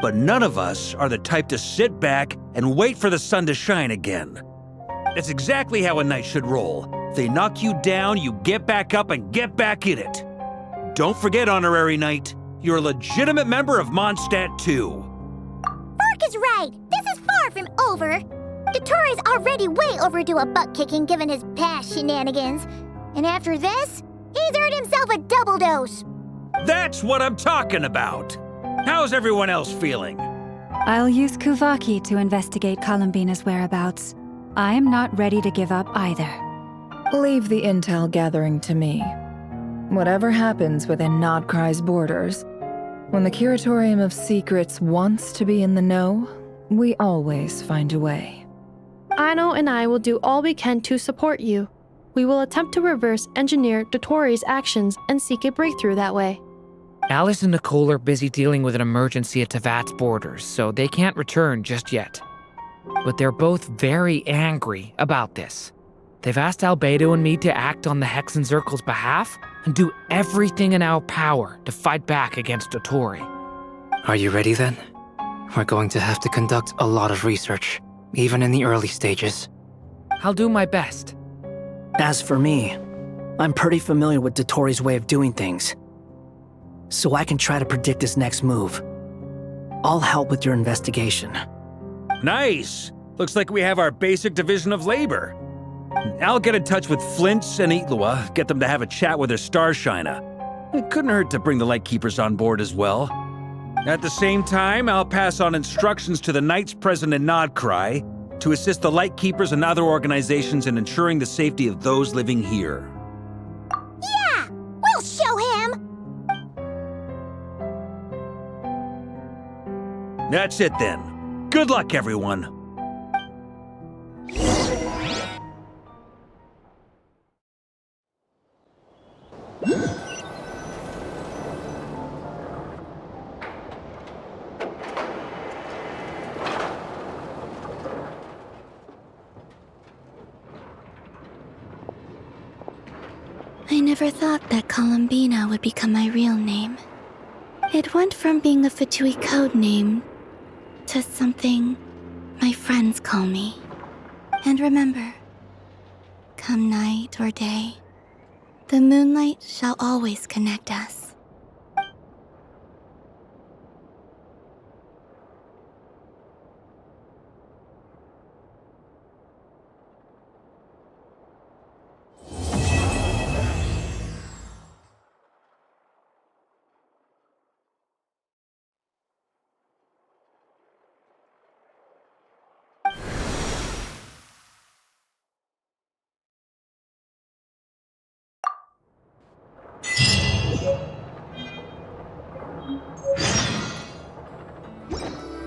But none of us are the type to sit back and wait for the sun to shine again. That's exactly how a knight should roll. If they knock you down, you get back up and get back in it. don't forget, Honorary Knight, you're a legitimate member of Mondstadt 2. Mark is right. This is far from over. Dottoro's already way overdue a butt-kicking given his past shenanigans. And after this, he's earned himself a double dose. That's what I'm talking about. How's everyone else feeling? I'll use Kuvaki to investigate Columbina's whereabouts. I am not ready to give up either. Leave the intel gathering to me. Whatever happens within Nodcry's borders, when the Curatorium of Secrets wants to be in the know, we always find a way. Aino and I will do all we can to support you. We will attempt to reverse engineer Dotori's actions and seek a breakthrough that way. Alice and Nicole are busy dealing with an emergency at Tevat's borders, so they can't return just yet. But they're both very angry about this. They've asked Albedo and me to act on the Hexen Circle's behalf and do everything in our power to fight back against Dottori. Are you ready then? We're going to have to conduct a lot of research, even in the early stages. I'll do my best. As for me, I'm pretty familiar with Dottori's way of doing things, so I can try to predict his next move. I'll help with your investigation. Nice! Looks like we have our basic division of labor. I'll get in touch with Flints and Itlua, get them to have a chat with their Starshiner. It couldn't hurt to bring the Lightkeepers on board as well. At the same time, I'll pass on instructions to the Knights present in Nodcry to assist the Lightkeepers and other organizations in ensuring the safety of those living here. Yeah! We'll show him! That's it then. Good luck, everyone. I never thought that Columbina would become my real name. It went from being a Fatui code name to something my friends call me. And remember, come night or day, the moonlight shall always connect us.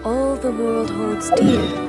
All the world holds dear.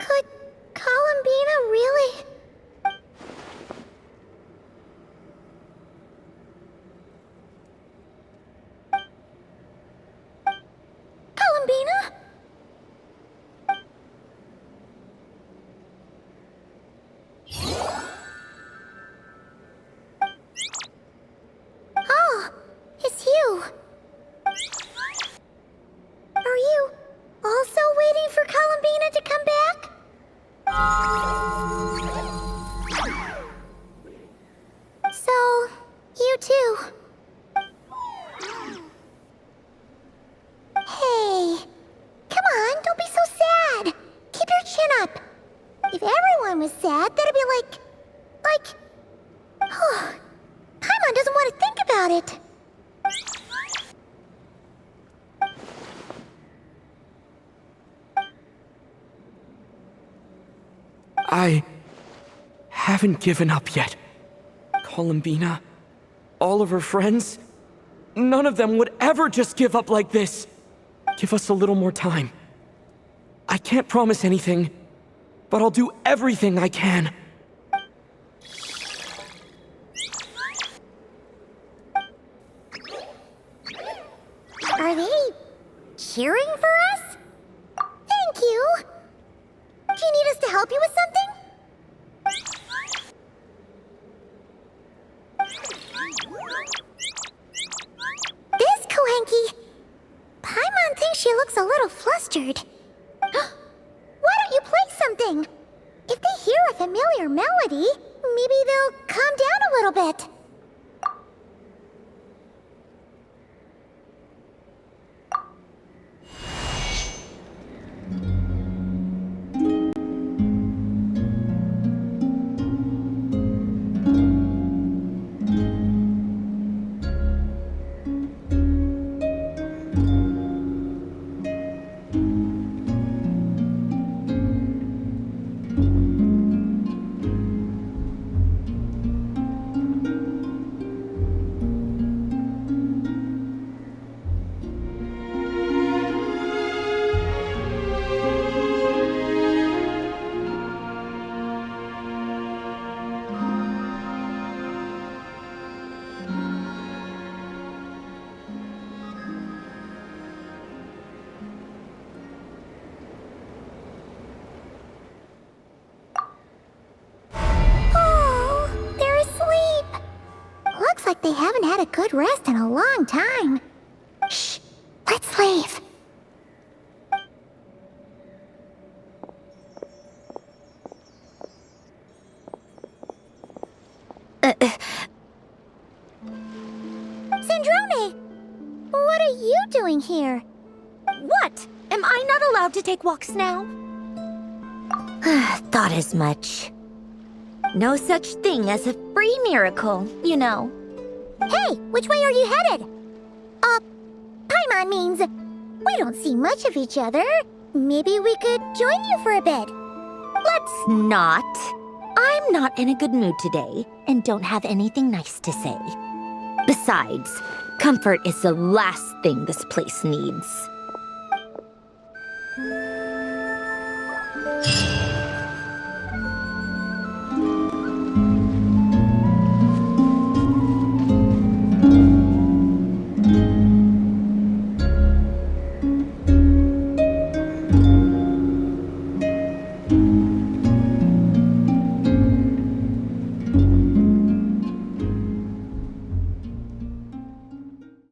Could Columbina really? Columbina? Oh, it's you. Are you also waiting for Columbina to come back? So, you too. Hey, come on, don't be so sad. Keep your chin up. If everyone was sad, that'd be like... Paimon doesn't want to think about it. I haven't given up yet. Columbina, all of her friends, none of them would ever just give up like this. Give us a little more time. I can't promise anything, but I'll do everything I can. caring for us? Thank you. Do you need us to help you with something? This Kohenki. Paimon thinks she looks a little flustered. Why don't you play something? If they hear a familiar melody, maybe they'll calm down a little bit. They haven't had a good rest in a long time. Shh, let's leave. Sandrone! What are you doing here? What? Am I not allowed to take walks now? Thought as much. No such thing as a free miracle, you know. Hey, which way are you headed? Paimon means we don't see much of each other. Maybe we could join you for a bit. Let's not. I'm not in a good mood today and don't have anything nice to say. Besides, comfort is the last thing this place needs.